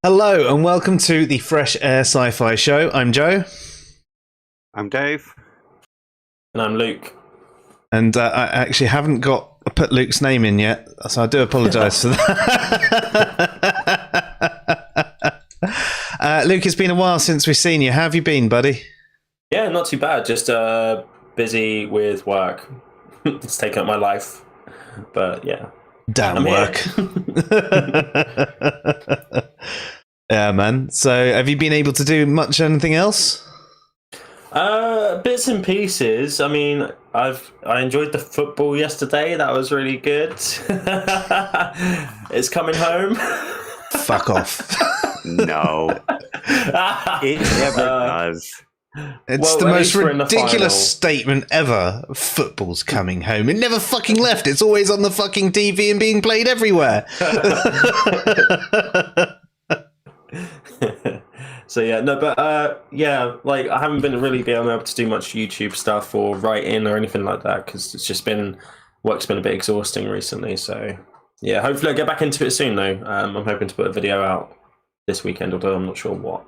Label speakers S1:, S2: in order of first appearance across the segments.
S1: Hello and welcome to the Fresh Air Sci-Fi Show. I'm Joe.
S2: I'm Dave.
S3: And I'm Luke.
S1: And I actually haven't put Luke's name in yet, so I do apologise for that. Luke, it's been a while since we've seen you. How have you been, buddy?
S3: Yeah, not too bad. Just busy with work. It's taken up my life. But yeah.
S1: Damn work. Yeah, man. So have you been able to do anything else?
S3: Bits and pieces. I mean, I enjoyed the football yesterday. That was really good. It's coming home.
S1: Fuck off.
S2: No. It never does.
S1: It's the most ridiculous statement ever. Football's coming home. It never fucking left. It's always on the fucking TV and being played everywhere.
S3: So yeah, no, but yeah, like I haven't been able to do much YouTube stuff or writing or anything like that because it's just work's been a bit exhausting recently. So yeah, hopefully I'll get back into it soon though. I'm hoping to put a video out this weekend, although I'm not sure what.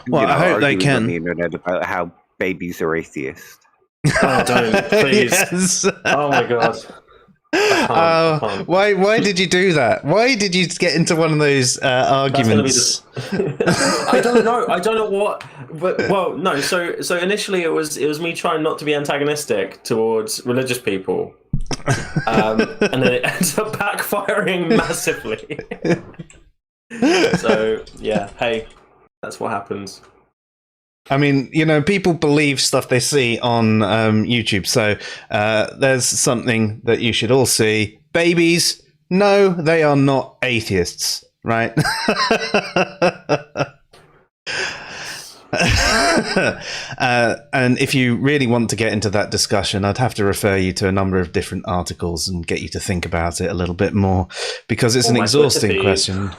S1: Well, I hope they can.
S2: On the internet about how babies are atheists.
S3: Oh, don't, please.
S1: Yes.
S3: Oh my god. I can't.
S1: Why did you do that? Why did you get into one of those arguments?
S3: I don't know what. But well, no. So initially it was me trying not to be antagonistic towards religious people, and then it ended up backfiring massively. So yeah, hey, that's what happens.
S1: I mean, you know, people believe stuff they see on YouTube. So there's something that you should all see. Babies, no, they are not atheists, right? And if you really want to get into that discussion, I'd have to refer you to a number of different articles and get you to think about it a little bit more, because it's an exhausting question.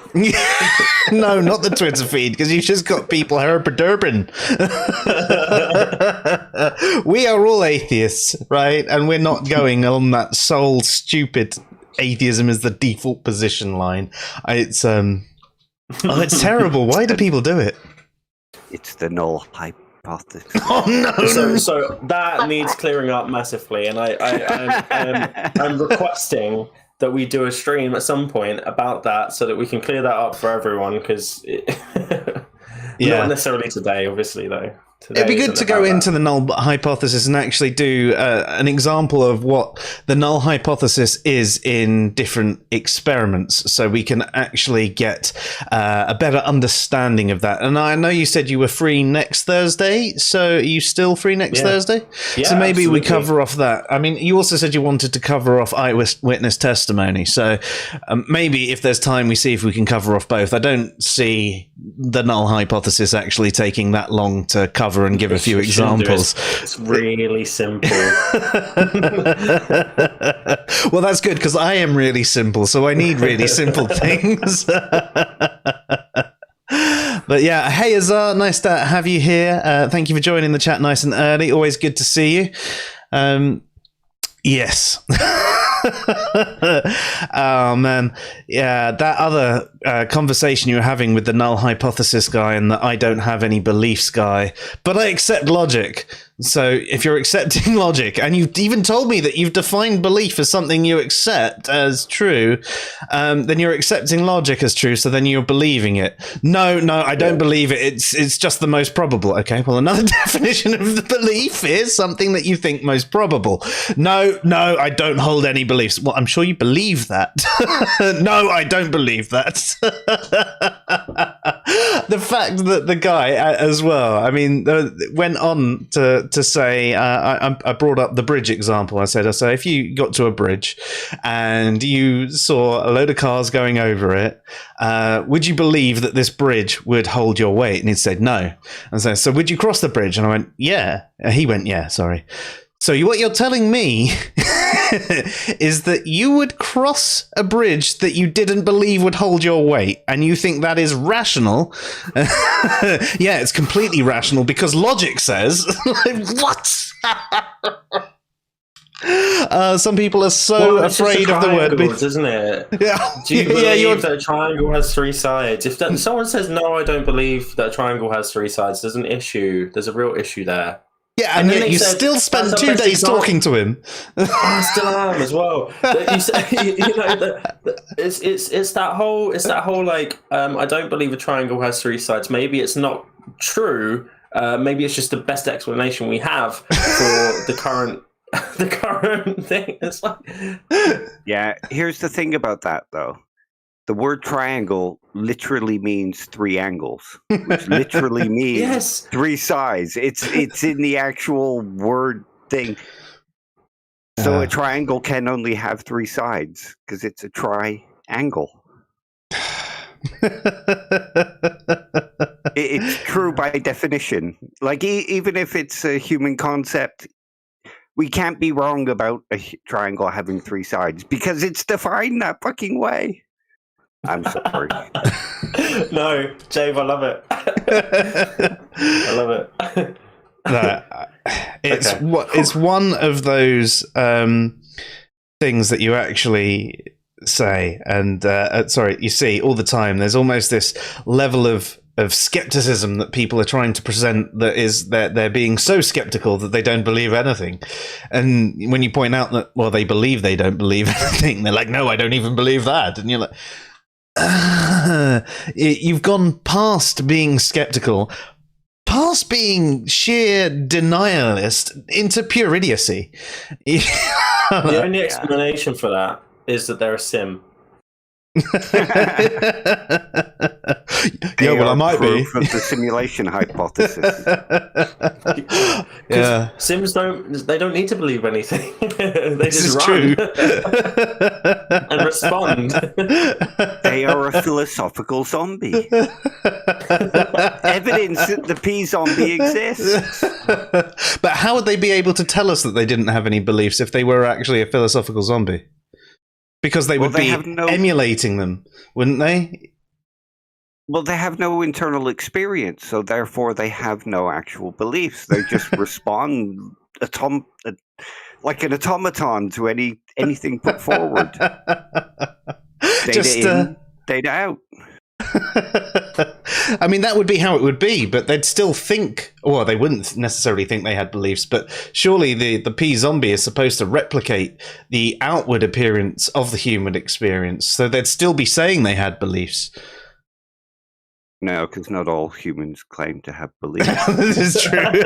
S1: No, not the Twitter feed, because you've just got people herpaderping. We are all atheists, right? And we're not going on that sole stupid atheism is the default position line. It's terrible. Why do people do it?
S2: It's the null hypothesis.
S1: Oh no!
S3: So that needs clearing up massively, and I'm requesting that we do a stream at some point about that so that we can clear that up for everyone. Because not necessarily today, obviously, though.
S1: It'd be good to go into the null hypothesis and actually do an example of what the null hypothesis is in different experiments, so we can actually get a better understanding of that. And I know you said you were free next Thursday, so are you still free next Thursday?
S3: Yeah,
S1: so maybe
S3: absolutely.
S1: we cover off that. I mean, you also said you wanted to cover off eyewitness testimony, so maybe if there's time, we see if we can cover off both. I don't see the null hypothesis actually taking that long to cover and give a few examples.
S3: It's really simple.
S1: Well, that's good, because I am really simple, so I need really simple things. But yeah, hey Azar, nice to have you here. Thank you for joining the chat nice and early. Always good to see you. Yes. Oh man, yeah, that other conversation you were having with the null hypothesis guy and the I don't have any beliefs guy, but I accept logic. So if you're accepting logic, and you've even told me that you've defined belief as something you accept as true, then you're accepting logic as true, so then you're believing it. No, I don't believe it. It's just the most probable. Okay, well, another definition of the belief is something that you think most probable. No, I don't hold any beliefs. Well, I'm sure you believe that. No, I don't believe that. The fact that the guy as well, I mean, went on to say, I brought up the bridge example. I said, if you got to a bridge and you saw a load of cars going over it, would you believe that this bridge would hold your weight? And he said, no. And so would you cross the bridge? And I went, yeah. He went, yeah, sorry. So what you're telling me is that you would cross a bridge that you didn't believe would hold your weight, and you think that is rational? Yeah, it's completely rational because logic says, like, what? Some people are so afraid of the word,
S3: isn't it?
S1: Yeah.
S3: Do you believe that a triangle has three sides? If someone says no, I don't believe that a triangle has three sides, there's an issue. There's a real issue there.
S1: Yeah, and yet you still spent 2 days talking to him.
S3: I still am as well. It's that whole like I don't believe a triangle has three sides. Maybe it's not true. Maybe it's just the best explanation we have for the current thing. It's like,
S2: yeah. Here's the thing about that, though. The word triangle literally means three angles, which literally means three sides. It's in the actual word thing. So a triangle can only have three sides because it's a triangle. It's true by definition. Like, even if it's a human concept, we can't be wrong about a triangle having three sides because it's defined that fucking way. I'm sorry.
S3: No, Jave, I love it. I love it.
S1: It's one of those things that you actually say, and you see all the time. There's almost this level of skepticism that people are trying to present, that is that they're being so skeptical that they don't believe anything. And when you point out that, well, they believe they don't believe anything, they're like, no, I don't even believe that. And you're like, you've gone past being skeptical, past being sheer denialist, into pure idiocy.
S3: The only explanation for that is that they're a sim.
S2: Yeah, well, I might be. Of the simulation hypothesis.
S3: Yeah, Sims don't need to believe anything. They just run and respond.
S2: They are a philosophical zombie. Evidence that the P zombie exists.
S1: But how would they be able to tell us that they didn't have any beliefs if they were actually a philosophical zombie? Because they would be emulating them, wouldn't they?
S2: Well, they have no internal experience, so therefore they have no actual beliefs. They just respond like an automaton to anything put forward. Data in, data out.
S1: I mean, that would be how it would be, but they'd still think, well, they wouldn't necessarily think they had beliefs, but surely the P zombie is supposed to replicate the outward appearance of the human experience, so they'd still be saying they had beliefs.
S2: No, because not all humans claim to have beliefs.
S1: This is true.
S3: Maybe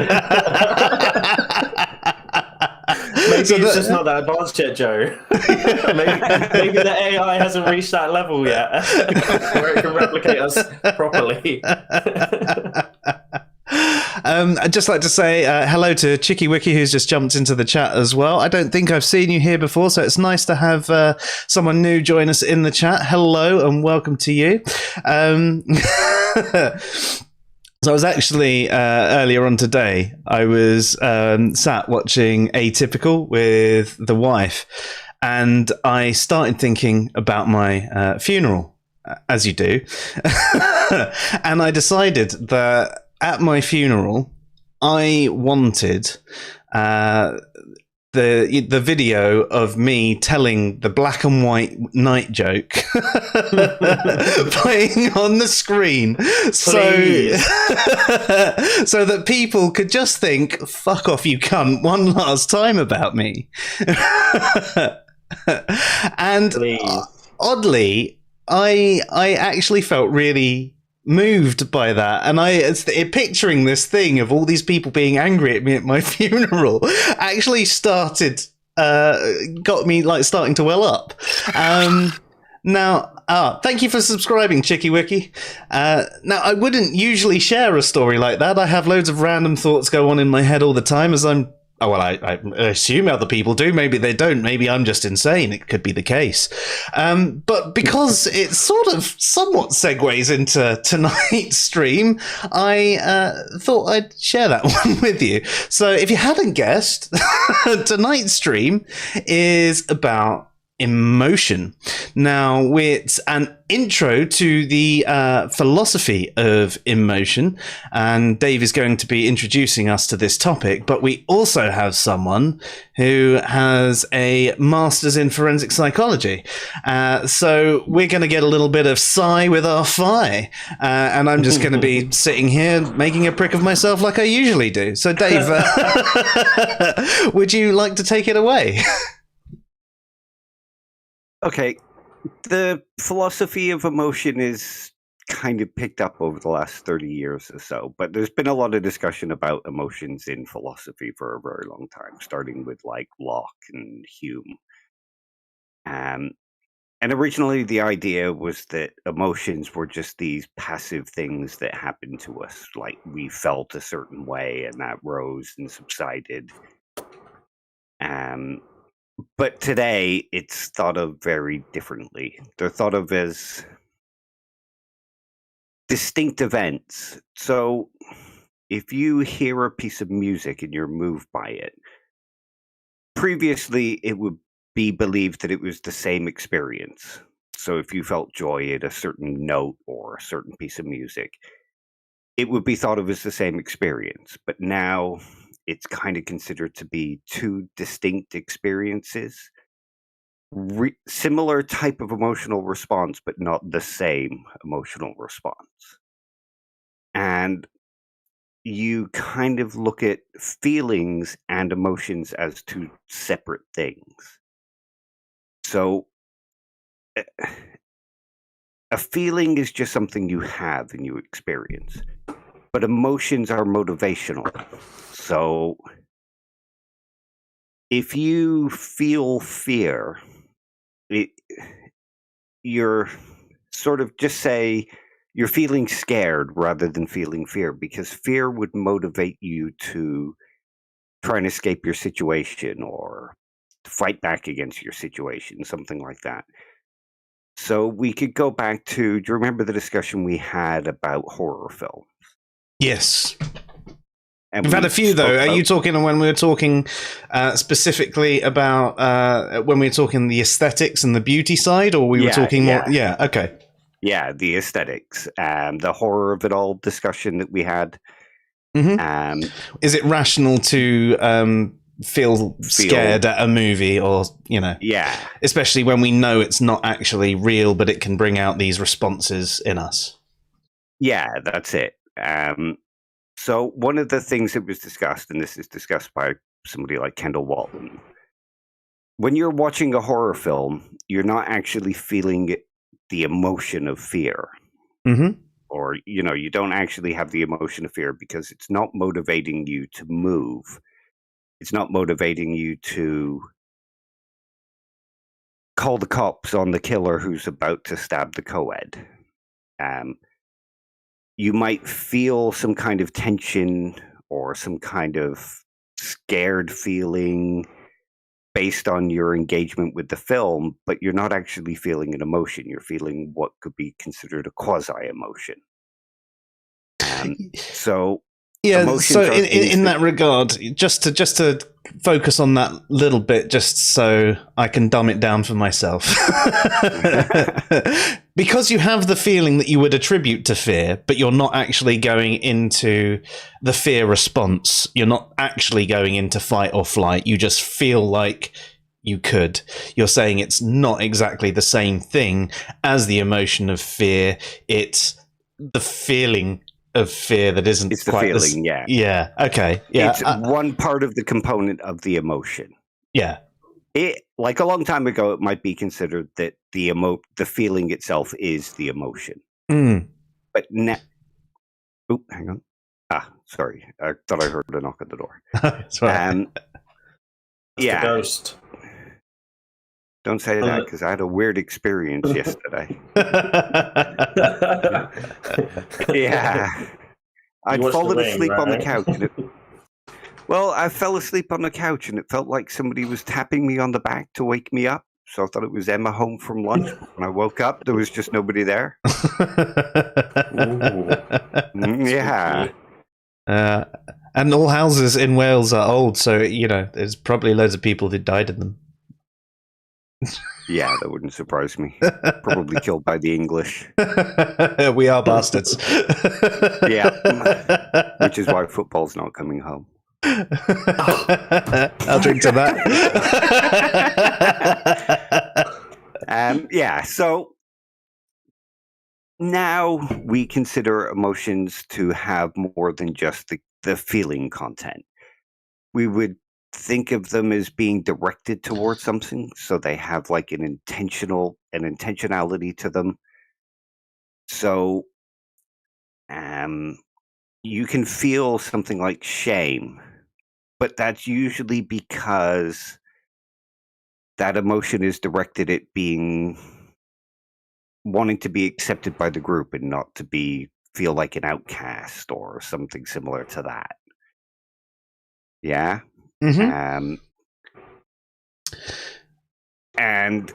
S3: it's just not that advanced yet, Joe. maybe the AI hasn't reached that level yet where it can replicate us properly.
S1: I'd just like to say hello to Chicky Wiki, who's just jumped into the chat as well. I don't think I've seen you here before, so it's nice to have someone new join us in the chat. Hello and welcome to you. So I was actually, earlier on today, I was sat watching Atypical with the wife, and I started thinking about my funeral, as you do. And I decided that at my funeral, I wanted the video of me telling the black and white night joke playing on the screen, so that people could just think, "Fuck off, you cunt," one last time about me. And oddly, I actually felt really moved by that, and picturing this thing of all these people being angry at me at my funeral actually got me like starting to well up. Now, thank you for subscribing, Chicky Wiki. Now, I wouldn't usually share a story like that. I have loads of random thoughts go on in my head all the time as I assume other people do. Maybe they don't. Maybe I'm just insane. It could be the case. But because it sort of somewhat segues into tonight's stream, I thought I'd share that one with you. So if you hadn't guessed, tonight's stream is about emotion. Now, it's an intro to the philosophy of emotion, and Dave is going to be introducing us to this topic, but we also have someone who has a master's in forensic psychology. So we're going to get a little bit of Sci with our Phi, and I'm just going to be sitting here making a prick of myself like I usually do. So Dave, would you like to take it away?
S2: Okay, the philosophy of emotion is kind of picked up over the last 30 years or so, but there's been a lot of discussion about emotions in philosophy for a very long time, starting with like Locke and Hume. And originally the idea was that emotions were just these passive things that happened to us, like we felt a certain way and that rose and subsided. But today, it's thought of very differently. They're thought of as distinct events. So, if you hear a piece of music and you're moved by it, previously it would be believed that it was the same experience. So, if you felt joy at a certain note or a certain piece of music, it would be thought of as the same experience. But now, it's kind of considered to be two distinct experiences. Similar type of emotional response, but not the same emotional response. And you kind of look at feelings and emotions as two separate things. So a feeling is just something you have and you experience, but emotions are motivational. So if you feel fear, you're sort of just say you're feeling scared rather than feeling fear, because fear would motivate you to try and escape your situation or fight back against your situation, something like that. So we could go back to, do you remember the discussion we had about horror films?
S1: Yes. And we've had a few, though. Are you talking when we were talking specifically about when we were talking the aesthetics and the beauty side, or we were talking more? Yeah, okay.
S2: Yeah, the aesthetics and the horror of it all discussion that we had.
S1: Mm-hmm. Is it rational to feel scared at a movie, or, you know?
S2: Yeah.
S1: Especially when we know it's not actually real, but it can bring out these responses in us.
S2: Yeah, that's it. So one of the things that was discussed, and this is discussed by somebody like Kendall Walton, when you're watching a horror film, you're not actually feeling the emotion of fear.
S1: Mm-hmm.
S2: Or, you know, you don't actually have the emotion of fear because it's not motivating you to move. It's not motivating you to call the cops on the killer who's about to stab the co-ed. You might feel some kind of tension or some kind of scared feeling based on your engagement with the film, but you're not actually feeling an emotion. You're feeling what could be considered a quasi-emotion. So
S1: Yeah,
S2: Emotions
S1: so
S2: are
S1: in that regard, just to focus on that little bit, just so I can dumb it down for myself. Because you have the feeling that you would attribute to fear, but you're not actually going into the fear response. You're not actually going into fight or flight. You just feel like you could. You're saying it's not exactly the same thing as the emotion of fear. It's the feeling of fear that isn't
S2: It's the
S1: quite
S2: feeling, yeah.
S1: Yeah, okay. Yeah.
S2: It's one part of the component of the emotion.
S1: Yeah.
S2: It, like a long time ago, it might be considered that the feeling itself is the emotion. But now... Oh, hang on. Sorry. I thought I heard a knock at the door.
S1: That's right.
S2: Yeah.
S3: The ghost.
S2: Don't say that, because I had a weird experience yesterday. Yeah. I'd fallen asleep on the couch. Well, I fell asleep on the couch, and it felt like somebody was tapping me on the back to wake me up. So I thought it was Emma home from lunch. When I woke up, there was just nobody there. Yeah.
S1: And all houses in Wales are old, so, there's probably loads of people who died in them.
S2: Yeah, that wouldn't surprise me. Probably killed by the English.
S1: We are bastards.
S2: Yeah. Which is why football's not coming home.
S1: I'll drink to that.
S2: Yeah, so now we consider emotions to have more than just the feeling content. We would think of them as being directed towards something, so they have like an intentionality to them. So you can feel something like shame, but that's usually because that emotion is directed at wanting to be accepted by the group and not to feel like an outcast or something similar to that. Yeah.
S1: Mm-hmm.
S2: And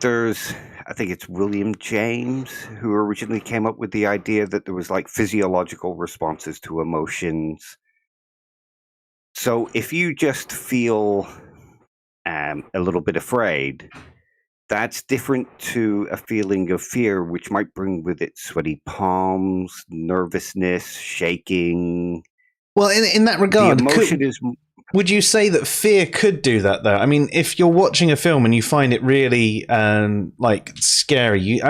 S2: there's, I think it's William James, who originally came up with the idea that there was like physiological responses to emotions. So if you just feel a little bit afraid, that's different to a feeling of fear, which might bring with it sweaty palms, nervousness, shaking.
S1: Well, in that regard,
S2: the emotion is...
S1: Would you say that fear could do that, though? I mean, if you're watching a film and you find it really scary,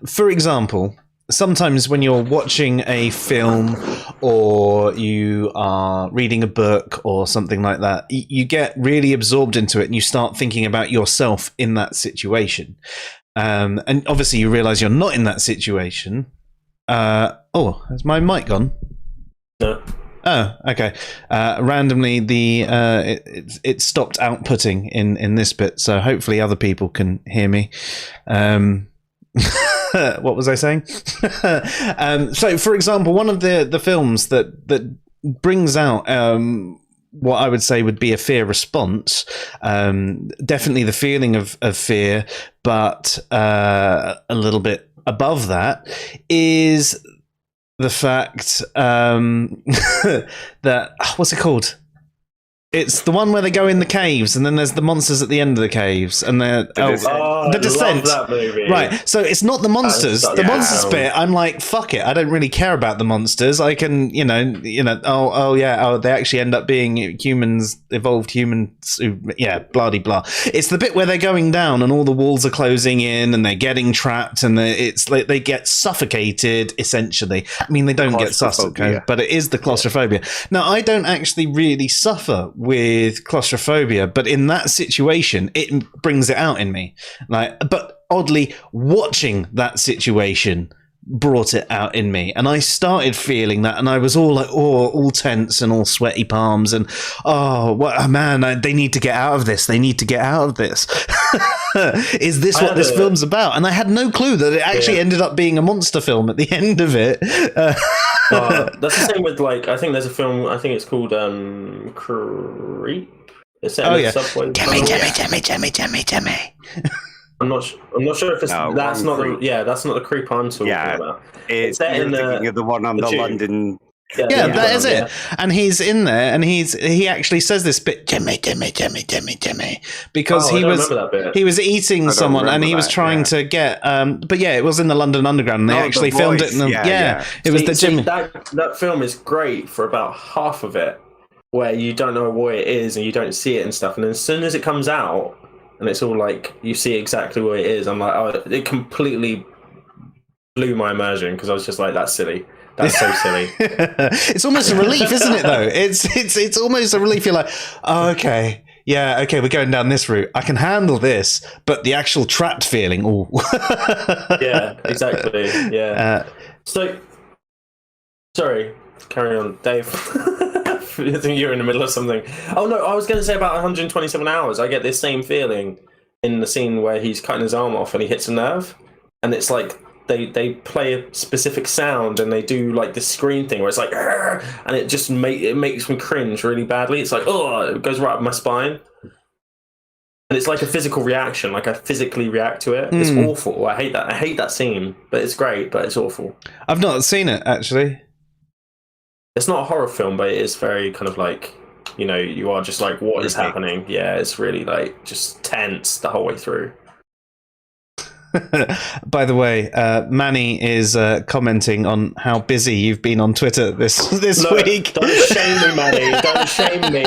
S1: for example, sometimes when you're watching a film or you are reading a book or something like that, you get really absorbed into it and you start thinking about yourself in that situation. And obviously you realize you're not in that situation. Has my mic gone?
S3: No.
S1: Oh, okay. Randomly, it stopped outputting in this bit, so hopefully other people can hear me. What was I saying? So, for example, one of the films that brings out what I would say would be a fear response, definitely the feeling of fear, but a little bit above that, is the fact that what's it called? It's the one where they go in the caves, and then there's the monsters at the end of the caves, and they're the Descent.
S3: I love that movie.
S1: Right, so it's not the monsters. The monsters bit, I'm like, fuck it. I don't really care about the monsters. I can, they actually end up being humans, evolved humans. Blah de blah. It's the bit where they're going down, and all the walls are closing in, and they're getting trapped, and it's like they get suffocated. Essentially, I mean, they don't get suffocated, but it is the claustrophobia. Now, I don't actually really suffer with claustrophobia, but in that situation it brings it out in me, but oddly watching that situation brought it out in me, and I started feeling that, and I was all like, all tense and all sweaty palms, and they need to get out of this, is this what this film's about? And I had no clue that it actually ended up being a monster film at the end of it.
S3: That's the same with I think there's a film, I think it's called Creep. It's set in the subway. Jimmy. I'm not sure if it's that's not the Creep I'm talking about.
S2: It's thinking of the one on the London
S1: Yeah, that is it. And he's in there, and he actually says this bit, Jimmy, because he was eating someone, and he was trying to get. But yeah, it was in the London Underground, and they actually filmed it. It was the Jimmy.
S3: That film is great for about half of it, where you don't know what it is and you don't see it and stuff, and as soon as it comes out, and it's all like you see exactly what it is, I'm like, oh, it completely blew my immersion because I was just like, that's silly. That's so silly.
S1: It's almost a relief, isn't it? Though it's almost a relief. You're like, oh, okay, yeah, okay, we're going down this route. I can handle this, but the actual trapped feeling. Oh,
S3: yeah, exactly. Yeah. So, sorry, carry on, Dave. I think you're in the middle of something. Oh no, I was going to say about 127 hours. I get this same feeling in the scene where he's cutting his arm off and he hits a nerve, and it's like. They play a specific sound and they do like this screen thing where it's like, and it just makes me cringe really badly. It's like, oh, it goes right up my spine, and it's like a physical reaction. Like I physically react to it. It's awful. I hate that. I hate that scene, but it's great. But it's awful.
S1: I've not seen it actually.
S3: It's not a horror film, but it is very kind of like, you know, you are just like, what is happening? Yeah, it's really like just tense the whole way through.
S1: By the way, Manny is commenting on how busy you've been on Twitter this week.
S3: Don't shame me, Manny. Don't shame me.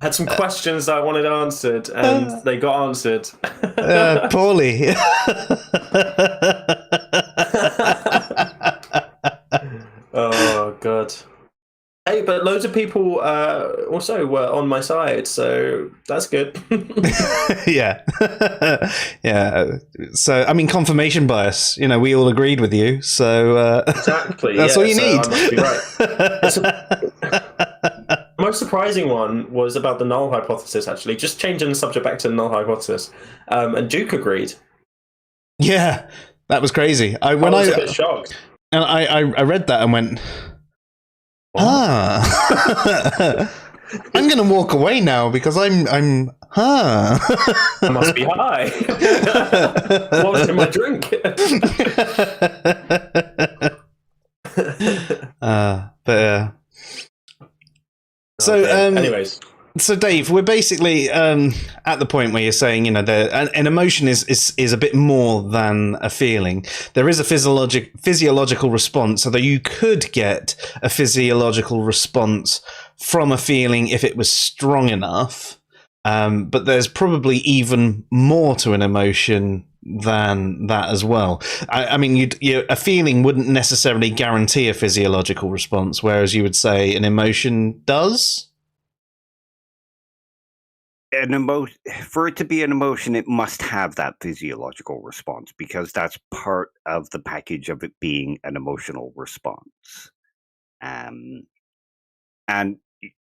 S3: Had some questions that I wanted answered, and they got answered.
S1: Poorly.
S3: Oh, God. Hey, but loads of people also were on my side, so that's good.
S1: Yeah. Yeah. So, I mean, confirmation bias, you know, we all agreed with you, so
S3: exactly.
S1: That's all you need.
S3: I must be right. The most surprising one was about the null hypothesis, actually. Just changing the subject back to the null hypothesis. And Duke agreed.
S1: Yeah, that was crazy. I
S3: was a bit shocked.
S1: And I read that and went... I'm gonna walk away now because I'm
S3: I must be high. What was in my drink?
S1: So
S3: anyways,
S1: so Dave, we're basically at the point where you're saying, you know, an emotion is a bit more than a feeling. There is a physiological response, although you could get a physiological response from a feeling if it was strong enough. But there's probably even more to an emotion than that as well. I mean, a feeling wouldn't necessarily guarantee a physiological response, whereas you would say an emotion does.
S2: For it to be an emotion, it must have that physiological response because that's part of the package of it being an emotional response. And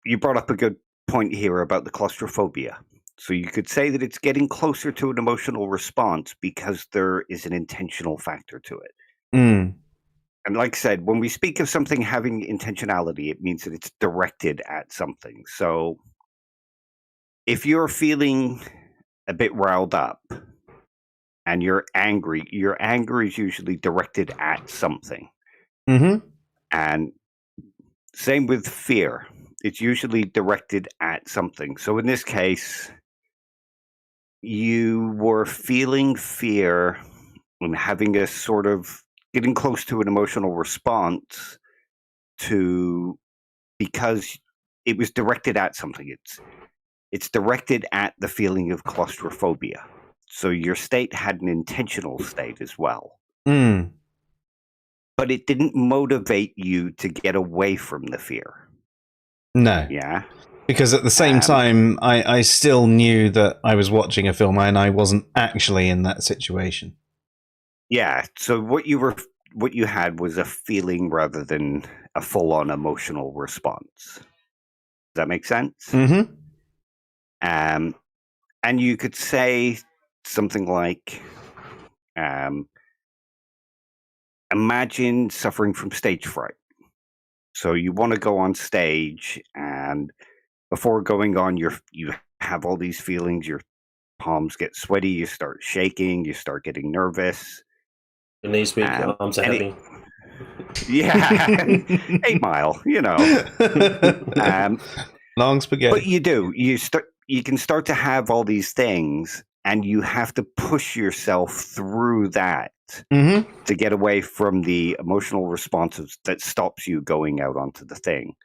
S2: you brought up a good point here about the claustrophobia. So you could say that it's getting closer to an emotional response because there is an intentional factor to it. And like I said, when we speak of something having intentionality, it means that it's directed at something. So if you're feeling a bit riled up and you're angry, your anger is usually directed at something. And same with fear. It's usually directed at something. So in this case, you were feeling fear and having a sort of getting close to an emotional response because it was directed at something. It's directed at the feeling of claustrophobia. So your state had an intentional state as well. But it didn't motivate you to get away from the fear.
S1: No.
S2: Yeah.
S1: Because at the same time, I still knew that I was watching a film and I wasn't actually in that situation.
S2: Yeah. So what you had was a feeling rather than a full-on emotional response. Does that make sense? And you could say something like, imagine suffering from stage fright. So you want to go on stage, and before going on, you have all these feelings. You're palms get sweaty, you start shaking, you start getting nervous.
S3: Your knees weak, your arms are heavy.
S2: Yeah, 8 Mile,
S1: Long spaghetti.
S2: But you can start to have all these things, and you have to push yourself through that to get away from the emotional responses that stops you going out onto the thing.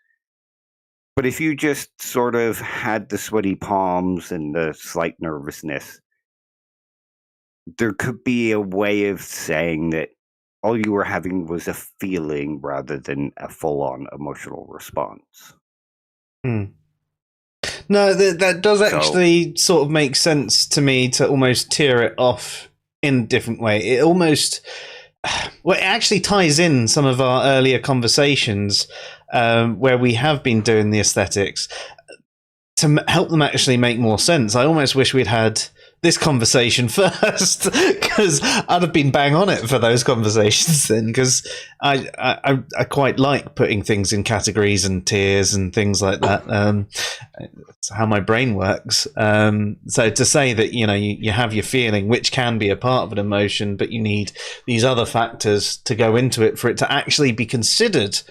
S2: But if you just sort of had the sweaty palms and the slight nervousness, there could be a way of saying that all you were having was a feeling rather than a full-on emotional response.
S1: No, that does actually sort of make sense to me, to almost tear it off in a different way. It almost, well, it actually ties in some of our earlier conversations where we have been doing the aesthetics to help them actually make more sense. I almost wish we'd had this conversation first, because I'd have been bang on it for those conversations then, because I quite like putting things in categories and tiers and things like that. It's how my brain works. So to say that, you have your feeling, which can be a part of an emotion, but you need these other factors to go into it for it to actually be considered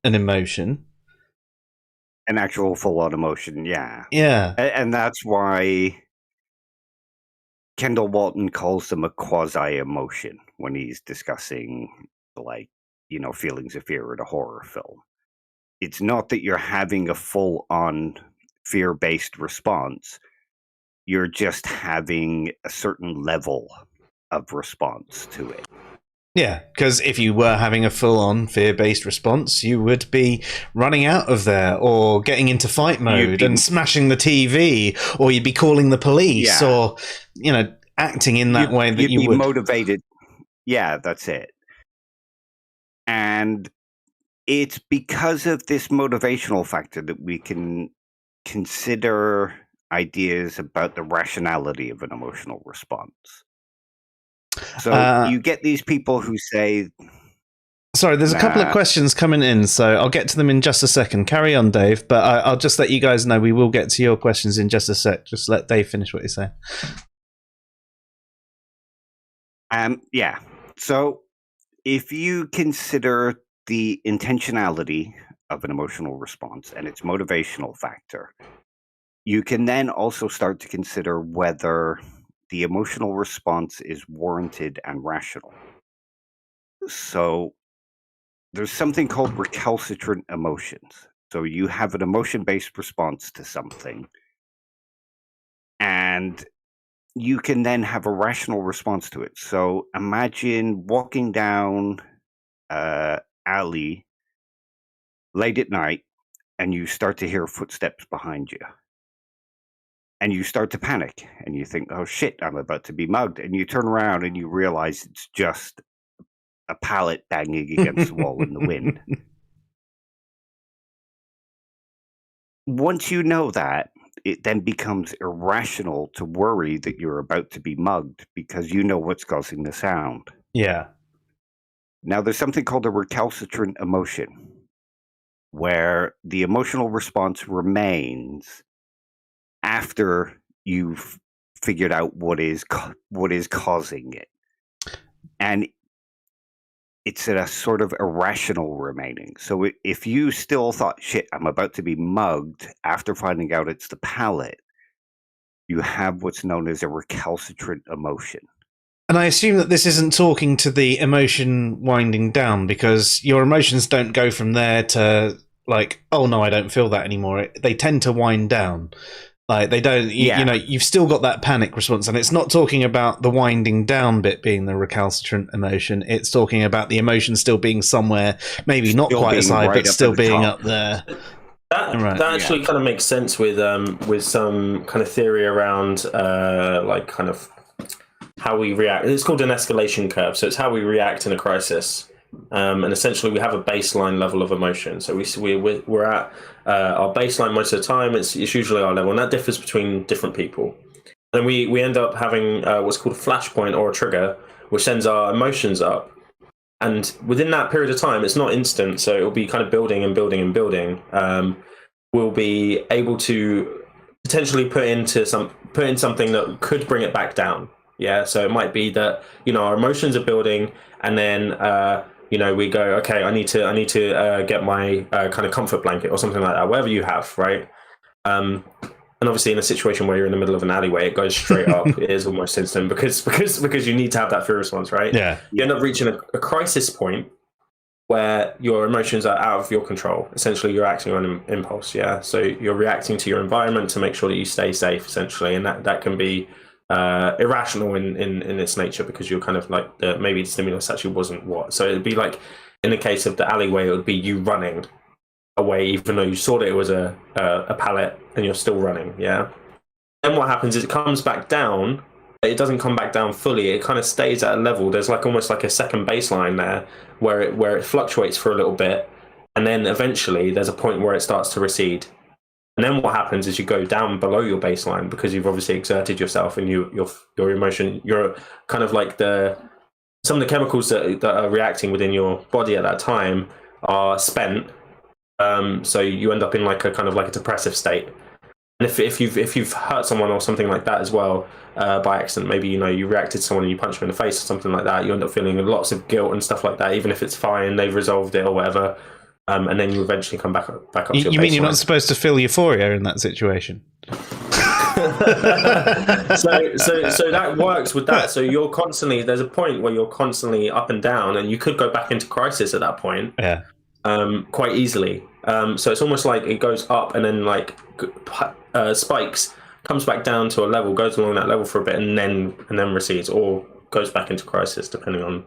S1: an emotion.
S2: An actual full-on emotion, yeah.
S1: Yeah.
S2: And that's why Kendall Walton calls them a quasi-emotion when he's discussing, feelings of fear in a horror film. It's not that you're having a full-on fear-based response. You're just having a certain level of response to it.
S1: Yeah, because if you were having a full-on fear-based response, you would be running out of there or getting into fight mode and smashing the TV, or you'd be calling the police, or, acting in that way that you would.
S2: You'd be motivated. Yeah, that's it. And it's because of this motivational factor that we can consider ideas about the rationality of an emotional response. So you get these people who say...
S1: Sorry, there's a couple of questions coming in, so I'll get to them in just a second. Carry on, Dave, but I'll just let you guys know we will get to your questions in just a sec. Just let Dave finish what you're saying.
S2: Yeah. So if you consider the intentionality of an emotional response and its motivational factor, you can then also start to consider whether the emotional response is warranted and rational. So there's something called recalcitrant emotions. So you have an emotion-based response to something, and you can then have a rational response to it. So imagine walking down an alley late at night, and you start to hear footsteps behind you. And you start to panic, and you think, oh shit, I'm about to be mugged. And you turn around and you realize it's just a pallet banging against the wall in the wind. Once you know that, it then becomes irrational to worry that you're about to be mugged because you know what's causing the sound.
S1: Yeah.
S2: Now, there's something called a recalcitrant emotion, where the emotional response remains after you've figured out what is causing it. And it's a sort of irrational remaining. So if you still thought, shit, I'm about to be mugged after finding out it's the pallet, you have what's known as a recalcitrant emotion.
S1: And I assume that this isn't talking to the emotion winding down, because your emotions don't go from there to oh no, I don't feel that anymore. They tend to wind down. They don't, you've still got that panic response, and it's not talking about the winding down bit being the recalcitrant emotion. It's talking about the emotion still being somewhere, maybe still not quite as high, but still being up there.
S3: That actually kind of makes sense with some kind of theory around kind of how we react. It's called an escalation curve. So it's how we react in a crisis. And essentially, we have a baseline level of emotion. So we're at our baseline most of the time. It's usually our level, and that differs between different people. And we end up having what's called a flashpoint or a trigger, which sends our emotions up. And within that period of time, it's not instant, so it will be kind of building and building and building. We'll be able to potentially put in something that could bring it back down. Yeah, so it might be that our emotions are building, and then we go, okay, I need to get my kind of comfort blanket or something like that, whatever you have, right? And obviously, in a situation where you're in the middle of an alleyway, it goes straight up. It is almost instant because you need to have that fear response, right?
S1: Yeah.
S3: You end up reaching a crisis point where your emotions are out of your control. Essentially, you're acting on impulse. Yeah, so you're reacting to your environment to make sure that you stay safe, essentially, and that can be irrational in its nature, because you're kind of like maybe the stimulus actually wasn't what. So it'd be like in the case of the alleyway, it would be you running away, even though you saw that it was a pallet, and you're still running. Yeah. Then what happens is it comes back down. It doesn't come back down fully. It kind of stays at a level. There's like almost like a second baseline there where it fluctuates for a little bit, and then eventually there's a point where it starts to recede. And then what happens is you go down below your baseline, because you've obviously exerted yourself, and your emotion, you're kind of like some of the chemicals that are reacting within your body at that time are spent. So you end up in like a kind of like a depressive state. And if you've hurt someone or something like that as well by accident, maybe you reacted to someone and you punched them in the face or something like that, you end up feeling lots of guilt and stuff like that, even if it's fine, they've resolved it or whatever. And then you eventually come back up to your baseline.
S1: You mean you're not supposed to feel euphoria in that situation?
S3: so that works with that. So you're constantly, there's a point where you're constantly up and down, and you could go back into crisis at that point.
S1: Yeah.
S3: Quite easily. So it's almost like it goes up and then like spikes, comes back down to a level, goes along that level for a bit, and then recedes, or goes back into crisis depending on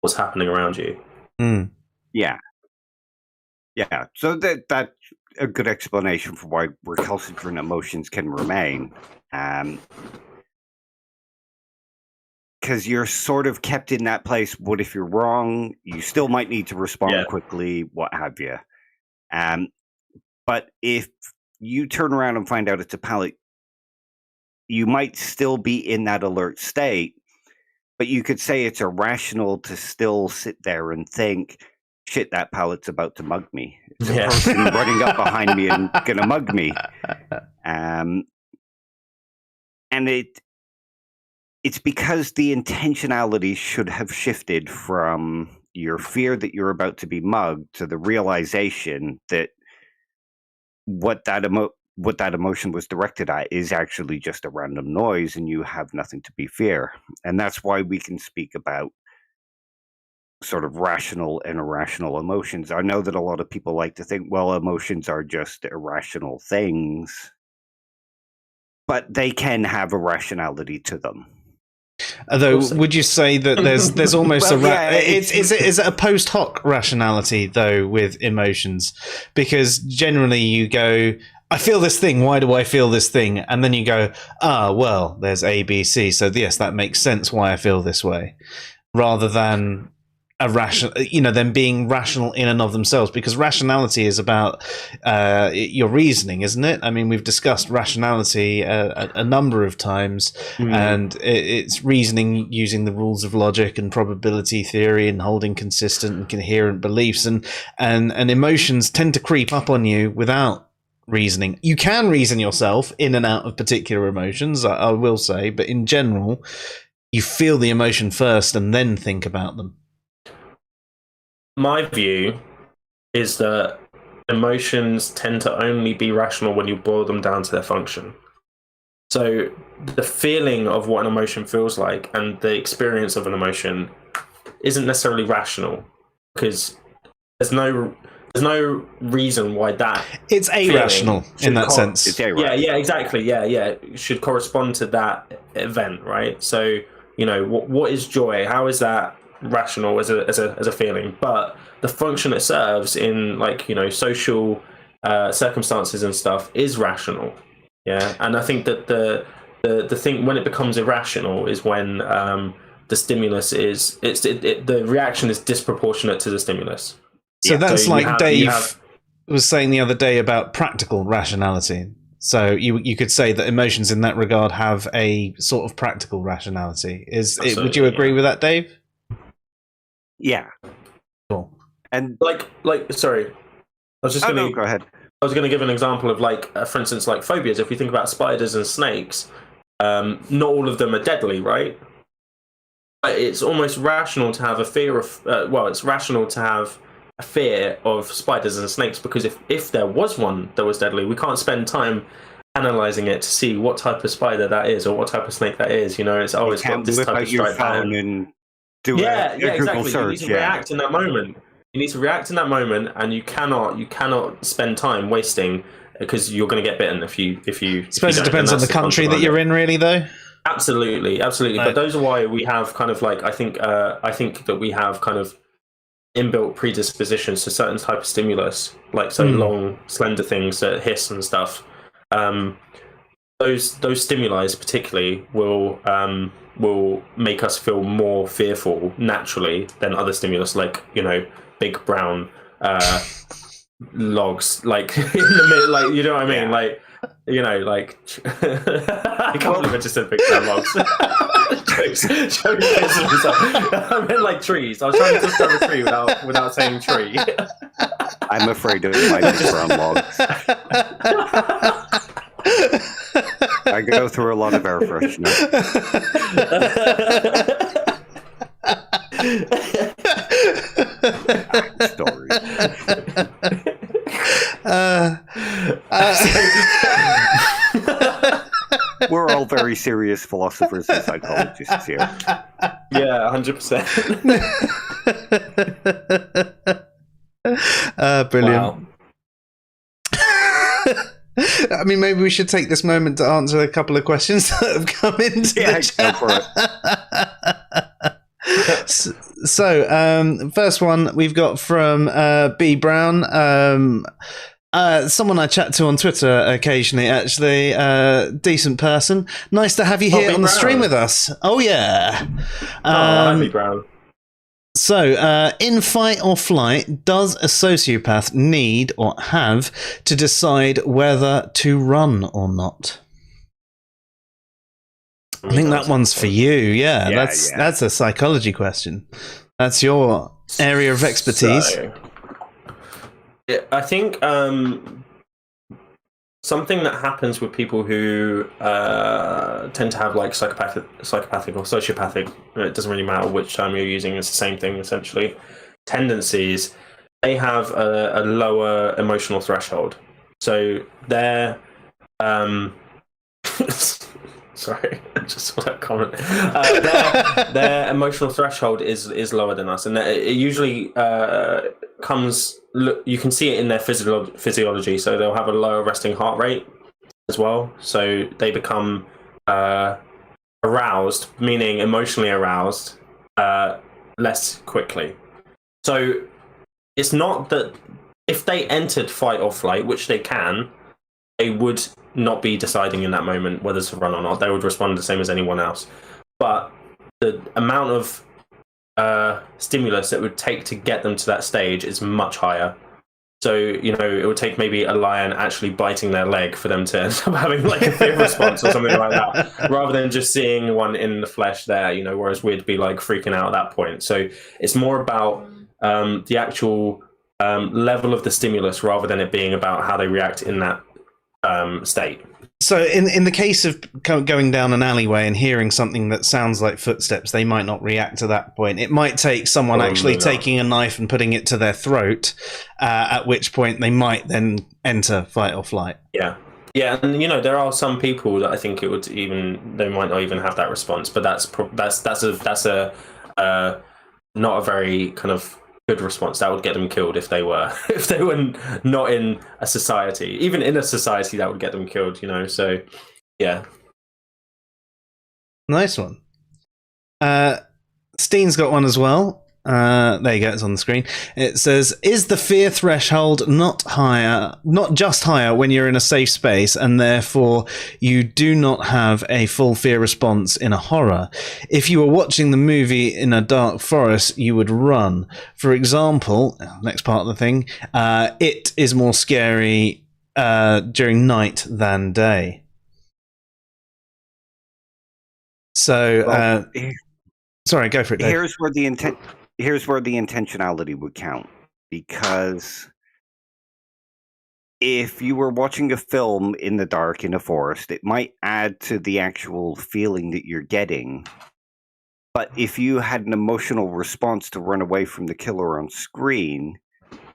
S3: what's happening around you.
S1: Mm.
S2: Yeah. So that's a good explanation for why recalcitrant emotions can remain. Because you're sort of kept in that place. What if you're wrong? You still might need to respond quickly, what have you. But if you turn around and find out it's a pallet, you might still be in that alert state, but you could say it's irrational to still sit there and think, shit, that pallet's about to mug me. It's a person running up behind me and gonna mug me. And it's because the intentionality should have shifted from your fear that you're about to be mugged to the realization that what that emotion was directed at is actually just a random noise, and you have nothing to be fear. And that's why we can speak about sort of rational and irrational emotions. I know that a lot of people like to think, well, emotions are just irrational things, but they can have a rationality to them.
S1: Although, would you say that there's almost is it a post hoc rationality though with emotions? Because generally you go, I feel this thing. Why do I feel this thing? And then you go, well, there's A, B, C. So yes, that makes sense why I feel this way, rather than a rational, them being rational in and of themselves. Because rationality is about your reasoning, isn't it? I mean, we've discussed rationality a number of times, and it's reasoning using the rules of logic and probability theory and holding consistent and coherent beliefs, and emotions tend to creep up on you without reasoning. You can reason yourself in and out of particular emotions, I will say, but in general, you feel the emotion first and then think about them.
S3: My view is that emotions tend to only be rational when you boil them down to their function. So the feeling of what an emotion feels like and the experience of an emotion isn't necessarily rational, because there's no reason why that
S1: it's irrational in that sense.
S2: It's irrational.
S3: Yeah, exactly. It should correspond to that event, right? So what is joy? How is that rational as a feeling? But the function it serves in social circumstances and stuff is rational. And I think that the thing when it becomes irrational is when the stimulus the reaction is disproportionate to the stimulus.
S1: So that's like Dave was saying the other day about practical rationality. So you could say that emotions in that regard have a sort of practical rationality. Would you agree with that, Dave?
S2: Yeah.
S1: Cool.
S2: And
S3: sorry, I was just going to
S2: go ahead.
S3: I was going to give an example of, like, for instance, like phobias. If we think about spiders and snakes, not all of them are deadly, right? But it's almost rational to have a fear of. It's rational to have a fear of spiders and snakes, because if there was one that was deadly, we can't spend time analyzing it to see what type of spider that is or what type of snake that is. You know, it's always got this type of stripe pattern.
S2: And do a Google
S3: exactly.
S2: search.
S3: You need to react in that moment. You need to react in that moment, and you cannot spend time wasting, because you're going to get bitten if you.
S1: I suppose it depends on the country that you're in, really, though.
S3: Absolutely. But those are why we have kind of like I think that we have kind of inbuilt predispositions to certain type of stimulus, like long, slender things that hiss and stuff. Those stimuli particularly will make us feel more fearful naturally than other stimulus, like, you know, big brown logs, like in the middle, like, you know what I mean, like, you know, like I can't believe I just said big brown logs. I meant like trees. I was trying to describe a tree without saying tree.
S2: I'm afraid of my big brown logs. I go through a lot of air freshener. Story. We're all very serious philosophers and psychologists here.
S3: Yeah, 100%.
S1: Brilliant.
S3: Wow.
S1: I mean, maybe we should take this moment to answer a couple of questions that have come into the chat.
S2: Go for it.
S1: So, first one we've got from B Brown, someone I chat to on Twitter occasionally, actually. Decent person. Nice to have you here on the stream with us. Oh yeah.
S3: B Brown.
S1: So, in fight or flight, does a sociopath need or have to decide whether to run or not? I think that one's for you. Yeah, that's a psychology question. That's your area of expertise.
S3: So, I think something that happens with people who tend to have like psychopathic or sociopathic, it doesn't really matter which term you're using, it's the same thing essentially, tendencies, they have a lower emotional threshold. So they're sorry, I just saw that comment. Their emotional threshold is lower than us, and it usually comes. Look, you can see it in their physiology. So they'll have a lower resting heart rate as well. So they become aroused, meaning emotionally aroused, less quickly. So it's not that if they entered fight or flight, which they can, they would not be deciding in that moment whether to run or not. They would respond the same as anyone else. But the amount of stimulus it would take to get them to that stage is much higher. So, you know, it would take maybe a lion actually biting their leg for them to end up having like a fear response or something like that, rather than just seeing one in the flesh there, you know, whereas we'd be like freaking out at that point. So it's more about the actual level of the stimulus rather than it being about how they react in that state.
S1: So in the case of going down an alleyway and hearing something that sounds like footsteps, they might not react to that point. It might take someone taking a knife and putting it to their throat, at which point they might then enter fight or flight.
S3: Yeah. Yeah, and you know, there are some people that I think they might not even have that response, but that's a not a very kind of good response. That would get them killed if they were not in a society. Even in a society, that would get them killed, you know. So yeah.
S1: Nice one. Steen's got one as well. There you go, it's on the screen. It says, is the fear threshold not just higher when you're in a safe space, and therefore you do not have a full fear response in a horror? If you were watching the movie in a dark forest, you would run. For example, next part of the thing, it is more scary during night than day. So, sorry, go for it, Dave.
S2: Here's where the intentionality would count, because if you were watching a film in the dark in a forest, it might add to the actual feeling that you're getting. But if you had an emotional response to run away from the killer on screen,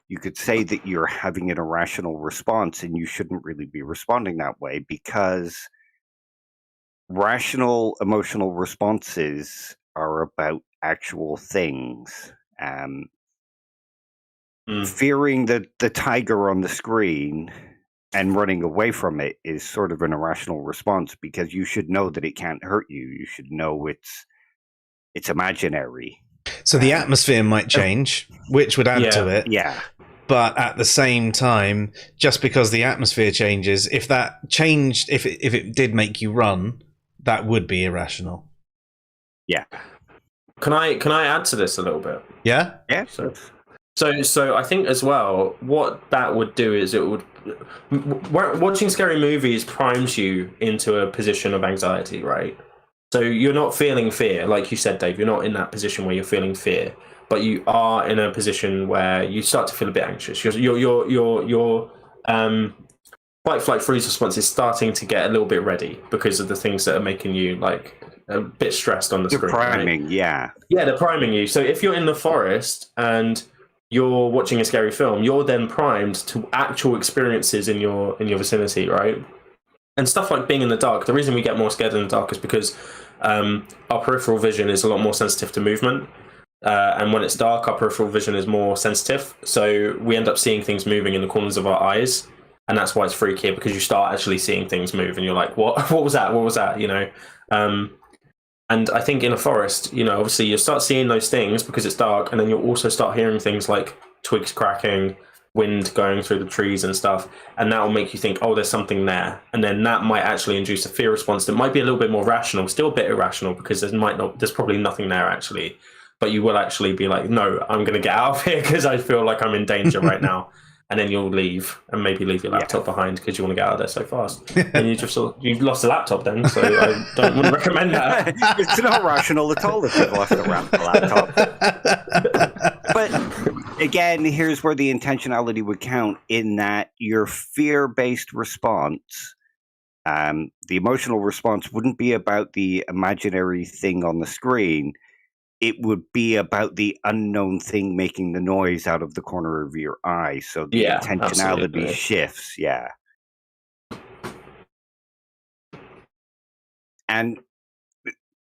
S2: you could say that you're having an irrational response, and you shouldn't really be responding that way, because rational emotional responses are about actual things. Fearing the tiger on the screen and running away from it is sort of an irrational response, because you should know that it can't hurt you. You should know it's imaginary.
S1: So the atmosphere might change, which would add to it.
S2: Yeah.
S1: But at the same time, just because the atmosphere changes, if that changed, if it did make you run, that would be irrational.
S2: Yeah.
S3: Can I add to this a little bit?
S1: Yeah.
S2: Yeah.
S3: So I think as well, what that would do is it would watching scary movies primes you into a position of anxiety, right? So you're not feeling fear, like you said, Dave. You're not in that position where you're feeling fear, but you are in a position where you start to feel a bit anxious. Your fight, flight, freeze response is starting to get a little bit ready because of the things that are making you like a bit stressed on the screen.
S2: Priming,
S3: right? Yeah, they're priming you. So if you're in the forest and you're watching a scary film, you're then primed to actual experiences in your vicinity, right? And stuff like being in the dark. The reason we get more scared in the dark is because our peripheral vision is a lot more sensitive to movement. And when it's dark, our peripheral vision is more sensitive. So we end up seeing things moving in the corners of our eyes. And that's why it's freakier, because you start actually seeing things move and you're like, what was that? What was that? You know? And I think in a forest, you know, obviously you start seeing those things because it's dark, and then you'll also start hearing things like twigs cracking, wind going through the trees and stuff, and that will make you think, oh, there's something there. And then that might actually induce a fear response that might be a little bit more rational, still a bit irrational, because there's probably nothing there actually. But you will actually be like, no, I'm going to get out of here because I feel like I'm in danger right now. And then you'll leave and maybe leave your laptop behind because you want to get out of there so fast. And you've lost the laptop then, so I don't want to recommend that.
S2: It's not rational at all if you've lost the laptop. But again, here's where the intentionality would count, in that your fear-based response, the emotional response, wouldn't be about the imaginary thing on the screen. It would be about the unknown thing making the noise out of the corner of your eye. So the intentionality absolutely shifts. Yeah. And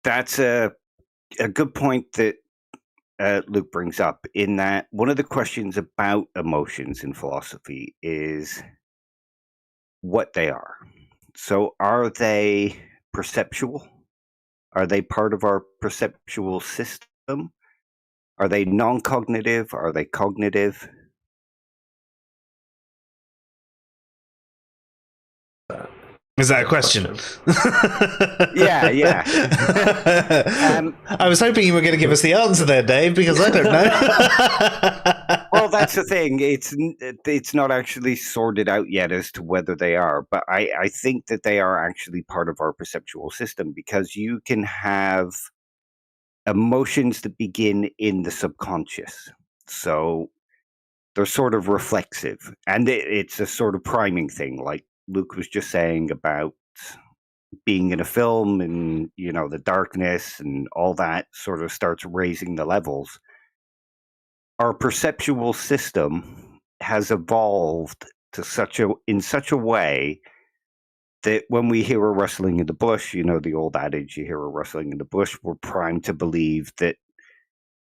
S2: that's a good point that Luke brings up, in that one of the questions about emotions in philosophy is what they are. So are they perceptual? Are they part of our perceptual system? Are they non-cognitive? Are they cognitive?
S1: Is that a question?
S2: Yeah.
S1: I was hoping you were going to give us the answer there, Dave, because I don't know.
S2: Well, that's the thing. It's not actually sorted out yet as to whether they are, but I think that they are actually part of our perceptual system, because you can have emotions that begin in the subconscious. So they're sort of reflexive, and it's a sort of priming thing, like Luke was just saying about being in a film, and, you know, the darkness and all that sort of starts raising the levels. Our perceptual system has evolved in such a way that when we hear a rustling in the bush, you know, the old adage, you hear a rustling in the bush, we're primed to believe that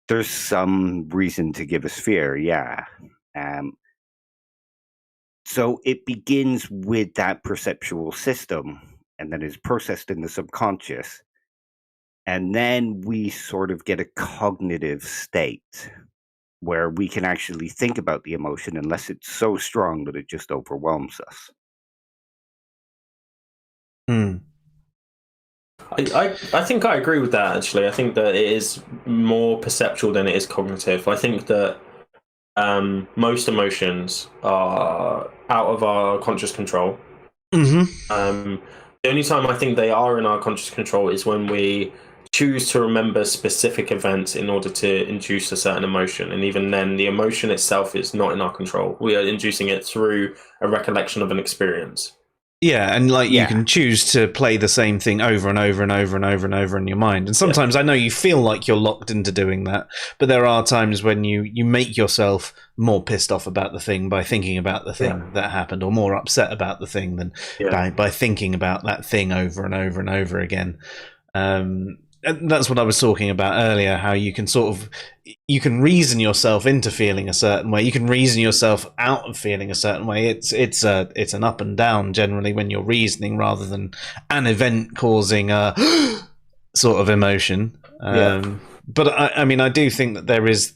S2: there's some reason to give us fear. Yeah. So it begins with that perceptual system, and then is processed in the subconscious. And then we sort of get a cognitive state where we can actually think about the emotion, unless it's so strong that it just overwhelms us.
S3: I think I agree with that, actually. I think that it is more perceptual than it is cognitive. I think that most emotions are out of our conscious control.
S1: Mm-hmm.
S3: The only time I think they are in our conscious control is when we choose to remember specific events in order to induce a certain emotion. And even then, the emotion itself is not in our control. We are inducing it through a recollection of an experience.
S1: Yeah, and like you can choose to play the same thing over and over and over and over and over in your mind. And sometimes I know you feel like you're locked into doing that, but there are times when you make yourself more pissed off about the thing by thinking about the thing that happened, or more upset about the thing than by thinking about that thing over and over and over again. And that's what I was talking about earlier, how you can you can reason yourself into feeling a certain way. You can reason yourself out of feeling a certain way. It's an up and down generally when you're reasoning, rather than an event causing a sort of emotion. But I mean, I do think that there is,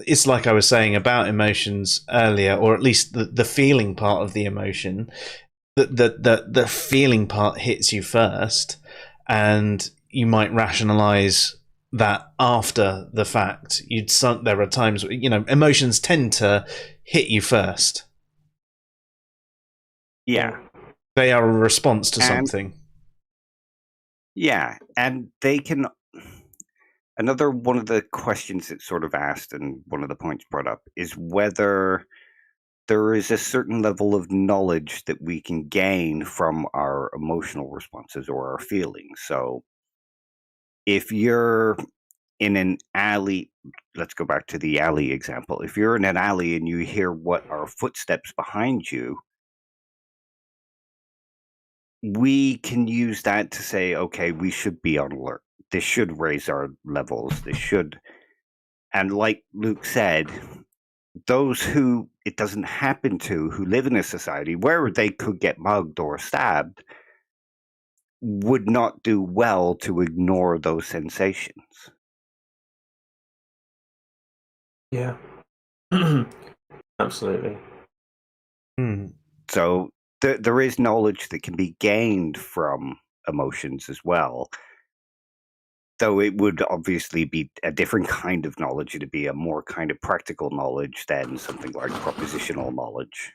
S1: it's like I was saying about emotions earlier, or at least the feeling part of the emotion, that the feeling part hits you first, and you might rationalize that after the fact. There are times, emotions tend to hit you first.
S2: Yeah.
S1: They are a response to something.
S2: Yeah, and they can... Another one of the questions that's sort of asked, and one of the points brought up, is whether there is a certain level of knowledge that we can gain from our emotional responses or our feelings. So if you're in an alley, let's go back to the alley example. If you're in an alley and you hear what are footsteps behind you, we can use that to say, okay, we should be on alert. This should raise our levels. This should. And like Luke said, those who it doesn't happen to, who live in a society where they could get mugged or stabbed, would not do well to ignore those sensations.
S3: Yeah. Absolutely.
S2: So there is knowledge that can be gained from emotions as well. Though it would obviously be a different kind of knowledge. It'd be a more kind of practical knowledge than something like propositional knowledge.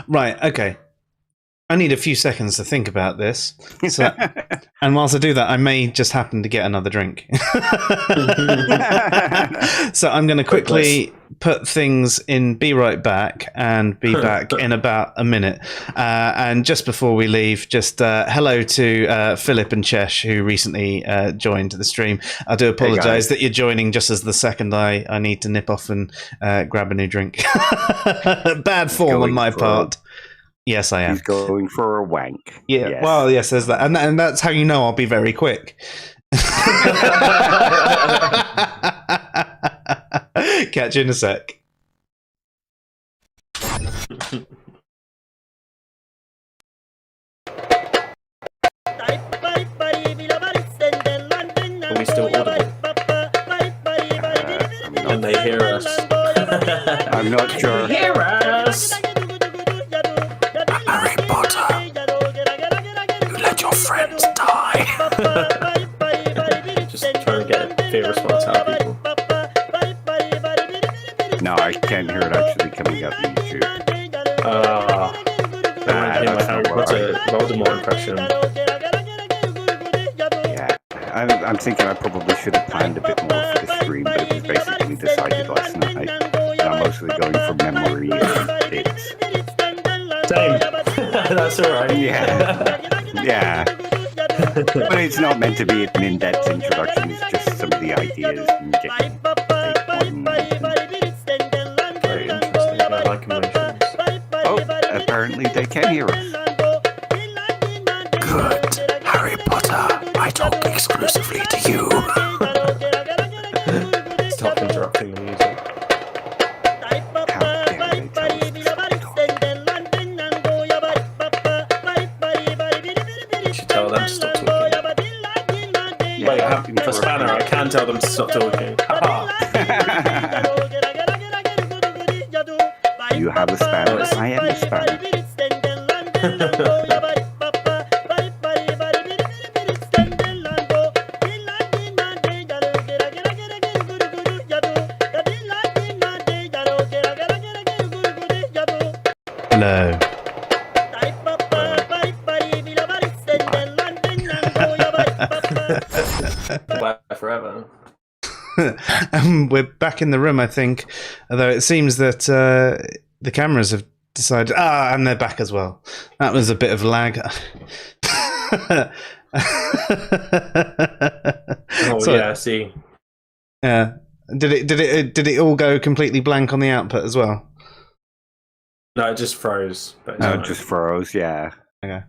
S1: Right, okay. I need a few seconds to think about this. So, and whilst I do that, I may just happen to get another drink. So I'm going to quickly put things in Be Right Back and be back in about a minute. And just before we leave, just hello to Philip and Chesh, who recently joined the stream. I do apologise that you're joining just as the second I need to nip off and grab a new drink. Bad form on my part. Yes, I am.
S2: He's going for a wank.
S1: Yeah, yes. Well, yes, there's that. And that's how you know I'll be very quick. Catch you in a sec.
S3: Are we still audible? Can they hear us?
S2: I'm not sure.
S3: Hear us!
S4: Harry Potter, you let your friends die.
S3: Just trying to get a fair response out of people.
S2: No, I can't hear it actually coming out on YouTube.
S3: I my Harry Potter Voldemort impression.
S2: Yeah, I'm thinking I probably should have planned a bit more for the stream, but it was basically decided last night. And I'm mostly going from memory and bits.
S3: Same. That's alright.
S2: Yeah. But it's not meant to be an in-depth introduction, it's just some of the ideas and getting
S3: Very interesting. I like emotions.
S2: Oh, apparently they can hear us.
S4: Good. Harry Potter, I talk exclusively to you.
S3: Stop interrupting the music. Tell them to stop talking.
S2: Yeah,
S3: Wait, I have a spanner. I can tell them to stop talking.
S2: You have a spanner. I am a spanner.
S1: Hello. We're back in the room, I think. Although it seems that the cameras have decided. And they're back as well. That was a bit of lag.
S3: Yeah, I see.
S1: Yeah. Did it all go completely blank on the output as well?
S3: No, it just froze.
S2: No, it just froze. Yeah.
S1: Okay.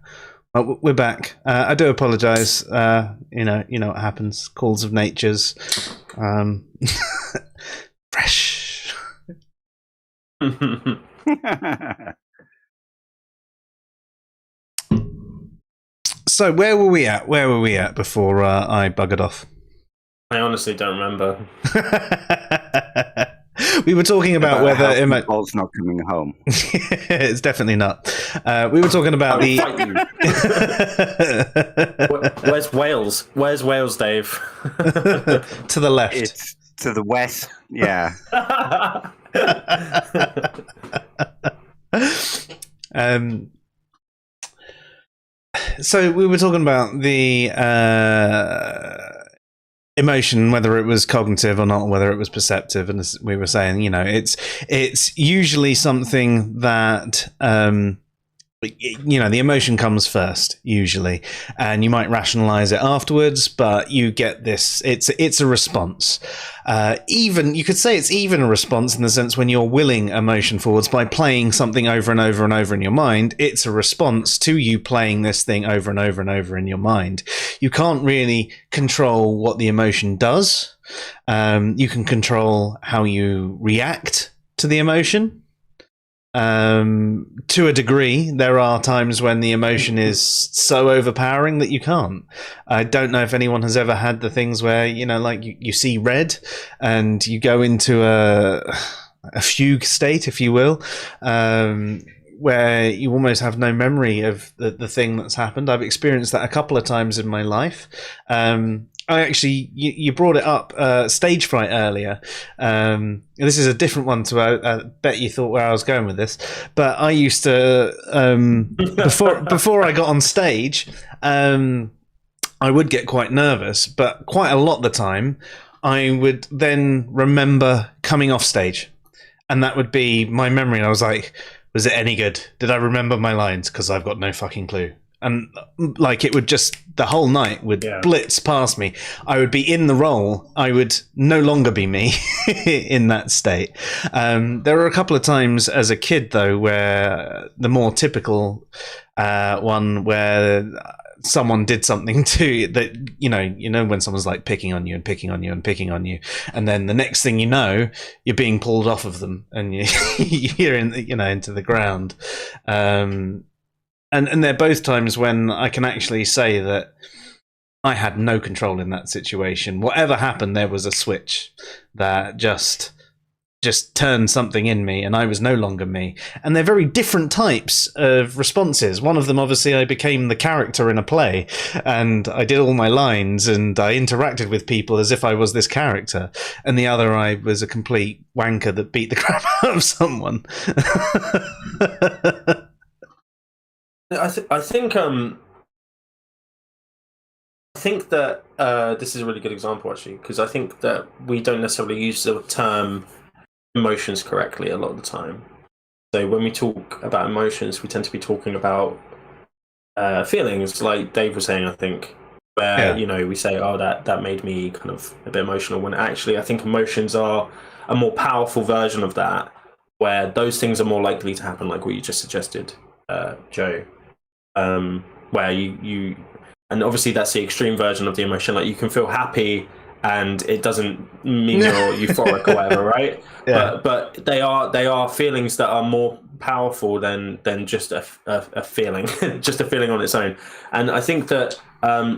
S1: Well, we're back. I do apologise. You know what happens. Calls of natures. Fresh. So where were we at? Before I buggered off?
S3: I honestly don't remember.
S1: We were talking about whether
S2: Paul's not coming home.
S1: It's definitely not. We were talking about
S3: Where's Wales? Where's Wales, Dave?
S1: To the left.
S2: It's to the west. Yeah.
S1: So we were talking about the emotion, whether it was cognitive or not, or whether it was perceptive, and as we were saying, it's usually something that the emotion comes first usually, and you might rationalize it afterwards, but you get this. It's a response. Even you could say it's even a response in the sense when you're willing emotion forwards by playing something over and over and over in your mind. It's a response to you playing this thing over and over and over in your mind. You can't really control what the emotion does. You can control how you react to the emotion. To a degree, there are times when the emotion is so overpowering that you can't. I don't know if anyone has ever had the things where, like you see red and you go into a fugue state, if you will, where you almost have no memory of the thing that's happened. I've experienced that a couple of times in my life. I actually, you brought it up, stage fright earlier. This is a different one to I bet you thought where I was going with this, but I used to before I got on stage, I would get quite nervous, but quite a lot of the time, I would then remember coming off stage, and that would be my memory. And I was like, was it any good? Did I remember my lines? Because I've got no fucking clue. And like it would just, the whole night would blitz past me. I would be in the role. I would no longer be me in that state. There were a couple of times as a kid, though, where the more typical one where someone did something to that, when someone's like picking on you and picking on you and picking on you, and then the next thing you know, you're being pulled off of them and you're into the ground. And they're both times when I can actually say that I had no control in that situation. Whatever happened, there was a switch that just turned something in me, and I was no longer me. And they're very different types of responses. One of them, obviously, I became the character in a play, and I did all my lines, and I interacted with people as if I was this character. And the other, I was a complete wanker that beat the crap out of someone.
S3: I think that this is a really good example, actually, because I think that we don't necessarily use the term emotions correctly a lot of the time. So when we talk about emotions, we tend to be talking about feelings, like Dave was saying, I think, where we say, oh, that made me kind of a bit emotional, when actually I think emotions are a more powerful version of that, where those things are more likely to happen, like what you just suggested, Joe. Where you and obviously that's the extreme version of the emotion, like you can feel happy and it doesn't mean you're euphoric or whatever, right? But they are feelings that are more powerful than just a feeling, just a feeling on its own. And I think that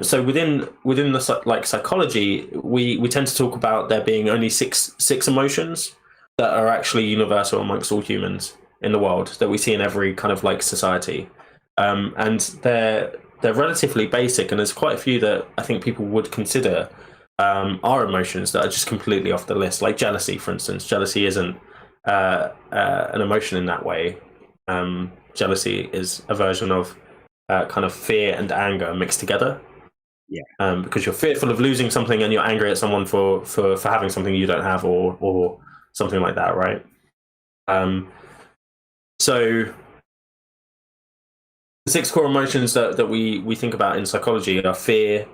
S3: so within the like psychology, we tend to talk about there being only six emotions that are actually universal amongst all humans in the world, that we see in every kind of like society. And they're relatively basic, and there's quite a few that I think people would consider are emotions that are just completely off the list. Like jealousy, for instance. Jealousy isn't an emotion in that way. Jealousy is a version of kind of fear and anger mixed together. because you're fearful of losing something and you're angry at someone for having something you don't have or something like that, right? So the 6 core emotions that we think about in psychology are fear,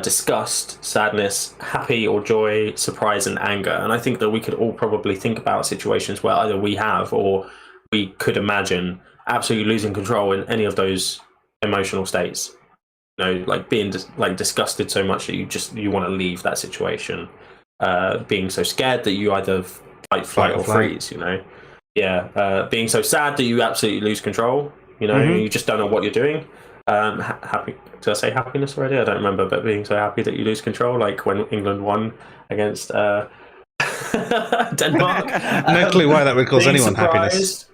S3: disgust, sadness, happy or joy, surprise, and anger. And I think that we could all probably think about situations where either we have or we could imagine absolutely losing control in any of those emotional states. You know, like being disgusted so much that you want to leave that situation. Being so scared that you either fight, flight, or freeze. You know, being so sad that you absolutely lose control. You know, you just don't know what you're doing. Happy? Did I say happiness already? I don't remember. But being so happy that you lose control, like when England won against Denmark.
S1: No clue why that would cause anyone happiness.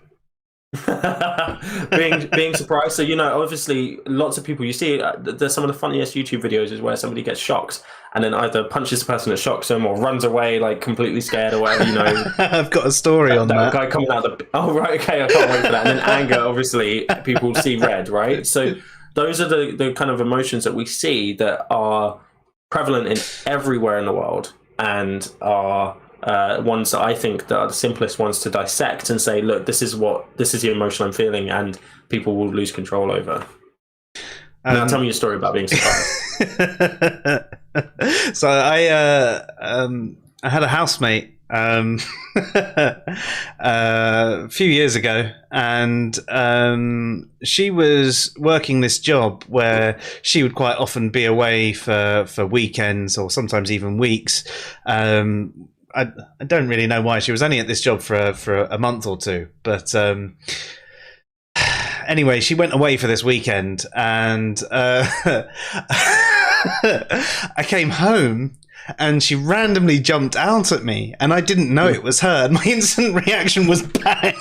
S3: being surprised. So, you know, obviously lots of people, you see there's some of the funniest YouTube videos is where somebody gets shocked and then either punches the person that shocks them or runs away like completely scared or whatever, you know.
S1: I've got a story on that
S3: guy coming out of the right, okay, I can't wait for that. And then anger, obviously people see red, right? So those are the kind of emotions that we see that are prevalent in everywhere in the world and are ones that I think that are the simplest ones to dissect and say, look, this is the emotion I'm feeling, and people will lose control over. Now tell me your story about being surprised.
S1: So I had a housemate a few years ago, and she was working this job where she would quite often be away for weekends or sometimes even weeks. I don't really know why. She was only at this job for a month or two, but anyway, she went away for this weekend, and I came home, and she randomly jumped out at me, and I didn't know it was her. And my instant reaction was bang.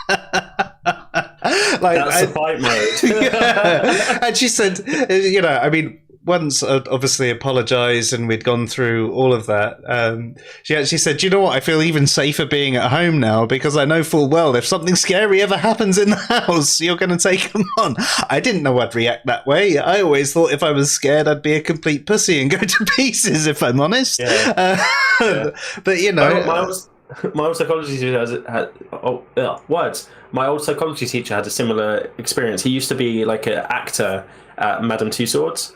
S3: That's the fight mode.
S1: Yeah. And she said, you know, I mean, once I'd obviously apologized and we'd gone through all of that, she actually said, you know what, I feel even safer being at home now because I know full well if something scary ever happens in the house, you're going to take them on. I didn't know I'd react that way. I always thought if I was scared, I'd be a complete pussy and go to pieces, if I'm honest. Yeah. But, you know...
S3: My old psychology teacher My old psychology teacher had a similar experience. He used to be like an actor at Madame Tussauds.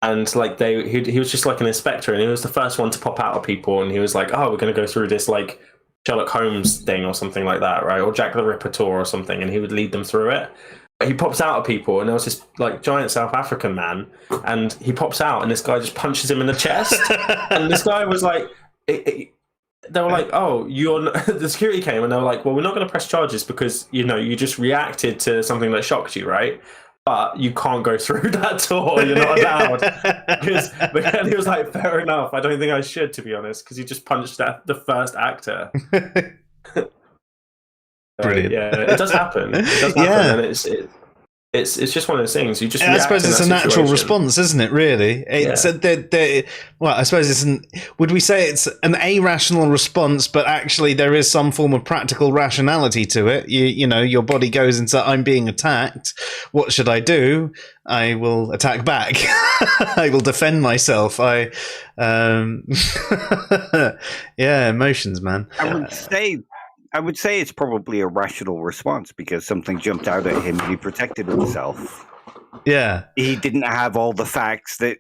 S3: And like he was just like an inspector, and he was the first one to pop out of people, and he was like, "Oh, we're going to go through this like Sherlock Holmes thing or something like that, right? Or Jack the Ripper tour or something," and he would lead them through it. But he pops out of people, and there was this like giant South African man, and he pops out, and this guy just punches him in the chest, and this guy was like, they were like, "Oh, the security came," and they were like, "Well, we're not going to press charges because you know you just reacted to something that shocked you, right? But you can't go through that tour. You're not allowed." And he was like, "Fair enough. I don't think I should, to be honest, because he just punched the first actor."
S1: Brilliant.
S3: Yeah, it does happen. It does happen,
S1: yeah.
S3: And it's just one of those things. You just.
S1: I suppose it's a natural response, isn't it? Really, it's well, I suppose it's would we say it's an irrational response, but actually there is some form of practical rationality to it. You know, your body goes into I'm being attacked. What should I do? I will attack back. I will defend myself. Yeah, emotions, man.
S2: I would say it's probably a rational response because something jumped out at him and he protected himself.
S1: Yeah.
S2: He didn't have all the facts that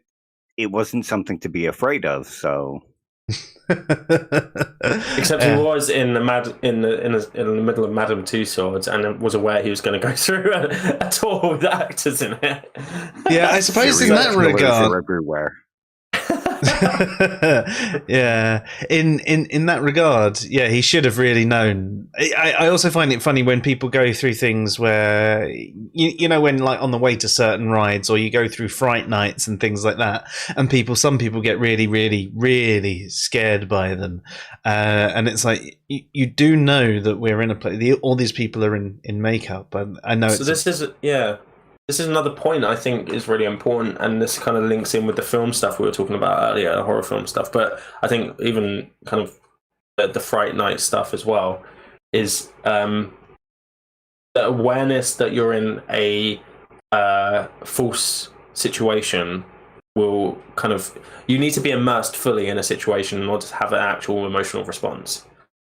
S2: it wasn't something to be afraid of, so...
S3: Except he was in the middle of Madame Tussauds and was aware he was going to go through a tour with actors in it.
S1: Yeah, I suppose in that regard...
S2: everywhere.
S1: Yeah, in that regard, yeah, he should have really known. I also find it funny when people go through things where you know when like on the way to certain rides, or you go through fright nights and things like that, and some people get really, really, really scared by them, and it's like you do know that we're in a place. All these people are in makeup. I know.
S3: So This is another point I think is really important, and this kind of links in with the film stuff we were talking about earlier, horror film stuff. But I think even kind of the Fright Night stuff as well is the awareness that you're in a false situation will kind of, you need to be immersed fully in a situation in order to have an actual emotional response.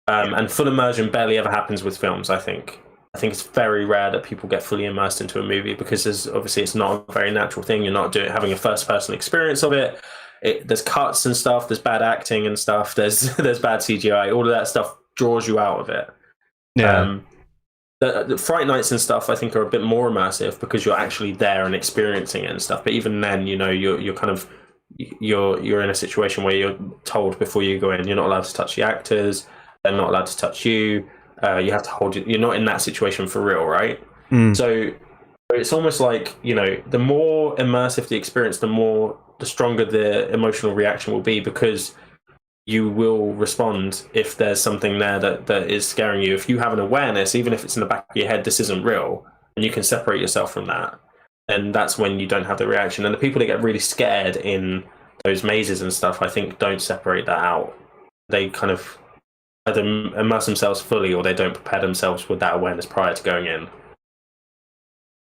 S3: And full immersion barely ever happens with films, I think. I think it's very rare that people get fully immersed into a movie because obviously it's not a very natural thing. You're not having a first-person experience of it. There's cuts and stuff. There's bad acting and stuff. There's bad CGI. All of that stuff draws you out of it.
S1: Yeah.
S3: The Fright Nights and stuff, I think, are a bit more immersive because you're actually there and experiencing it and stuff. But even then, you're kind of you're in a situation where you're told before you go in, you're not allowed to touch the actors. They're not allowed to touch you. You have to hold it. You're not in that situation for real, right? So it's almost like, the more immersive the experience, the stronger the emotional reaction will be, because you will respond if there's something there that is scaring you. If you have an awareness, even if it's in the back of your head, this isn't real, and you can separate yourself from that, and that's when you don't have the reaction. And the people that get really scared in those mazes and stuff, I think, don't separate that out. They kind of either immerse themselves fully, or they don't prepare themselves with that awareness prior to going in.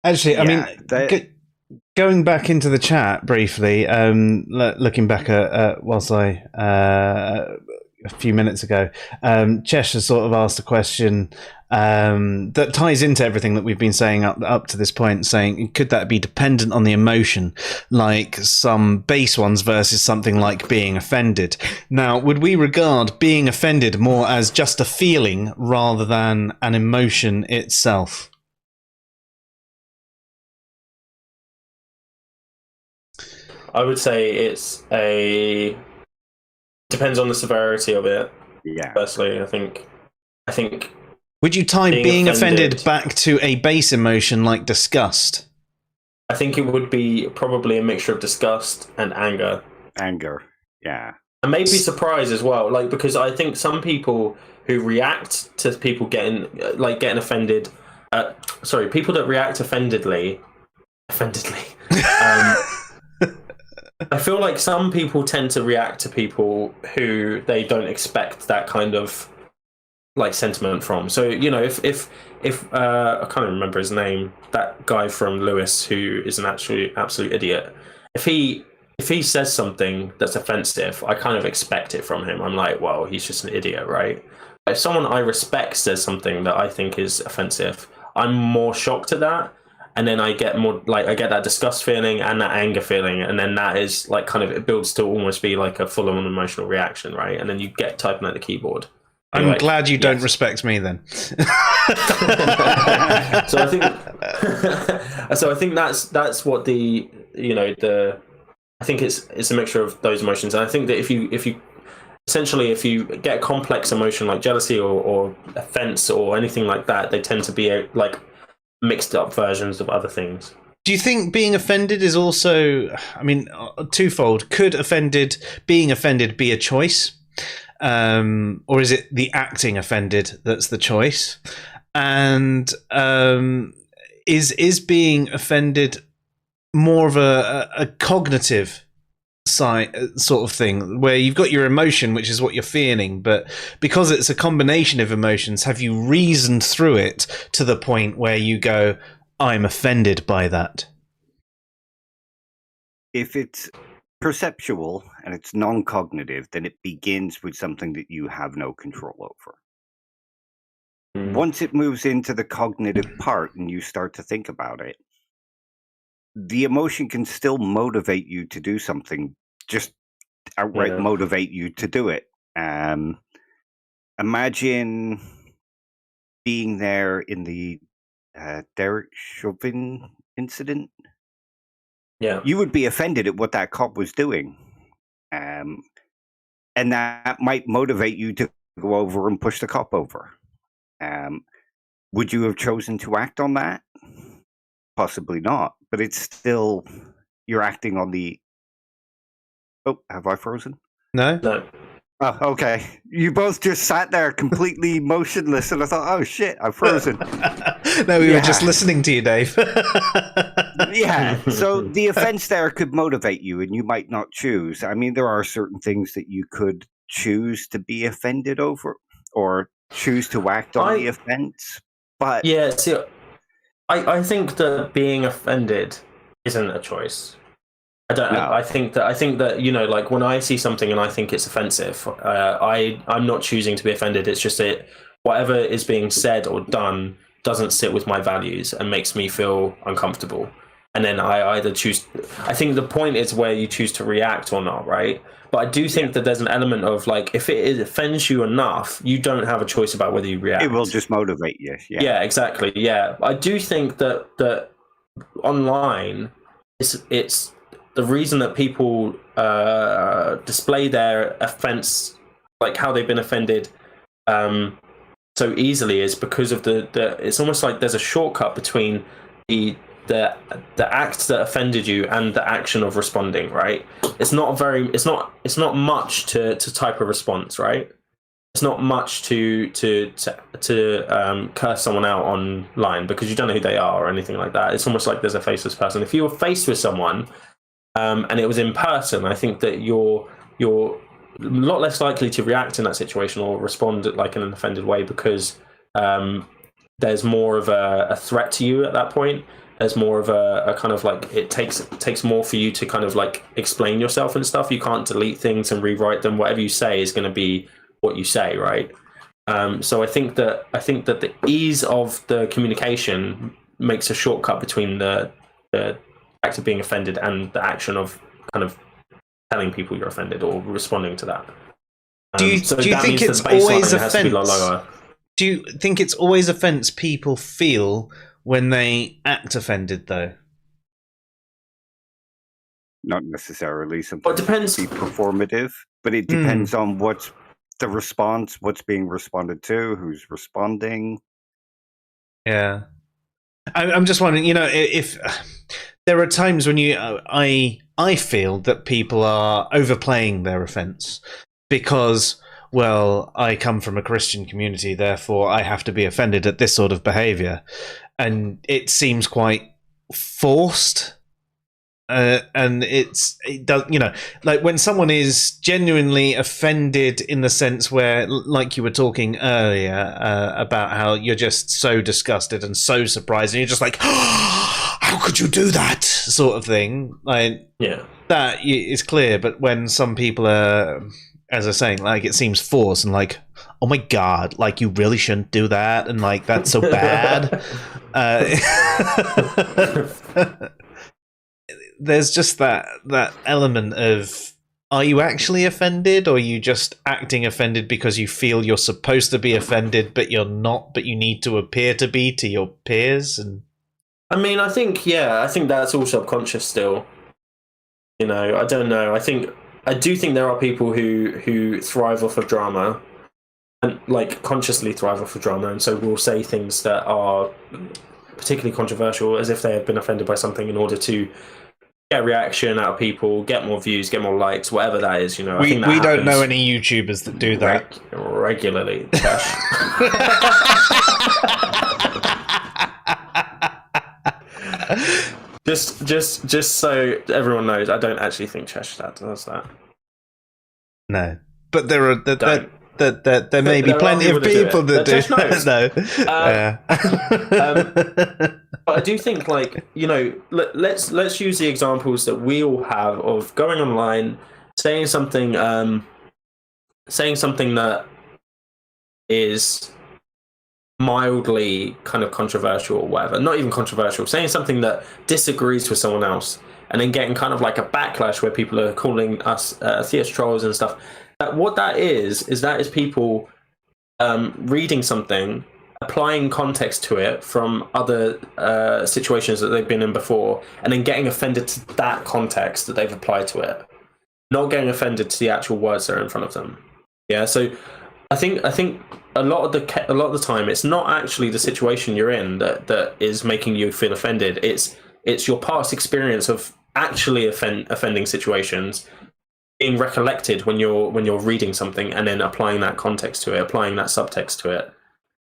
S1: Actually, going back into the chat briefly, looking back at whilst I a few minutes ago, Cheshire sort of asked a question that ties into everything that we've been saying up to this point, saying, could that be dependent on the emotion, like some base ones versus something like being offended? Now, would we regard being offended more as just a feeling rather than an emotion itself?
S3: I would say depends on the severity of it.
S2: Yeah.
S3: Personally, I think.
S1: Would you tie being offended back to a base emotion like disgust?
S3: I think it would be probably a mixture of disgust and anger.
S2: Anger, yeah.
S3: And maybe surprise as well, because I think some people who react to people getting offended, people that react offendedly. I feel like some people tend to react to people who they don't expect that kind of sentiment from. So if I can't remember his name, that guy from Lewis who is an absolute idiot. If he says something that's offensive, I kind of expect it from him. I'm like, well, he's just an idiot, right? If someone I respect says something that I think is offensive, I'm more shocked at that. And then I get more I get that disgust feeling and that anger feeling, and then that is it builds to almost be like a full-on emotional reaction, right? And then you get typing at the keyboard.
S1: I'm glad you don't respect me then.
S3: So I think that's what I think it's a mixture of those emotions, and I think that if you get a complex emotion like jealousy or offense or anything like that, they tend to be mixed up versions of other things.
S1: Do you think being offended is also, twofold? Could being offended be a choice? Or is it the acting offended that's the choice? And is being offended more of a cognitive sort of thing, where you've got your emotion, which is what you're feeling, but because it's a combination of emotions, have you reasoned through it to the point where you go, I'm offended by that?
S2: If it's perceptual and it's non-cognitive, then it begins with something that you have no control over. Once it moves into the cognitive part and you start to think about it, the emotion can still motivate you to do something, just outright motivate you to do it. Imagine being there in the Derek Chauvin incident.
S3: Yeah.
S2: You would be offended at what that cop was doing. And that might motivate you to go over and push the cop over. Would you have chosen to act on that? Possibly not, but it's still, you're acting on the... Oh, have I frozen?
S1: No.
S2: Oh, okay. You both just sat there completely motionless, and I thought, oh shit, I've frozen.
S1: No, we were just listening to you, Dave.
S2: Yeah, so the offense there could motivate you, and you might not choose. I mean, there are certain things that you could choose to be offended over, or choose to act on the offense, but...
S3: Yeah, see, I think that being offended isn't a choice. I don't.
S2: No.
S3: I think that like when I see something and I think it's offensive, I'm not choosing to be offended. It's just whatever is being said or done doesn't sit with my values and makes me feel uncomfortable. And then I either choose. I think the point is where you choose to react or not, right? But I do think that there's an element of like, if it offends you enough, you don't have a choice about whether you react.
S2: It will just motivate you.
S3: Yeah, exactly. Yeah, I do think that online, it's the reason that people display their offense, like how they've been offended, so easily, is because of the. It's almost like there's a shortcut between the act that offended you and the action of responding, right? It's not much to type a response, right? It's not much to curse someone out online because you don't know who they are or anything like that. It's almost like there's a faceless person. If you were faced with someone and it was in person, I think that you're a lot less likely to react in that situation or respond like in an offended way because there's more of a threat to you at that point. There's more of a kind of like it takes more for you to kind of like explain yourself and stuff. You can't delete things and rewrite them. Whatever you say is going to be what you say, right? So I think that the ease of the communication makes a shortcut between the act of being offended and the action of kind of telling people you're offended or responding to that.
S1: Do you think it's always offense? Do you think it's always offense people feel when they act offended, though?
S2: Not necessarily. Sometimes
S3: it depends.
S2: It can be performative, but it depends on what's the response, what's being responded to, who's responding.
S1: Yeah, I'm just wondering. If there are times when I feel that people are overplaying their offense because, well, I come from a Christian community, therefore I have to be offended at this sort of behavior. And it seems quite forced, and it does, like when someone is genuinely offended in the sense where, like you were talking earlier about how you're just so disgusted and so surprised, and you're just like, oh, how could you do that, sort of thing. Like, yeah, that is clear. But when some people are, as I was saying, like it seems forced and like, oh my god, like you really shouldn't do that, and like that's so bad. There's just that element of, are you actually offended, or are you just acting offended because you feel you're supposed to be offended but you're not, but you need to appear to be to your peers? And
S3: I mean, I think that's all subconscious still. I don't know. I do think there are people who thrive off of drama, and like consciously thrive off of drama, and so will say things that are particularly controversial as if they have been offended by something in order to get a reaction out of people, get more views, get more likes, whatever that is.
S1: We don't know any YouTubers that do that
S3: regularly. just so everyone knows, I don't actually think Cheshire does that.
S1: No, but there may be plenty of people that do that.
S3: But I do think, like, let's use the examples that we all have of going online, saying something that is mildly kind of controversial or whatever, not even controversial, saying something that disagrees with someone else, and then getting kind of like a backlash where people are calling us theist trolls and stuff. What that is people reading something, applying context to it from other situations that they've been in before, and then getting offended to that context that they've applied to it, not getting offended to the actual words that are in front of them. Yeah, so I think a lot of the time it's not actually the situation you're in that is making you feel offended. It's your past experience of actually offending situations being recollected when you're reading something and then applying that context to it, applying that subtext to it,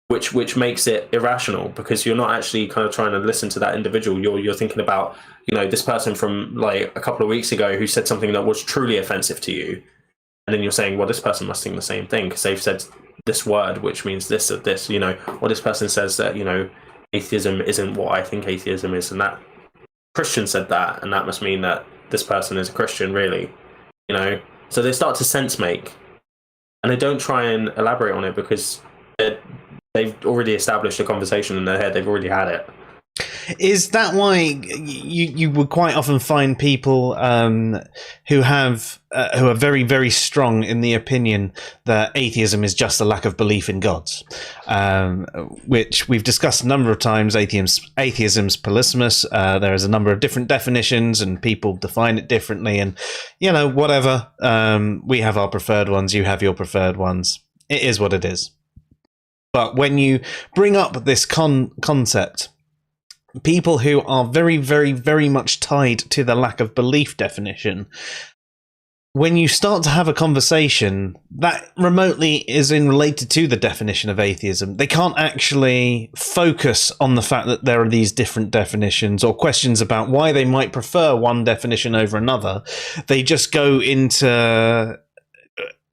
S3: which makes it irrational because you're not actually kind of trying to listen to that individual. You're thinking about this person from like a couple of weeks ago who said something that was truly offensive to you, and then you're saying, well, this person must think the same thing because they've said this word which means this or this. Or this person says that atheism isn't what I think atheism is, and that Christian said that, and that must mean that this person is a Christian, really, you know. So they start to sense make, and they don't try and elaborate on it because they've already established a conversation in their head. They've already had it.
S1: Is that why you would quite often find people who are very, very strong in the opinion that atheism is just a lack of belief in gods, which we've discussed a number of times. Atheism's polysemous. There is a number of different definitions, and people define it differently. And whatever. We have our preferred ones. You have your preferred ones. It is what it is. But when you bring up this concept, people who are very, very, very much tied to the lack of belief definition, when you start to have a conversation that remotely is related to the definition of atheism, they can't actually focus on the fact that there are these different definitions or questions about why they might prefer one definition over another. They just go into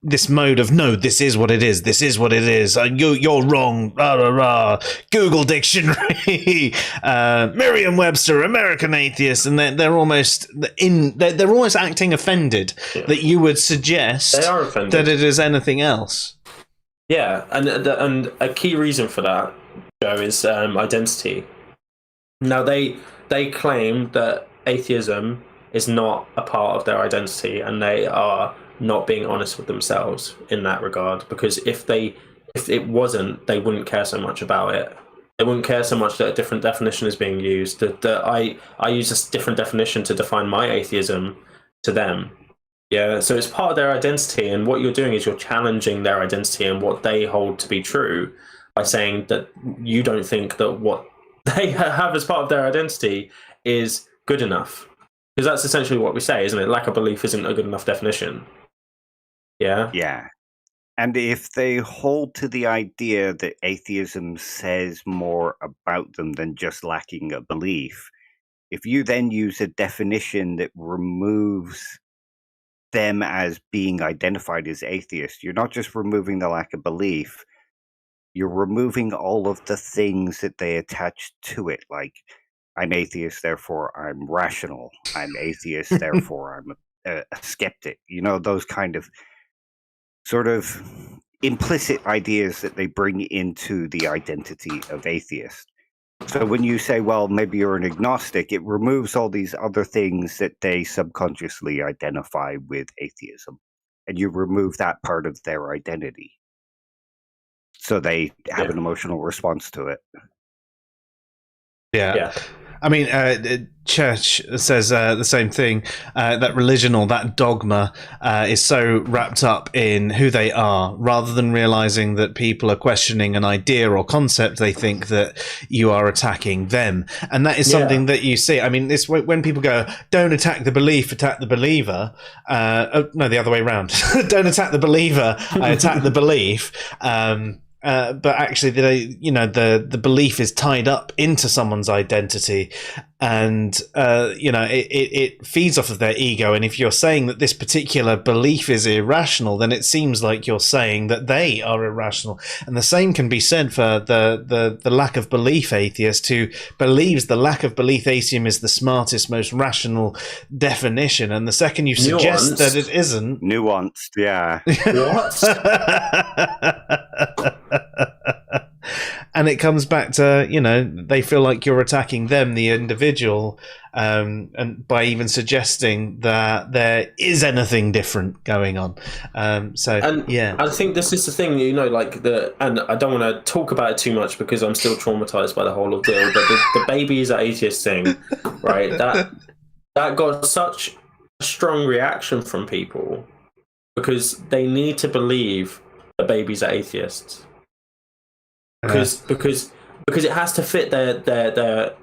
S1: this mode of, no, this is what it is. This is what it is. You're wrong. Rah, rah, rah. Google Dictionary, Merriam-Webster, American Atheist, and they're almost they're almost acting offended that you would suggest that it is anything else.
S3: Yeah, and a key reason for that, Joe, is identity. Now they claim that atheism is not a part of their identity, and they are not being honest with themselves in that regard, because if it wasn't, they wouldn't care so much about it. They wouldn't care so much that a different definition is being used. That I use a different definition to define my atheism to them. Yeah, so it's part of their identity, and what you're doing is you're challenging their identity and what they hold to be true by saying that you don't think that what they have as part of their identity is good enough. Because that's essentially what we say, isn't it? Lack of belief isn't a good enough definition. Yeah.
S2: Yeah. And if they hold to the idea that atheism says more about them than just lacking a belief, if you then use a definition that removes them as being identified as atheist, you're not just removing the lack of belief, you're removing all of the things that they attach to it, like, I'm atheist, therefore I'm rational. I'm atheist, therefore I'm a skeptic. Those kind of sort of implicit ideas that they bring into the identity of atheist. So when you say, well, maybe you're an agnostic, it removes all these other things that they subconsciously identify with atheism. And you remove that part of their identity. So they have an emotional response to it.
S1: Yeah. I mean, Church says the same thing, that religion or that dogma is so wrapped up in who they are, rather than realizing that people are questioning an idea or concept, they think that you are attacking them. And that is something that you see. I mean, this when people go, don't attack the belief, attack the believer. No, the other way around. Don't attack the believer, attack the belief. But actually, the belief is tied up into someone's identity, and it feeds off of their ego. And if you're saying that this particular belief is irrational, then it seems like you're saying that they are irrational. And the same can be said for the lack of belief atheist, who believes the lack of belief atheism is the smartest, most rational definition. And the second you suggest that it isn't,
S2: nuanced, yeah.
S1: And it comes back to, they feel like you're attacking them, the individual, and by even suggesting that there is anything different going on. I think
S3: this is the thing, and I don't want to talk about it too much because I'm still traumatized by the whole ordeal, but the babies are atheist thing, right? That got such a strong reaction from people because they need to believe that babies are atheists. Because it has to fit their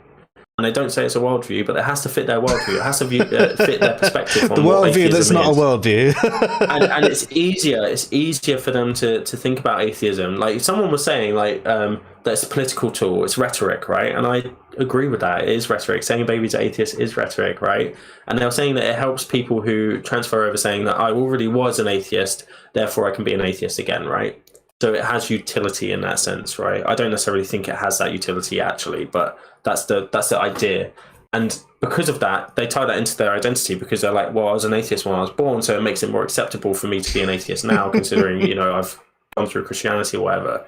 S3: and I don't say it's a worldview, but it has to fit their worldview. It has to fit their perspective on
S1: the worldview that's not a worldview.
S3: and it's easier for them to think about atheism. Like someone was saying, that it's a political tool, it's rhetoric, right? And I agree with that. It is rhetoric. Saying a baby's atheist is rhetoric, right? And they were saying that it helps people who transfer over, saying that I already was an atheist, therefore I can be an atheist again, right? So it has utility in that sense, right? I don't necessarily think it has that utility actually, but that's the idea. And because of that, they tie that into their identity because they're like, well, I was an atheist when I was born, so it makes it more acceptable for me to be an atheist now, considering, you know, I've gone through Christianity or whatever.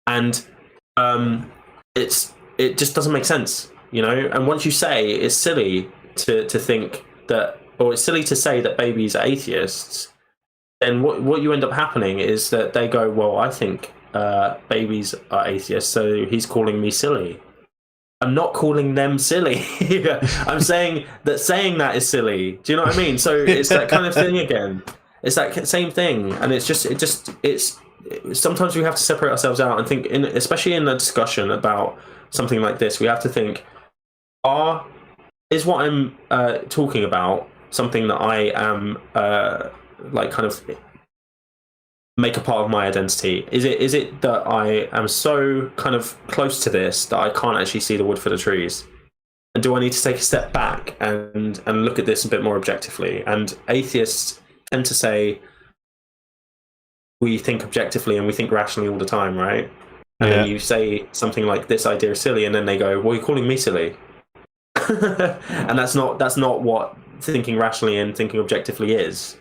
S3: And it just doesn't make sense, you know? And once you say it's silly to think that, or it's silly to say that babies are atheists, then what you end up happening is that they go, well, I think babies are atheists, so he's calling me silly. I'm not calling them silly. I'm saying that is silly. Do you know what I mean? So it's that kind of thing again. It's that same thing, and it's sometimes we have to separate ourselves out and think, especially in a discussion about something like this, we have to think, is what I'm talking about something that I am like kind of make a part of my identity? Is it that I am so kind of close to this that I can't actually see the wood for the trees? And do I need to take a step back and look at this a bit more objectively? And atheists tend to say we think objectively and we think rationally all the time, right? And then you say something like, this idea is silly, and then they go, well, you're calling me silly. And that's not what thinking rationally and thinking objectively is.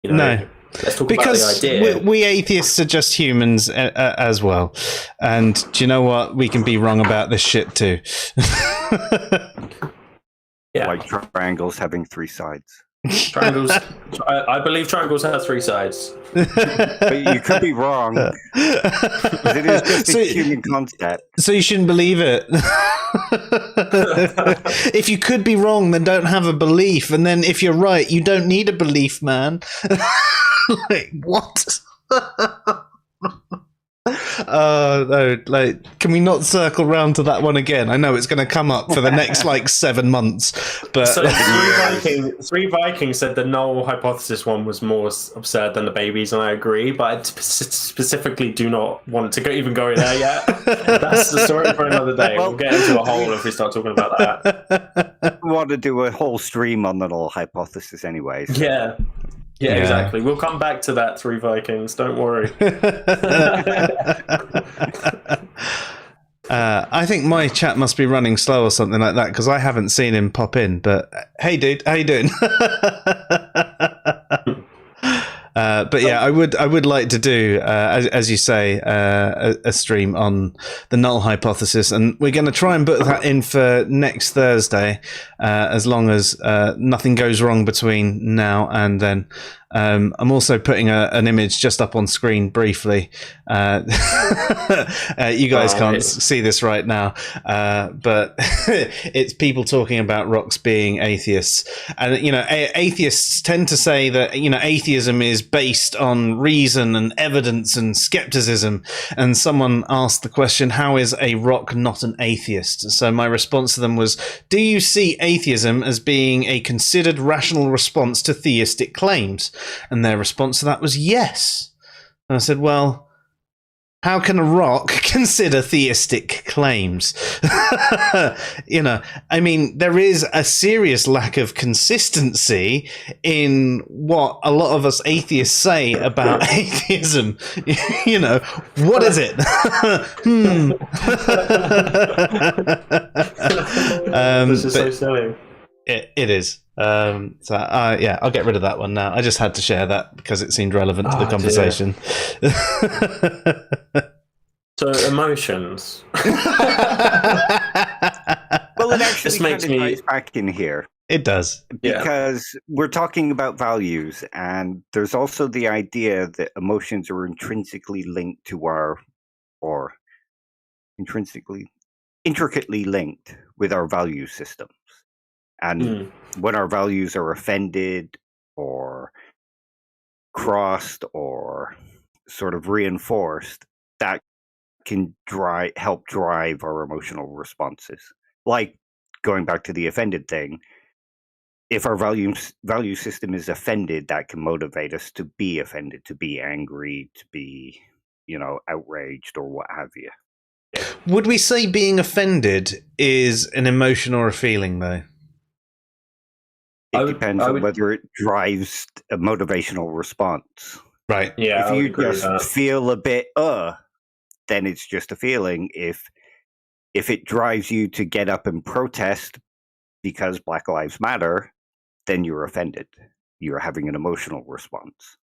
S3: You know? No. Let's talk
S1: because
S3: about the idea.
S1: We atheists are just humans as well. And do you know what? We can be wrong about this shit too.
S2: Yeah. Like triangles having 3 sides.
S3: Triangles. I believe triangles have 3 sides.
S2: But you could be wrong. It is just a human concept.
S1: So you shouldn't believe it. If you could be wrong, then don't have a belief. And then if you're right, you don't need a belief, man. Like, what? No, like, can we not circle round to that one again? I know it's going to come up for the next like 7 months, but
S3: so three Vikings said the null hypothesis one was more absurd than the babies, and I agree, but I specifically do not want to even go there yet. That's the story for another day. We'll get into a hole if we start talking about that.
S2: We want to do a whole stream on the null hypothesis anyway. So.
S3: Yeah, exactly. We'll come back to that, 3 Vikings. Don't worry.
S1: I think my chat must be running slow or something like that because I haven't seen him pop in. But hey, dude, how you doing? But yeah, I would like to do, as you say, a stream on the null hypothesis, and we're going to try and book that in for next Thursday, as long as nothing goes wrong between now and then. I'm also putting an image just up on screen briefly. You guys can't see this right now, but it's people talking about rocks being atheists. And, you know, atheists tend to say that, you know, atheism is based on reason and evidence and skepticism. And someone asked the question, how is a rock not an atheist? So my response to them was, do you see atheism as being a considered rational response to theistic claims? And their response to that was yes. And I said, well, how can a rock consider theistic claims? You know, I mean, there is a serious lack of consistency in what a lot of us atheists say about atheism. You know, what is it?
S3: This is so silly.
S1: It is. Yeah, I'll get rid of that one now. I just had to share that because it seemed relevant to the conversation.
S3: So emotions.
S2: Well, it actually kind of ties back in here.
S1: It does.
S2: Because we're talking about values, and there's also the idea that emotions are intrinsically linked to intricately linked with our value systems. And when our values are offended or crossed or sort of reinforced, that can help drive our emotional responses. Like, going back to the offended thing, if our value system is offended, that can motivate us to be offended, to be angry, to be, you know, outraged or what have you.
S1: Would we say being offended is an emotion or a feeling, though?
S2: It depends on whether it drives a motivational response.
S1: Right.
S2: Yeah. If you just feel a bit, then it's just a feeling. If it drives you to get up and protest because Black Lives Matter, then you're offended. You're having an emotional response.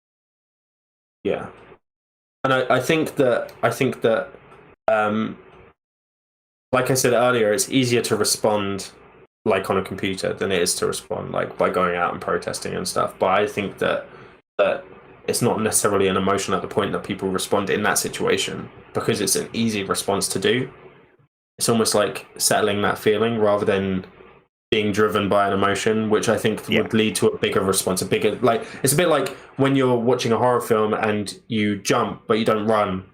S3: Yeah, and I think that like I said earlier, it's easier to respond like on a computer than it is to respond like by going out and protesting and stuff. But I think that it's not necessarily an emotion at the point that people respond in that situation, because it's an easy response to do. It's almost like settling that feeling rather than being driven by an emotion, which I think would lead to a bigger response, it's a bit like when you're watching a horror film and you jump but you don't run,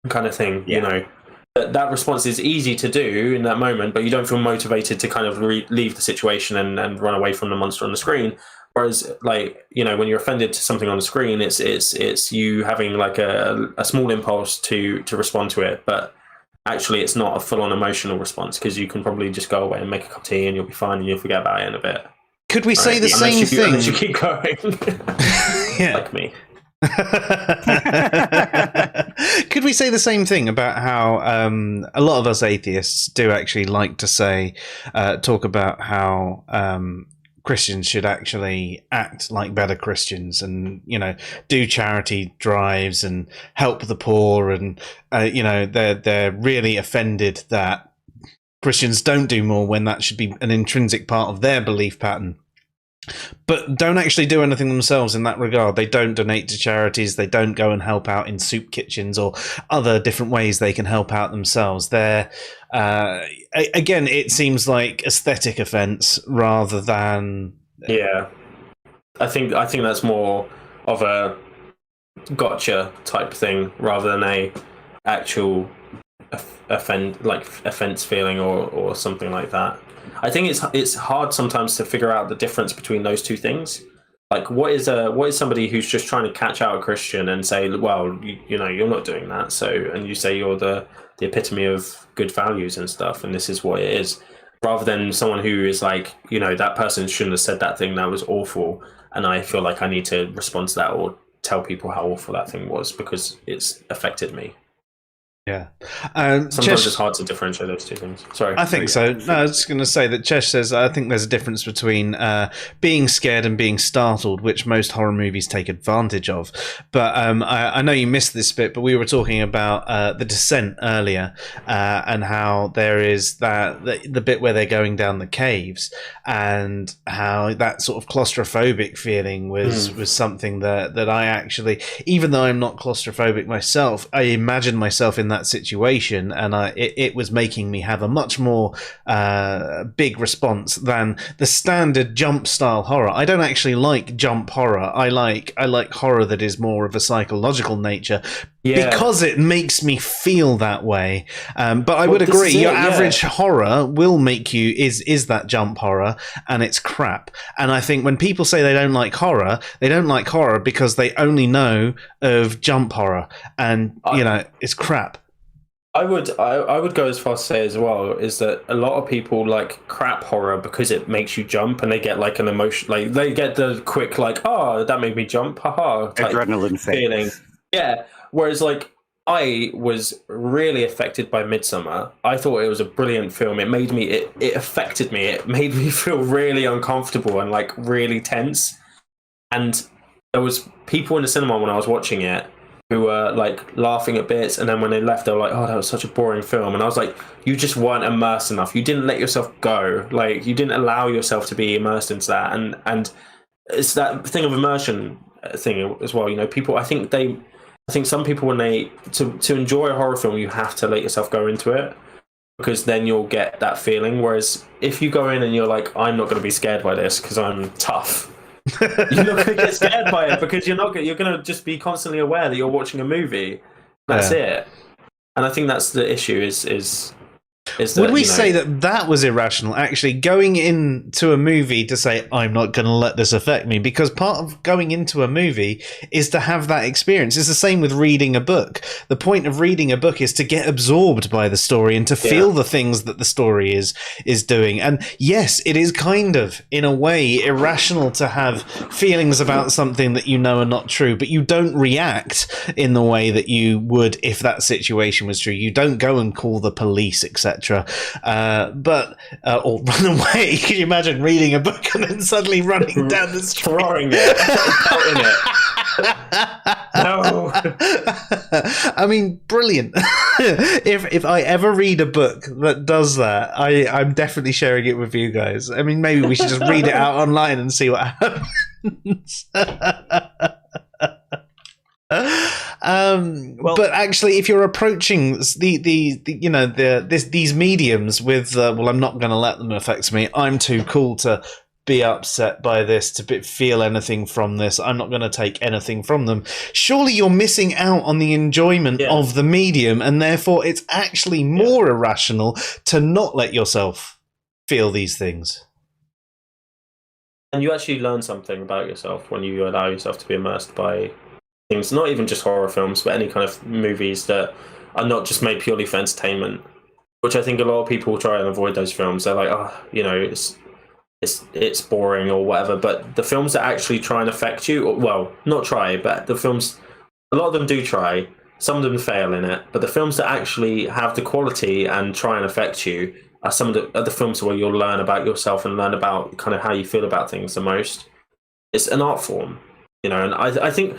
S3: kind of thing. You know, that response is easy to do in that moment, but you don't feel motivated to kind of leave the situation and run away from the monster on the screen. Whereas, like, you know, when you're offended to something on the screen, it's you having like a small impulse to respond to it, but actually it's not a full-on emotional response, because you can probably just go away and make a cup of tea and you'll be fine and you'll forget about it in a bit.
S1: Could we say the same thing?
S3: Unless you keep going. Like me.
S1: Could we say the same thing about how a lot of us atheists do actually like to say, talk about how Christians should actually act like better Christians, and, you know, do charity drives and help the poor, and you know, they're really offended that Christians don't do more when that should be an intrinsic part of their belief pattern, but don't actually do anything themselves in that regard. They don't donate to charities. They don't go and help out in soup kitchens or other different ways they can help out themselves. They're again, it seems like aesthetic offense rather than.
S3: Yeah, I think that's more of a gotcha type thing rather than a actual offense feeling or something like that. I think it's hard sometimes to figure out the difference between those two things. Like, what is somebody who's just trying to catch out a Christian and say, well, you know, you're not doing that, so, and you say you're the epitome of good values and stuff, and this is what it is, rather than someone who is like, you know, that person shouldn't have said that thing, that was awful, and I feel like I need to respond to that or tell people how awful that thing was because it's affected me.
S1: Yeah.
S3: Sometimes it's hard to differentiate those two things. Sorry.
S1: I think so. No, I was just going to say that Chesh says, I think there's a difference between being scared and being startled, which most horror movies take advantage of. But I know you missed this bit, but we were talking about The Descent earlier, and how there is the bit where they're going down the caves, and how that sort of claustrophobic feeling was something that I actually, even though I'm not claustrophobic myself, I imagined myself in that situation, and it was making me have a much more big response than the standard jump style horror. I don't actually like jump horror. I like horror that is more of a psychological nature, because it makes me feel that way. But I would agree, your average horror will make you is that jump horror, and it's crap. And I think when people say they don't like horror because they only know of jump horror, and you know, it's crap.
S3: I would go as far as to say as well is that a lot of people like crap horror because it makes you jump, and they get like an emotion, like they get the quick like, oh, that made me jump, haha,
S2: adrenaline
S3: feeling. Yeah. Whereas like I was really affected by Midsummer. I thought it was a brilliant film. It made me it affected me. It made me feel really uncomfortable and like really tense. And there was people in the cinema when I was watching it who were like laughing at bits, and then when they left they were like, oh, that was such a boring film. And I was like, you just weren't immersed enough. You didn't let yourself go. Like, you didn't allow yourself to be immersed into that. And it's that thing of immersion thing as well. You know, people, I think some people, when they to enjoy a horror film, you have to let yourself go into it, because then you'll get that feeling. Whereas if you go in and you're like, I'm not going to be scared by this because I'm tough, you're not going to get scared by it, because you're going to just be constantly aware that you're watching a movie. That's it. And I think that's the issue is that,
S1: would we say that was irrational, actually going into a movie to say, I'm not going to let this affect me? Because part of going into a movie is to have that experience. It's the same with reading a book. The point of reading a book is to get absorbed by the story and to feel the things that the story is doing. And yes, it is kind of, in a way, irrational to have feelings about something that you know are not true, but you don't react in the way that you would if that situation was true. You don't go and call the police, etc. etc. But or run away. Can you imagine reading a book and then suddenly running down the street,
S3: throwing it, pelting it? No.
S1: I mean, brilliant. If I ever read a book that does that, I'm definitely sharing it with you guys. I mean, maybe we should just read it out online and see what happens. But actually, if you're approaching these mediums with well, I'm not going to let them affect me. I'm too cool to be upset by this, to feel anything from this. I'm not going to take anything from them. Surely you're missing out on the enjoyment of the medium, and therefore it's actually more irrational to not let yourself feel these things.
S3: And you actually learn something about yourself when you allow yourself to be immersed by things, not even just horror films, but any kind of movies that are not just made purely for entertainment, which I think a lot of people try and avoid those films. They're like, oh, it's boring or whatever. But the films that actually try and affect you, well, not try, but the films, a lot of them do try. Some of them fail in it, but the films that actually have the quality and try and affect you are some of the films where you'll learn about yourself and learn about kind of how you feel about things the most. It's an art form, and I think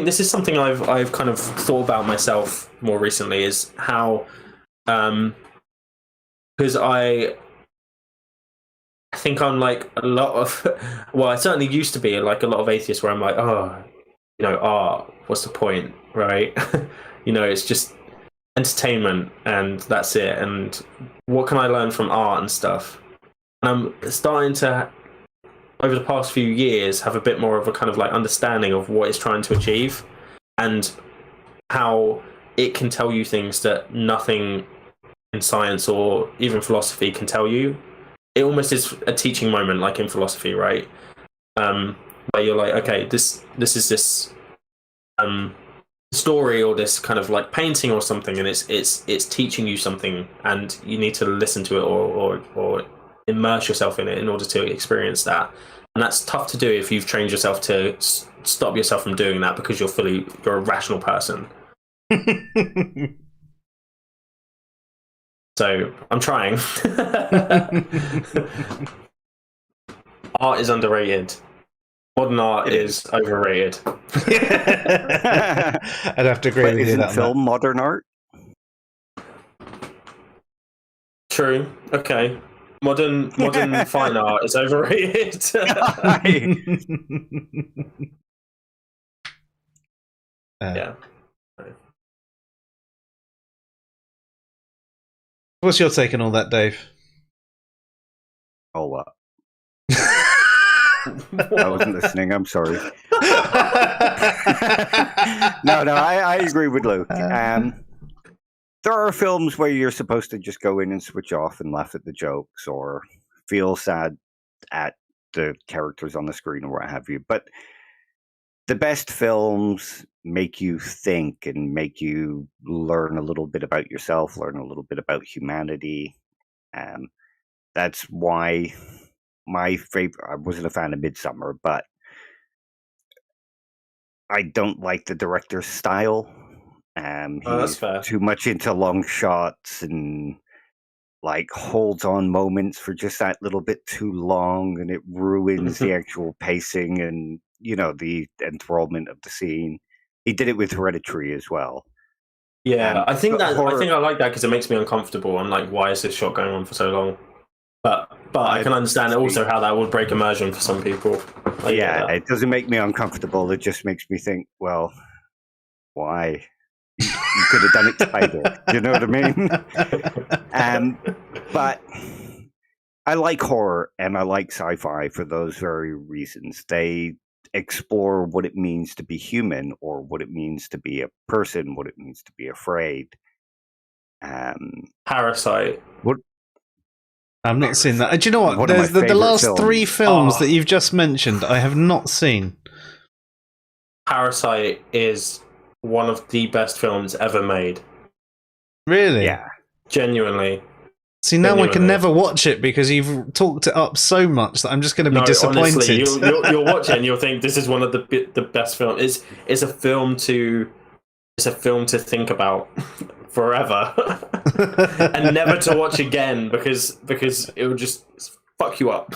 S3: this is something I've kind of thought about myself more recently, is how because I think I'm like a lot of, well, I certainly used to be like a lot of atheists where I'm like, oh, art, what's the point, right? It's just entertainment and that's it. And what can I learn from art and stuff? And I'm starting to, over the past few years, have a bit more of a kind of like understanding of what it's trying to achieve and how it can tell you things that nothing in science or even philosophy can tell you. It almost is a teaching moment, like in philosophy, right? Where you're like, okay, this is this story or this kind of like painting or something, and it's teaching you something, and you need to listen to it or immerse yourself in it in order to experience that. And that's tough to do if you've trained yourself to stop yourself from doing that because you're a rational person. So I'm trying. Art is underrated. Modern art is overrated.
S1: I'd have to agree with you.
S2: Isn't film modern art?
S3: True. Okay. Modern fine art is overrated. Yeah.
S1: What's your take on all that, Dave?
S2: Oh, what? I wasn't listening. I'm sorry. No, I agree with Luke. There are films where you're supposed to just go in and switch off and laugh at the jokes or feel sad at the characters on the screen or what have you. But the best films make you think and make you learn a little bit about yourself, learn a little bit about humanity. That's why my favorite, I wasn't a fan of Midsummer, but I don't like the director's style. He's too much into long shots and like holds on moments for just that little bit too long, and it ruins the actual pacing and the enthrallment of the scene. He did it with Hereditary as well.
S3: Yeah, I think I like that because it makes me uncomfortable. I'm like, why is this shot going on for so long? But I can understand also how that would break immersion for some people.
S2: It doesn't make me uncomfortable. It just makes me think, well, why? You could have done it tighter. You know what I mean? But I like horror and I like sci-fi for those very reasons. They explore what it means to be human, or what it means to be a person, what it means to be afraid.
S3: Parasite.
S2: What?
S1: I've not seen that. Do you know what? There's the last three films that you've just mentioned, I have not seen.
S3: Parasite is one of the best films ever made.
S1: Really?
S2: Yeah.
S3: Genuinely.
S1: See, now I can never watch it because you've talked it up so much that I'm just going to be disappointed.
S3: Honestly, you'll watch it and you'll think this is one of the best films. It's a film to think about forever and never to watch again because it would just fuck you up.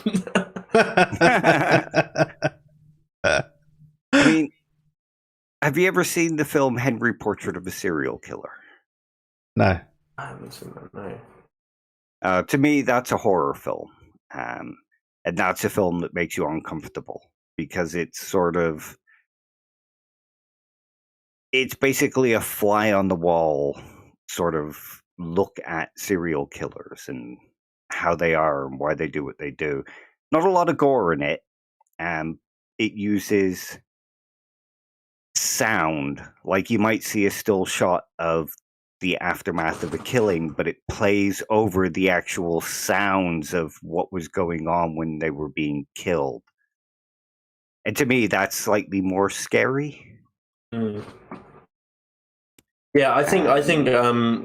S2: I mean, have you ever seen the film Henry Portrait of a Serial Killer?
S1: No.
S3: I haven't seen that, no.
S2: To me, that's a horror film. And that's a film that makes you uncomfortable because it's basically a fly on the wall sort of look at serial killers and how they are and why they do what they do. Not a lot of gore in it. It uses sound. Like you might see a still shot of the aftermath of a killing, but it plays over the actual sounds of what was going on when they were being killed. And to me, that's slightly more scary.
S3: Mm. Yeah, I think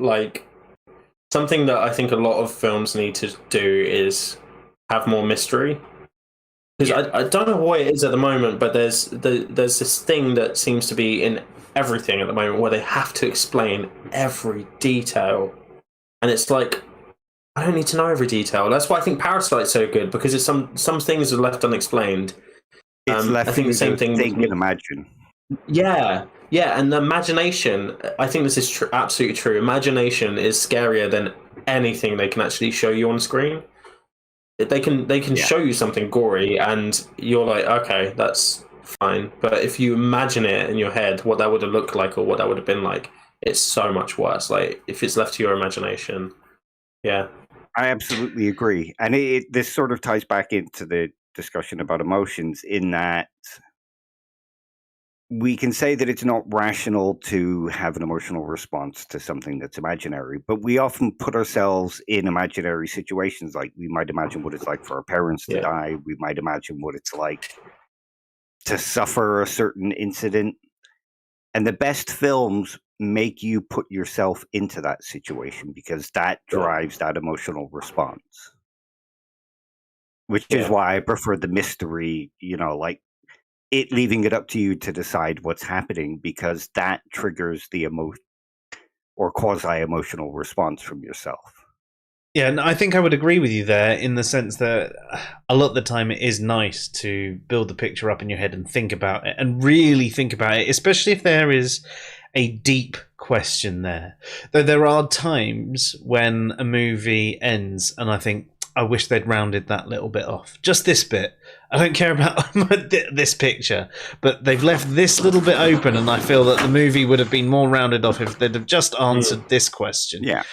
S3: like something that I think a lot of films need to do is have more mystery. Because I don't know what it is at the moment, but there's this thing that seems to be in everything at the moment where they have to explain every detail, and it's like I don't need to know every detail. That's why I think Parasite's so good, because it's some things are left unexplained.
S2: It's left
S3: I think the same thing.
S2: Think and imagine.
S3: Yeah, and the imagination. I think this is absolutely true. Imagination is scarier than anything they can actually show you on screen. They can show you something gory, and you're like, okay, that's fine. But if you imagine it in your head, what that would have looked like or what that would have been like, it's so much worse. Like if it's left to your imagination, yeah.
S2: I absolutely agree, and this sort of ties back into the discussion about emotions, in that we can say that it's not rational to have an emotional response to something that's imaginary, but we often put ourselves in imaginary situations. Like we might imagine what it's like for our parents to die. We might imagine what it's like to suffer a certain incident. And the best films make you put yourself into that situation because that drives that emotional response. Which is why I prefer the mystery, like it leaving it up to you to decide what's happening, because that triggers the or quasi-emotional response from yourself.
S1: Yeah, and I think I would agree with you there in the sense that a lot of the time it is nice to build the picture up in your head and think about it and really think about it, especially if there is a deep question there. Though there are times when a movie ends and I think, I wish they'd rounded that little bit off. Just this bit. I don't care about this picture, but they've left this little bit open, and I feel that the movie would have been more rounded off if they'd have just answered this question.
S2: Yeah.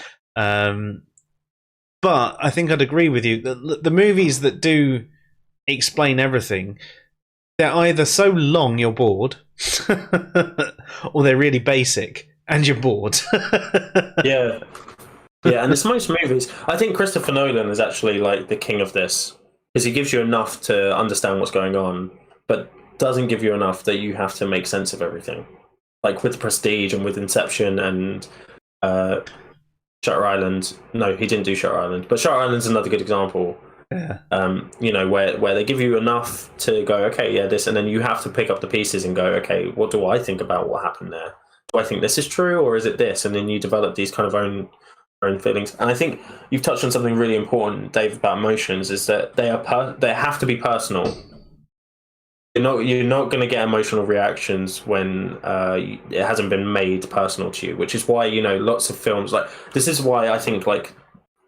S1: But I think I'd agree with you. The movies that do explain everything, they're either so long you're bored, or they're really basic and you're bored.
S3: Yeah. Yeah, and it's most movies. I think Christopher Nolan is actually like the king of this, because he gives you enough to understand what's going on, but doesn't give you enough that you have to make sense of everything. Like with Prestige and with Inception and Shutter Island. No, he didn't do Shutter Island, but Shutter Island's another good example.
S1: Yeah.
S3: Where they give you enough to go, okay, yeah, this, and then you have to pick up the pieces and go, okay, what do I think about what happened there? Do I think this is true, or is it this? And then you develop these kind of own feelings. And I think you've touched on something really important, Dave, about emotions, is that they have to be personal. You're not going to get emotional reactions when it hasn't been made personal to you, which is why lots of films, like this is why I think, like,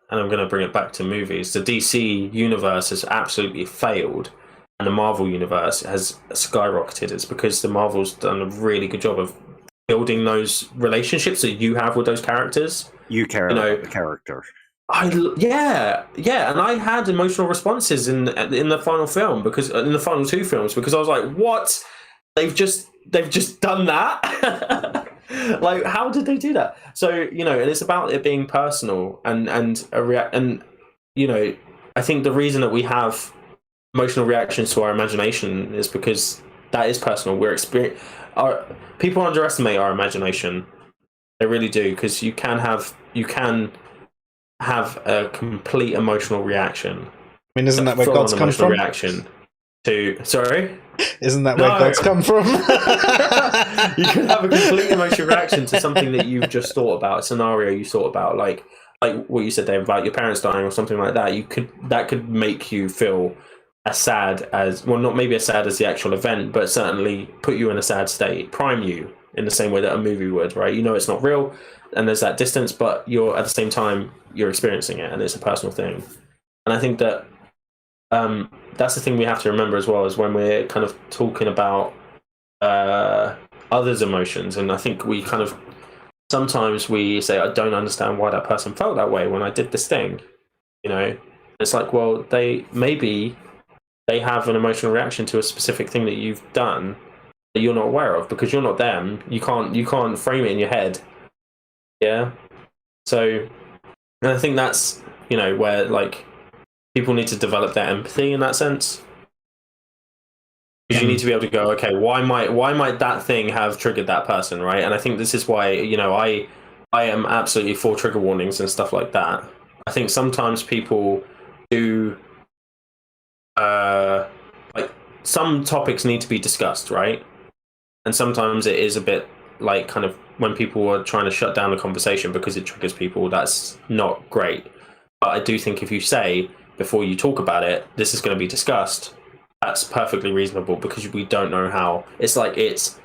S3: and I'm going to bring it back to movies, the DC universe has absolutely failed and the Marvel universe has skyrocketed. It's because the Marvel's done a really good job of building those relationships that you have with those characters.
S2: You care about the character.
S3: And I had emotional responses in the final film, because in the final two films, because I was like, what? They've just done that? Like, how did they do that? So, and it's about it being personal and I think the reason that we have emotional reactions to our imagination is because that is personal. People underestimate our imagination. They really do, because you can have a complete emotional reaction.
S1: I mean, isn't that where God's come from?
S3: Reaction to, sorry?
S1: Isn't that where gods come from?
S3: You could have a complete emotional reaction to something that you've just thought about, a scenario you thought about, like what you said, Dave, about your parents dying or something like that. That could make you feel as sad as, well, not maybe as sad as the actual event, but certainly put you in a sad state, prime you in the same way that a movie would, right? You know it's not real, and there's that distance, but you're at the same time you're experiencing it, and it's a personal thing. And I think that that's the thing we have to remember as well, is when we're kind of talking about others' emotions. And I think we kind of sometimes we say, I don't understand why that person felt that way when I did this thing. You know, it's like, well, maybe they have an emotional reaction to a specific thing that you've done that you're not aware of because you're not them. You can't frame it in your head. Yeah. So, and I think that's, you know, where like people need to develop their empathy in that sense. Because you need to be able to go, okay, why might that thing have triggered that person, right? And I think this is why, you know, I am absolutely for trigger warnings and stuff like that. I think sometimes people do, like, some topics need to be discussed, right? And sometimes it is a bit like kind of when people are trying to shut down the conversation because it triggers people, that's not great. But I do think if you say, before you talk about it, this is going to be discussed, that's perfectly reasonable, because we don't know how. It's like it's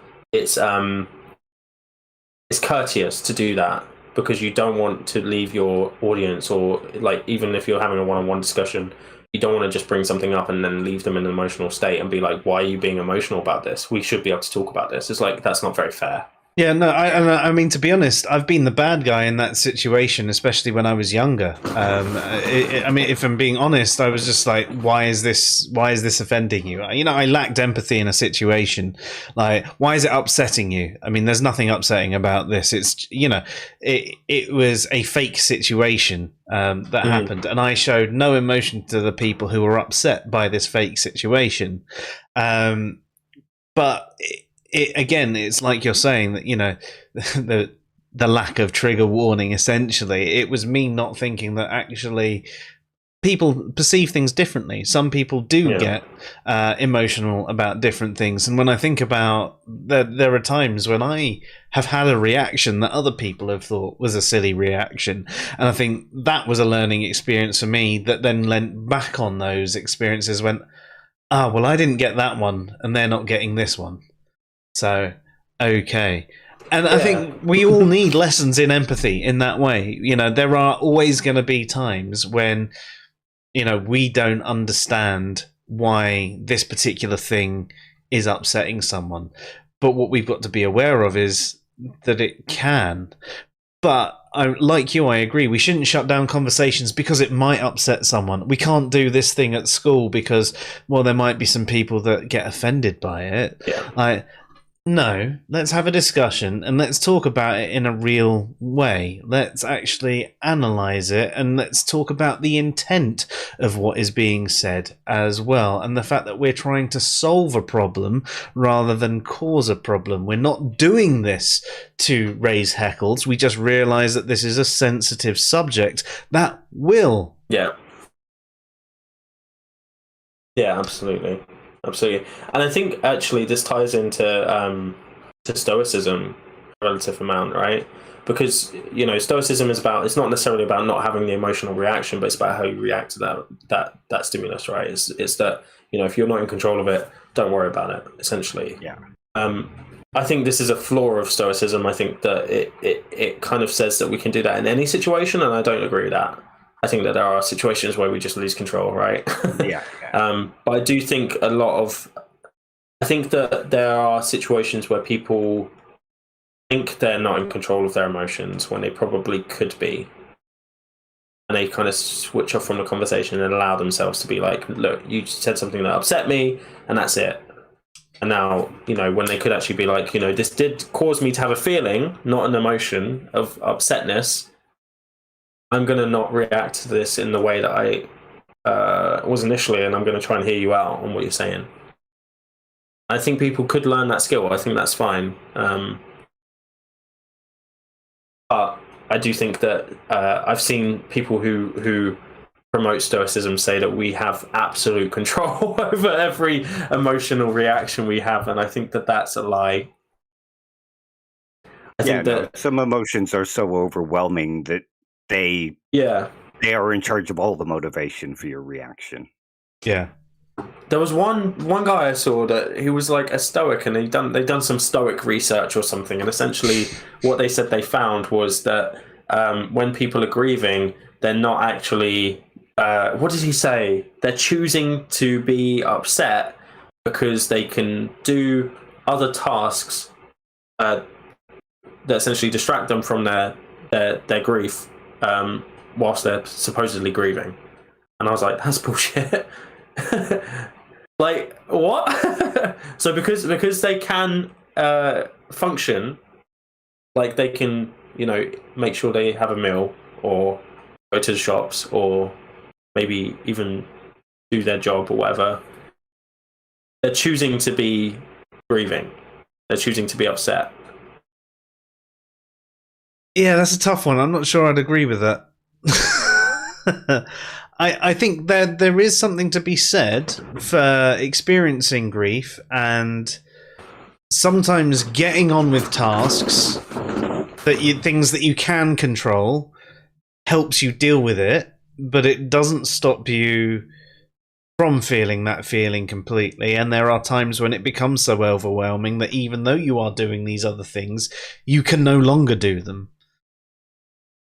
S3: courteous to do that, because you don't want to leave your audience, or like even if you're having a one-on-one discussion, you don't want to just bring something up and then leave them in an emotional state and be like, why are you being emotional about this? We should be able to talk about this. It's like, that's not very fair.
S1: Yeah, no, I mean, to be honest, I've been the bad guy in that situation, especially when I was younger. I mean, if I'm being honest, I was just like, why is this offending you? You know, I lacked empathy in a situation. Like, why is it upsetting you? I mean, there's nothing upsetting about this. It's, you know, it was a fake situation that happened, and I showed no emotion to the people who were upset by this fake situation. But again, it's like you're saying that, you know, the lack of trigger warning, essentially, it was me not thinking that actually people perceive things differently. Some people do get emotional about different things. And when I think about there are times when I have had a reaction that other people have thought was a silly reaction. And I think that was a learning experience for me that then lent back on those experiences, went, well, I didn't get that one and they're not getting this one. So, okay. And I think we all need lessons in empathy in that way. You know, there are always going to be times when, you know, we don't understand why this particular thing is upsetting someone. But what we've got to be aware of is that it can. But like you, I agree. We shouldn't shut down conversations because it might upset someone. We can't do this thing at school because, well, there might be some people that get offended by it. Yeah. No, let's have a discussion and let's talk about it in a real way. Let's actually analyze it and let's talk about the intent of what is being said as well, and the fact that we're trying to solve a problem rather than cause a problem. We're not doing this to raise heckles. We just realize that this is a sensitive subject that will.
S3: Yeah, absolutely. Absolutely. And I think actually this ties into to Stoicism a relative amount, right? Because, you know, Stoicism is about, it's not necessarily about not having the emotional reaction, but it's about how you react to that stimulus, right? It's that, you know, if you're not in control of it, don't worry about it, essentially.
S2: Yeah.
S3: I think this is a flaw of Stoicism. I think that it kind of says that we can do that in any situation, and I don't agree with that. I think that there are situations where we just lose control, right?
S2: Yeah.
S3: But I do think I think that there are situations where people think they're not in control of their emotions when they probably could be. And they kind of switch off from the conversation and allow themselves to be like, look, you said something that upset me, and that's it. And now, you know, when they could actually be like, you know, this did cause me to have a feeling, not an emotion of upsetness. I'm going to not react to this in the way that I was initially, and I'm going to try and hear you out on what you're saying. I think people could learn that skill. I think that's fine. But I do think that I've seen people who promote stoicism say that we have absolute control over every emotional reaction we have, and I think that that's a lie. I think that
S2: some emotions are so overwhelming that they are in charge of all the motivation for your reaction.
S1: Yeah.
S3: There was one guy I saw that he was like a stoic, and they'd done some stoic research or something, and essentially what they said they found was that when people are grieving, they're not actually what did he say? They're choosing to be upset because they can do other tasks that essentially distract them from their grief whilst they're supposedly grieving. And I was like, that's bullshit. Like, what? So because they can function, like they can, make sure they have a meal or go to the shops or maybe even do their job or whatever, they're choosing to be grieving. They're choosing to be upset.
S1: Yeah, that's a tough one. I'm not sure I'd agree with that. I think that there is something to be said for experiencing grief and sometimes getting on with tasks things that you can control helps you deal with it, but it doesn't stop you from feeling that feeling completely. And there are times when it becomes so overwhelming that even though you are doing these other things, you can no longer do them.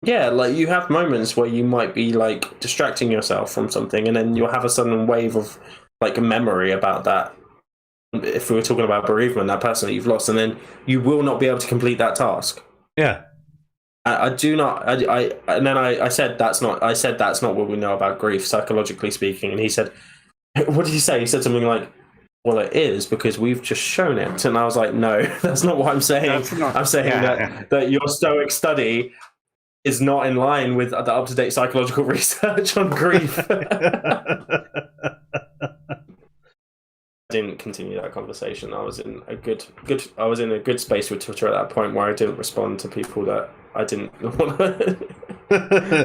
S3: Yeah, like you have moments where you might be like distracting yourself from something, and then you'll have a sudden wave of like a memory about that. If we were talking about bereavement, that person that you've lost, and then you will not be able to complete that task.
S1: Yeah.
S3: I do not. And then I said that's not. I said that's not what we know about grief, psychologically speaking. And he said, "What did he say?" He said something like, "Well, it is because we've just shown it." And I was like, "No, that's not what I'm saying. I'm saying that your Stoic study is not in line with the up-to-date psychological research on grief." I didn't continue that conversation. I was in a good space with Twitter at that point where I didn't respond to people that I didn't want to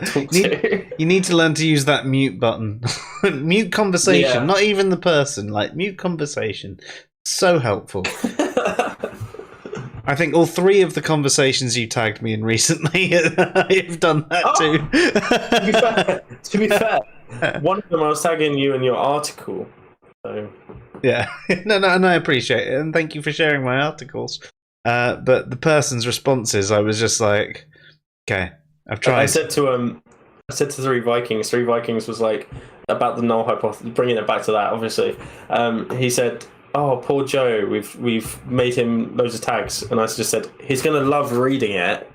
S3: talk to.
S1: You need to learn to use that mute button. Mute conversation, not even the person, like mute conversation. So helpful. I think all 3 of the conversations you tagged me in recently, I've done that too.
S3: To be fair, one of them I was tagging you in your article. So.
S1: Yeah, no, and I appreciate it, and thank you for sharing my articles. But the person's responses, I was just like, okay, I've tried.
S3: I said to 3 Vikings. 3 Vikings was like about the null hypothesis. Bringing it back to that, obviously, he said, "Oh, poor Joe, we've made him loads of tags," and I just said he's gonna love reading it.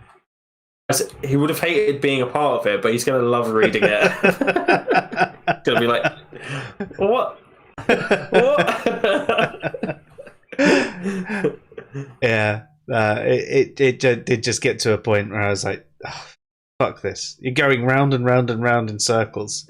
S3: I said, he would have hated being a part of it, but he's gonna love reading it. Gonna be like, what? What?
S1: Yeah, it did just get to a point where I was like, oh, fuck this. You're going round and round and round in circles.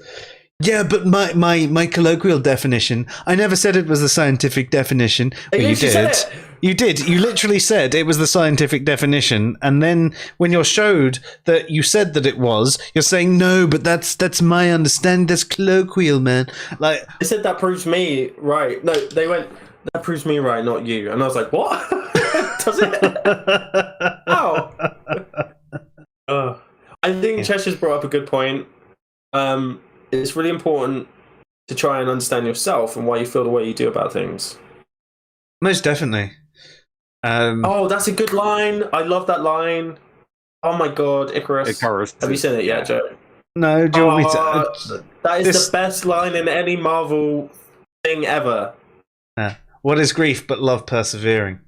S1: Yeah, but my colloquial definition, I never said it was the scientific definition. Well, you did. You did. You literally said it was the scientific definition, and then when you're showed that you said that it was, you're saying no, but that's my understanding. That's colloquial, man. Like
S3: they said that proves me right. No, they went that proves me right, not you. And I was like, what? Does it? How? I think Cheshire's brought up a good point. It's really important to try and understand yourself and why you feel the way you do about things.
S1: Most definitely.
S3: Oh, that's a good line. I love that line. Oh my god, Icarus. Have you seen it yet, Joe?
S1: No, do you want me to?
S3: That is the best line in any Marvel thing ever.
S1: What is grief but love persevering?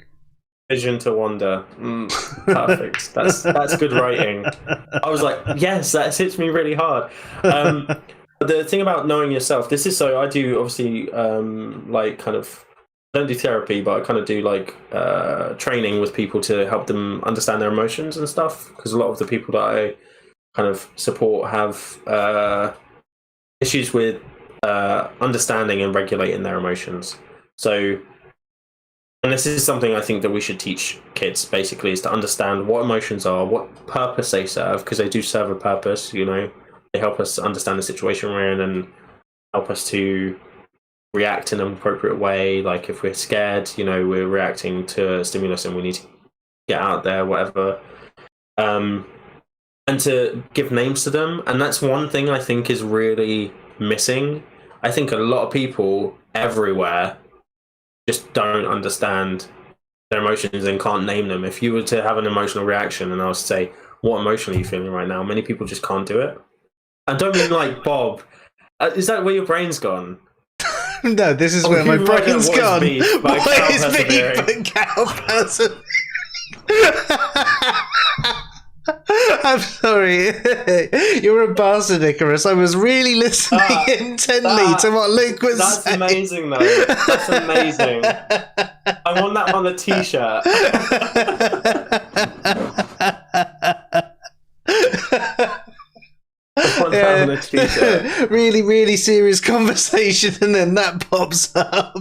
S3: Vision to wonder. Perfect. That's good writing. I was like, yes, that hits me really hard. The thing about knowing yourself, this is so I do obviously like kind of I don't do therapy, but I kind of do like training with people to help them understand their emotions and stuff. Because a lot of the people that I kind of support have issues with understanding and regulating their emotions. So, and this is something I think that we should teach kids, basically, is to understand what emotions are, what purpose they serve, because they do serve a purpose, you know. They help us understand the situation we're in and help us to react in an appropriate way. Like if we're scared, we're reacting to a stimulus and we need to get out there, whatever. And to give names to them. And that's one thing I think is really missing. I think a lot of people everywhere just don't understand their emotions and can't name them. If you were to have an emotional reaction and I was to say, what emotion are you feeling right now? Many people just can't do it. I don't mean like Bob. Is that where your brain's gone?
S1: No, this is where my brain's gone.
S3: What is beef
S1: but cow person? I'm sorry. You're a bastard, Icarus. I was really listening intently to what Luke was saying.
S3: That's amazing, though. That's amazing. I want that on a t-shirt. On a t-shirt.
S1: Really, really serious conversation, and then that pops up.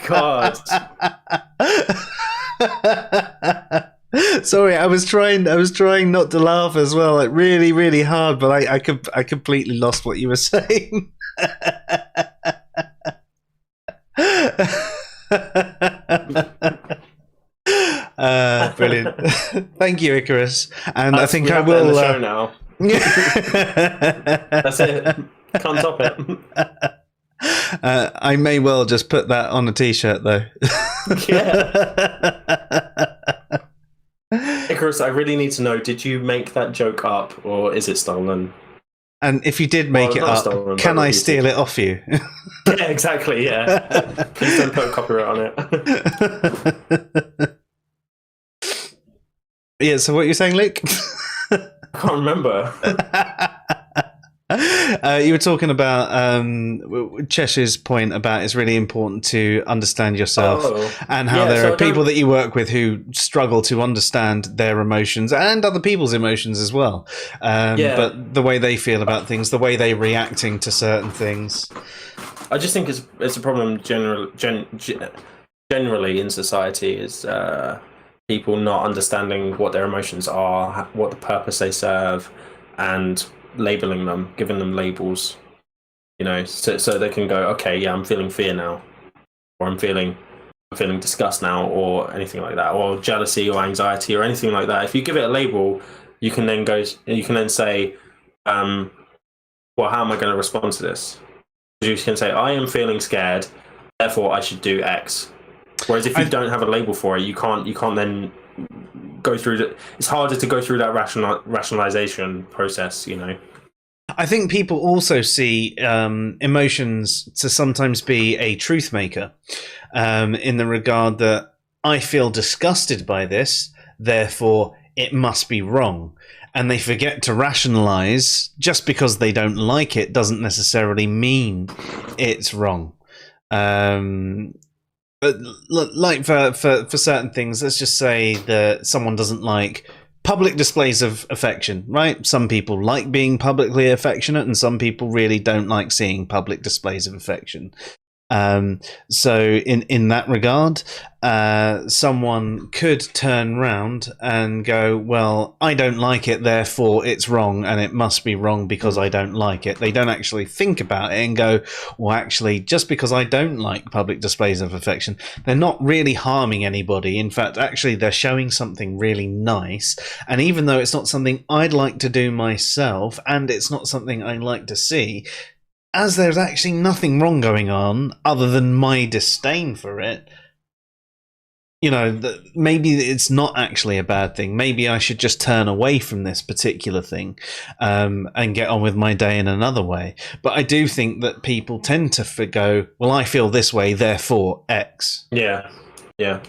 S3: God.
S1: Sorry, I was trying not to laugh as well, like really, really hard, but I completely lost what you were saying. Brilliant. Thank you, Icarus. And I think I will.
S3: The show now. That's it. Can't top it.
S1: I may well just put that on a t-shirt, though.
S3: Yeah. Icarus, I really need to know, did you make that joke up or is it stolen?
S1: And if you did make it up,
S3: stolen,
S1: can I steal it off you?
S3: Yeah, exactly, yeah. Please don't put copyright on it.
S1: Yeah, so what are you saying, Luke?
S3: I can't remember.
S1: You were talking about Cheshire's point about it's really important to understand yourself and how there are people that you work with who struggle to understand their emotions and other people's emotions as well. But the way they feel about things, the way they're reacting to certain things.
S3: I just think it's a problem generally in society is people not understanding what their emotions are, what the purpose they serve, and labeling them, giving them labels, so they can go, okay, yeah, I'm feeling fear now, or I'm feeling disgust now, or anything like that, or jealousy or anxiety or anything like that. If you give it a label, you can then say, well, how am I going to respond to this? You can say, I am feeling scared, therefore I should do X. Whereas if you don't have a label for it, you can't then go through it's harder to go through that rationalization process.
S1: I think people also see emotions to sometimes be a truth maker, in the regard that I feel disgusted by this, therefore it must be wrong. And they forget to rationalize. Just because they don't like it doesn't necessarily mean it's wrong. But like for certain things, let's just say that someone doesn't like public displays of affection, right? Some people like being publicly affectionate, and some people really don't like seeing public displays of affection. So in that regard, someone could turn round and go, well, I don't like it, therefore it's wrong, and it must be wrong because I don't like it. They don't actually think about it and go, well, actually, just because I don't like public displays of affection, they're not really harming anybody. In fact, actually, they're showing something really nice. And even though it's not something I'd like to do myself, and it's not something I like to see, as there's actually nothing wrong going on other than my disdain for it, maybe it's not actually a bad thing. Maybe I should just turn away from this particular thing and get on with my day in another way. But I do think that people tend to go, well, I feel this way, therefore X.
S3: Yeah,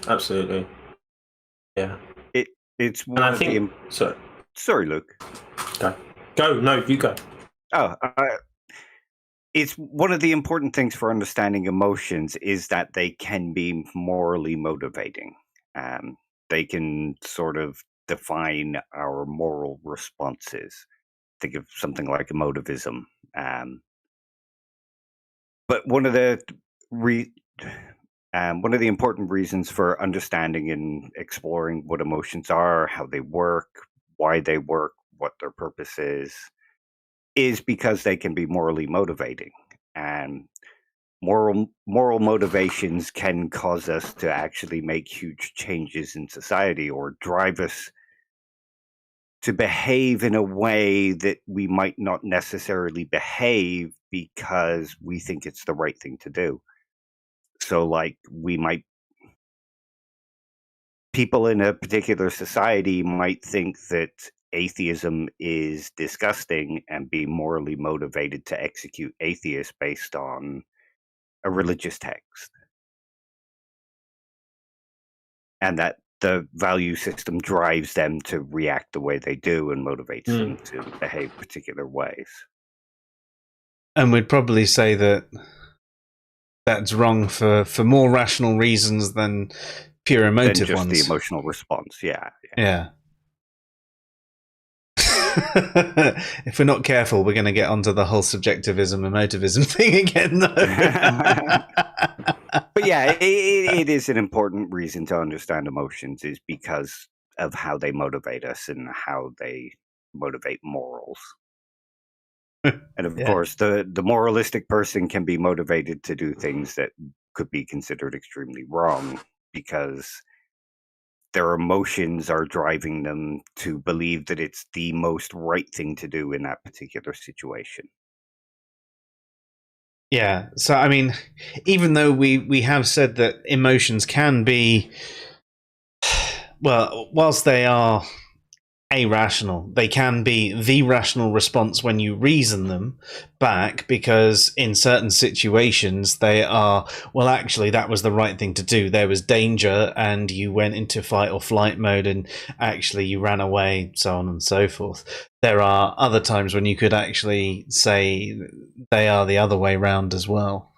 S3: absolutely. Yeah.
S2: It's one of the... Sorry, Luke.
S3: Go. No, you go.
S2: It's one of the important things for understanding emotions is that they can be morally motivating. They can sort of define our moral responses. Think of something like emotivism. But one of the important reasons for understanding and exploring what emotions are, how they work, why they work, what their purpose is, is because they can be morally motivating, and moral motivations can cause us to actually make huge changes in society or drive us to behave in a way that we might not necessarily behave because we think it's the right thing to do. So, like, people in a particular society might think that atheism is disgusting and be morally motivated to execute atheists based on a religious text. And that the value system drives them to react the way they do and motivates them to behave particular ways.
S1: And we'd probably say that that's wrong for more rational reasons than pure emotive
S2: just
S1: ones.
S2: The emotional response, yeah.
S1: If we're not careful, we're going to get onto the whole subjectivism, emotivism thing again, though.
S2: But yeah, it is an important reason to understand emotions, is because of how they motivate us and how they motivate morals. And of course, the moralistic person can be motivated to do things that could be considered extremely wrong because their emotions are driving them to believe that it's the most right thing to do in that particular situation.
S1: Yeah. So, I mean, even though we have said that emotions can be, well, whilst they are irrational, they can be the rational response when you reason them back, because in certain situations they are, well, actually that was the right thing to do. There was danger and you went into fight or flight mode and actually you ran away, so on and so forth. There are other times when you could actually say they are the other way round as well.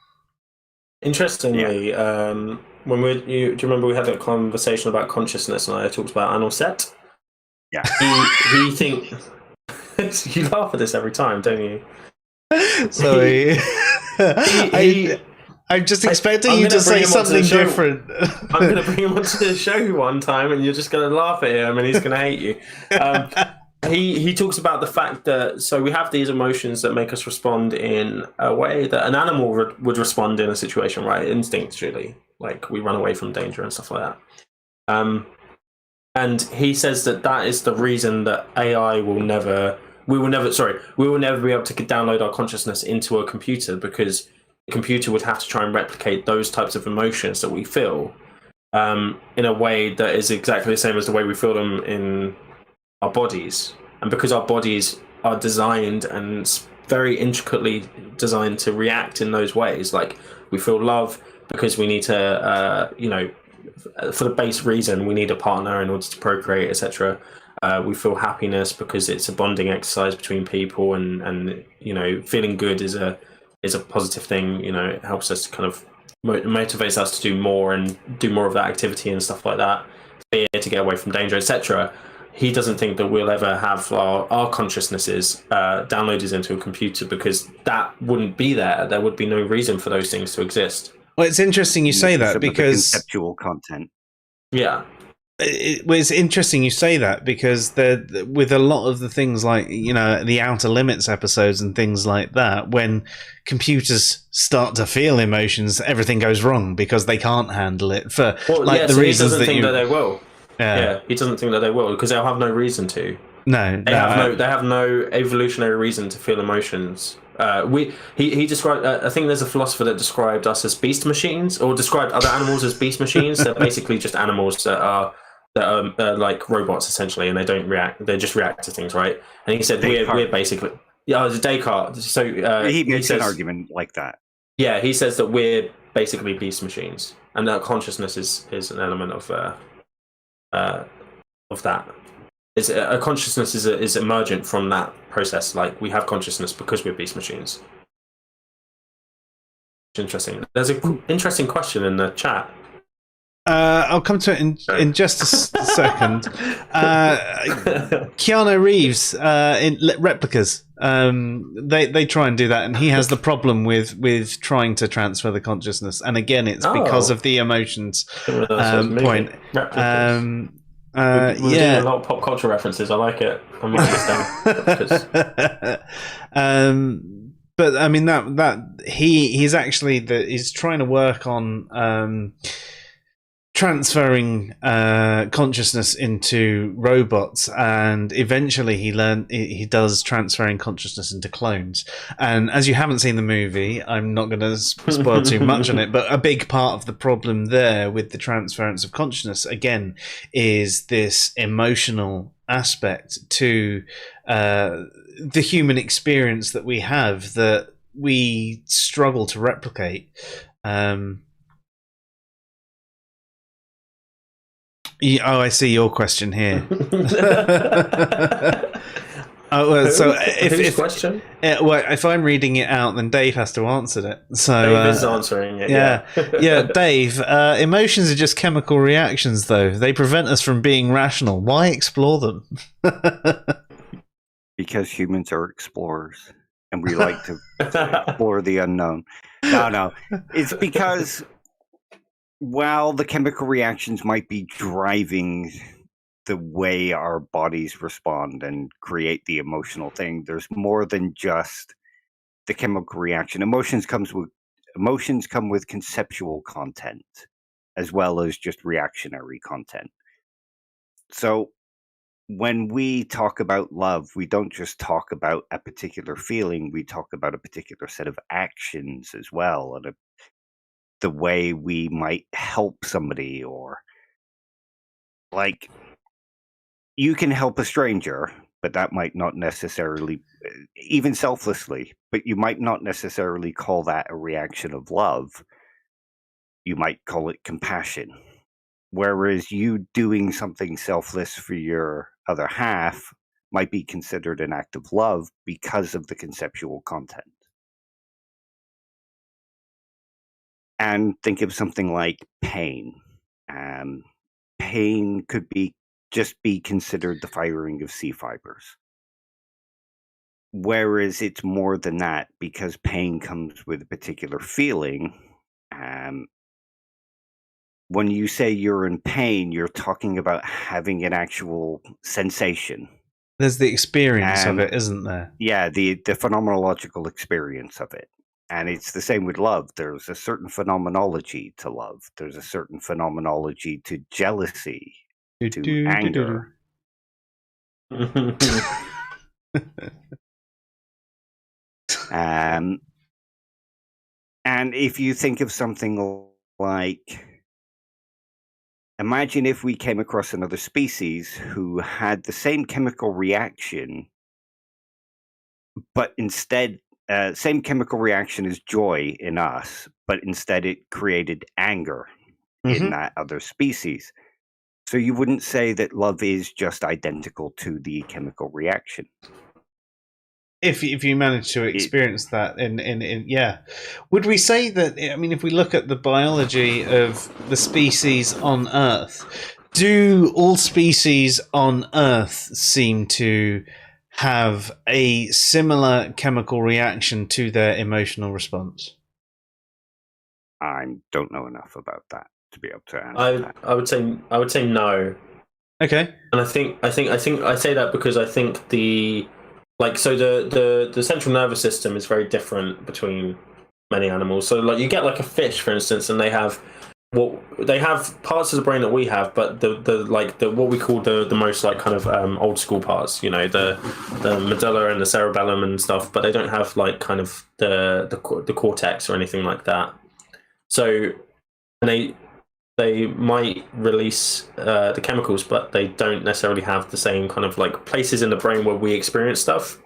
S3: Interestingly, when do you remember we had a conversation about consciousness and I talked about Anorset?
S2: Yeah.
S3: He think you laugh at this every time, don't you?
S1: Sorry. I'm just expecting you to say something different.
S3: I'm going to bring him onto the show one time and you're just going to laugh at him and he's going to hate you. He talks about the fact that, so we have these emotions that make us respond in a way that an animal would respond in a situation, right? Instinctually. Like we run away from danger and stuff like that. And he says that is the reason that we will never be able to download our consciousness into a computer, because the computer would have to try and replicate those types of emotions that we feel in a way that is exactly the same as the way we feel them in our bodies. And because our bodies are designed and very intricately designed to react in those ways, like we feel love because we need to, for the base reason we need a partner in order to procreate, etc. We feel happiness because it's a bonding exercise between people, and feeling good is a positive thing. It helps us to kind of motivates us to do more and do more of that activity and stuff like that, fear to get away from danger, etc. He doesn't think that we'll ever have our consciousnesses downloaded into a computer, because that wouldn't be there. There would be no reason for those things to exist.
S1: Well, it's interesting you say that, because
S2: conceptual content.
S1: Yeah. It's interesting you say that, because with a lot of the things like, the Outer Limits episodes and things like that, when computers start to feel emotions, everything goes wrong because they can't handle it for the reasons
S3: that
S1: you...
S3: that they will. Yeah, he doesn't think that they will, because they'll have no reason to.
S1: They
S3: have no evolutionary reason to feel emotions. He described. I think there's a philosopher that described us as beast machines, or described other animals as beast machines. They're basically just animals that are like robots essentially, and they don't react. They just react to things, right? And he said we're basically it's Descartes. So
S2: he makes an argument like that.
S3: Yeah, he says that we're basically beast machines, and that consciousness is an element of that. A consciousness is emergent from that process. Like we have consciousness because we're beast machines. Interesting. There's an interesting question in the chat.
S1: I'll come to it in just a second. Keanu Reeves in Replicas. They try and do that, and he has the problem with trying to transfer the consciousness. And again, it's because of the emotions point.
S3: We're doing
S1: yeah.
S3: a lot of pop culture references. I like it. I'm interesting.
S1: But I mean that he's actually he's trying to work on transferring consciousness into robots, and eventually he does transferring consciousness into clones. And as you haven't seen the movie, I'm not going to spoil too much on it, but a big part of the problem there with the transference of consciousness again is this emotional aspect to the human experience that we have that we struggle to replicate. I see your question here. So if I'm reading it out, then Dave has to answer it. So
S3: Dave is answering it.
S1: Yeah, Dave. Emotions are just chemical reactions, though. They prevent us from being rational. Why explore them?
S2: Because humans are explorers, and we like to explore the unknown. No, it's because while the chemical reactions might be driving the way our bodies respond and create the emotional thing, there's more than just the chemical reaction. Emotions come with conceptual content as well as just reactionary content. So when we talk about love, we don't just talk about a particular feeling, we talk about a particular set of actions as well, and the way we might help somebody, or like you can help a stranger, but that might not necessarily, even selflessly, but you might not necessarily call that a reaction of love. You might call it compassion. Whereas you doing something selfless for your other half might be considered an act of love because of the conceptual content. And think of something like pain. Pain could just be considered the firing of C fibers. Whereas it's more than that, because pain comes with a particular feeling. When you say you're in pain, you're talking about having an actual sensation.
S1: There's the experience of it, isn't there?
S2: Yeah, the phenomenological experience of it. And it's the same with love. There's a certain phenomenology to love. There's a certain phenomenology to jealousy, to anger. And if you think of something like, imagine if we came across another species who had the same chemical reaction, but instead, same chemical reaction as joy in us, but instead it created anger in that other species. So you wouldn't say that love is just identical to the chemical reaction.
S1: If you manage to experience that yeah, would we say that? I mean, if we look at the biology of the species on Earth, do all species on Earth seem to have a similar chemical reaction to their emotional response?
S2: I don't know enough about that to be able to answer that.
S3: I would say no.
S1: Okay.
S3: And I think I say that because I think the central nervous system is very different between many animals. So like you get like a fish, for instance, and they have parts of the brain that we have, but the what we call the most like kind of old school parts, you know, the medulla and the cerebellum and stuff, but they don't have like kind of the cortex or anything like that. So and they might release the chemicals, but they don't necessarily have the same kind of like places in the brain where we experience stuff.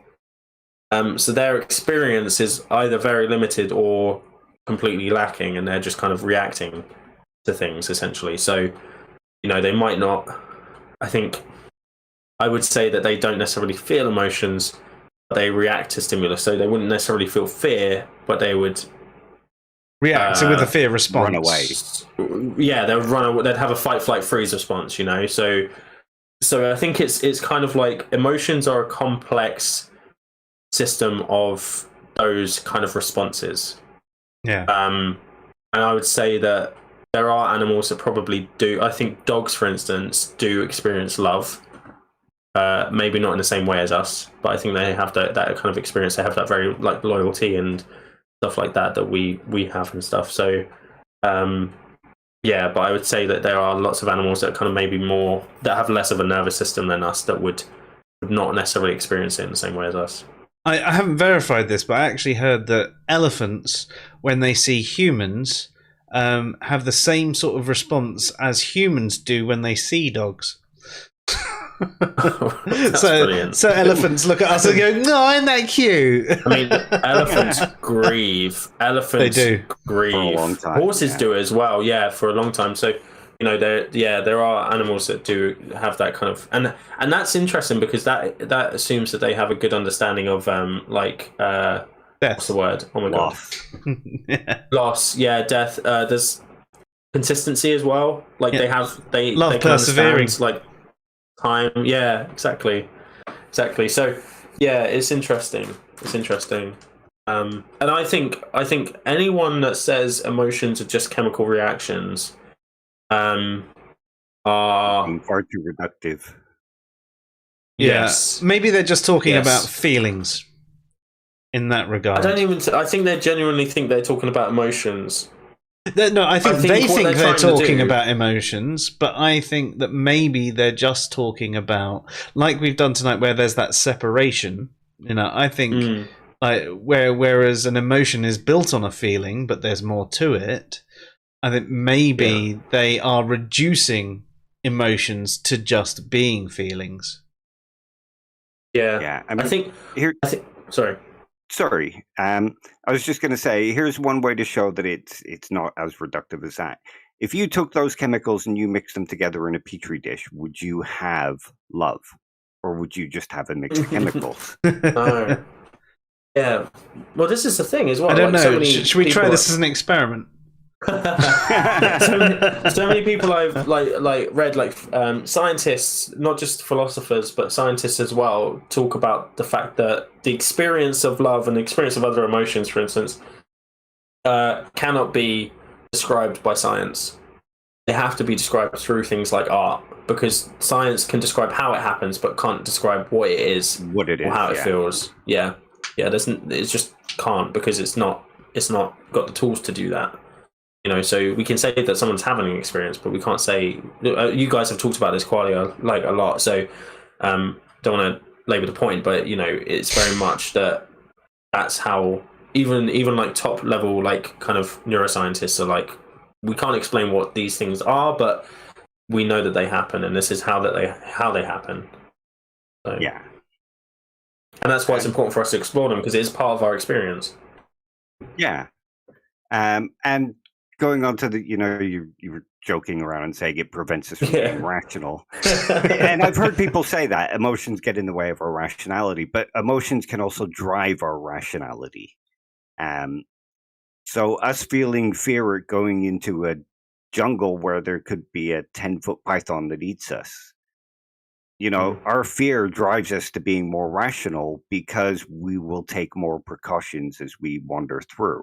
S3: So their experience is either very limited or completely lacking, and they're just kind of reacting to things essentially. So, you know, they might not. I would say that they don't necessarily feel emotions, but they react to stimulus. So they wouldn't necessarily feel fear, but they would
S1: react with a fear response.
S2: Run away.
S3: Yeah, they'd run away. They'd have a fight, flight, freeze response. You know, so I think it's kind of like emotions are a complex system of those kind of responses.
S1: Yeah.
S3: And I would say that there are animals that probably do. I think dogs, for instance, do experience love. Maybe not in the same way as us, but I think they have that kind of experience. They have that very like loyalty and stuff like that we have and stuff. So, yeah, but I would say that there are lots of animals that kind of maybe more that have less of a nervous system than us that would not necessarily experience it in the same way as us.
S1: I haven't verified this, but I actually heard that elephants, when they see humans, have the same sort of response as humans do when they see dogs. So elephants look at us and go, "No, isn't that cute?"
S3: I mean, elephants grieve. Elephants
S1: They do.
S3: grieve.
S2: For a long time,
S3: Horses do as well. Yeah, for a long time. So there are animals that do have that kind of, and that's interesting because that assumes that they have a good understanding of what's the word? Oh my
S2: Loss.
S3: god, loss. Yeah, death. There's consistency as well. Like they
S1: love
S3: they can
S1: persevering.
S3: understand, like time. Yeah, exactly. So yeah, it's interesting. And I think anyone that says emotions are just chemical reactions are
S2: far too reductive.
S3: yes.
S1: Maybe they're just talking
S3: Yes.
S1: about feelings in that regard.
S3: I think they genuinely think they're talking about emotions.
S1: No, I think they
S3: what
S1: think they're
S3: trying to
S1: talking
S3: do-
S1: about emotions, but I think that maybe they're just talking about, like we've done tonight, where there's that separation. I think like whereas an emotion is built on a feeling, but there's more to it. I think maybe they are reducing emotions to just being feelings.
S3: Yeah.
S2: Yeah,
S3: I think sorry.
S2: Sorry. I was just going to say, here's one way to show that it's not as reductive as that. If you took those chemicals and you mixed them together in a petri dish, would you have love, or would you just have a mix of chemicals?
S3: No. Yeah. Well, this is the thing as well.
S1: I don't
S3: like,
S1: know.
S3: so many
S1: Should we try
S3: people-
S1: this as an experiment?
S3: so many people I've read, scientists, not just philosophers, but scientists as well, talk about the fact that the experience of love and the experience of other emotions, for instance, cannot be described by science. They have to be described through things like art, because science can describe how it happens, but can't describe what it is,
S2: What it is,
S3: or how it
S2: yeah.
S3: feels. Yeah. It just can't, because it's not got the tools to do that. So we can say that someone's having an experience, but we can't say. You guys have talked about this quite a lot, so don't want to labor the point, but it's very much that's how even like top level kind of neuroscientists are like, we can't explain what these things are, but we know that they happen, and this is how they happen. So,
S2: Yeah.
S3: and that's why it's important for us to explore them, because it is part of our experience.
S2: Yeah. And going on to the, you were joking around and saying it prevents us from being rational. And I've heard people say that emotions get in the way of our rationality, but emotions can also drive our rationality. So us feeling fear at going into a jungle where there could be a 10-foot python that eats us, our fear drives us to being more rational, because we will take more precautions as we wander through,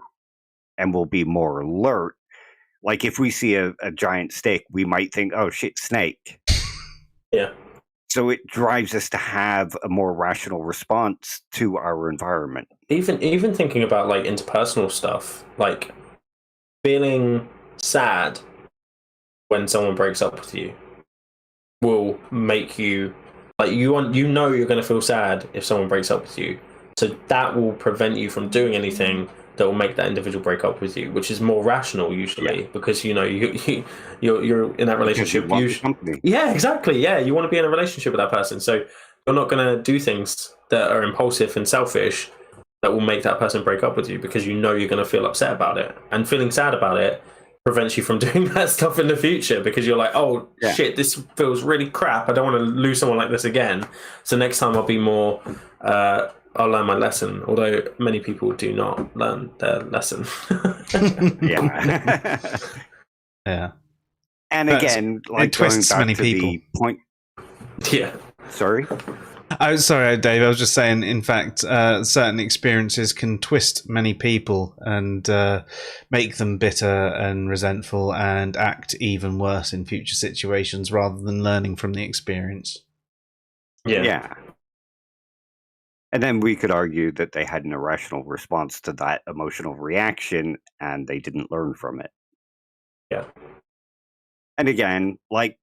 S2: and we'll be more alert. Like if we see a giant snake, we might think, "Oh shit, snake."
S3: Yeah.
S2: So it drives us to have a more rational response to our environment.
S3: Even thinking about interpersonal stuff, like feeling sad when someone breaks up with you will make you you're going to feel sad if someone breaks up with you. So that will prevent you from doing anything that will make that individual break up with you, which is more rational usually, because you're in that relationship.
S2: You want the company.
S3: Yeah, exactly. Yeah, you want to be in a relationship with that person, so you're not going to do things that are impulsive and selfish that will make that person break up with you, because you're going to feel upset about it, and feeling sad about it prevents you from doing that stuff in the future, because you're like, oh shit, this feels really crap. I don't want to lose someone like this again. So next time I'll be more. I'll learn my lesson, although many people do not learn their lesson.
S2: Yeah.
S1: Yeah.
S2: And again,
S1: it twists
S2: going back
S1: many
S2: to
S1: people.
S2: the point.
S3: Yeah.
S2: Sorry.
S1: Oh, sorry, Dave. I was just saying, in fact, certain experiences can twist many people and make them bitter and resentful and act even worse in future situations rather than learning from the experience.
S2: Yeah. And then we could argue that they had an irrational response to that emotional reaction and they didn't learn from it.
S3: Yeah.
S2: And again, like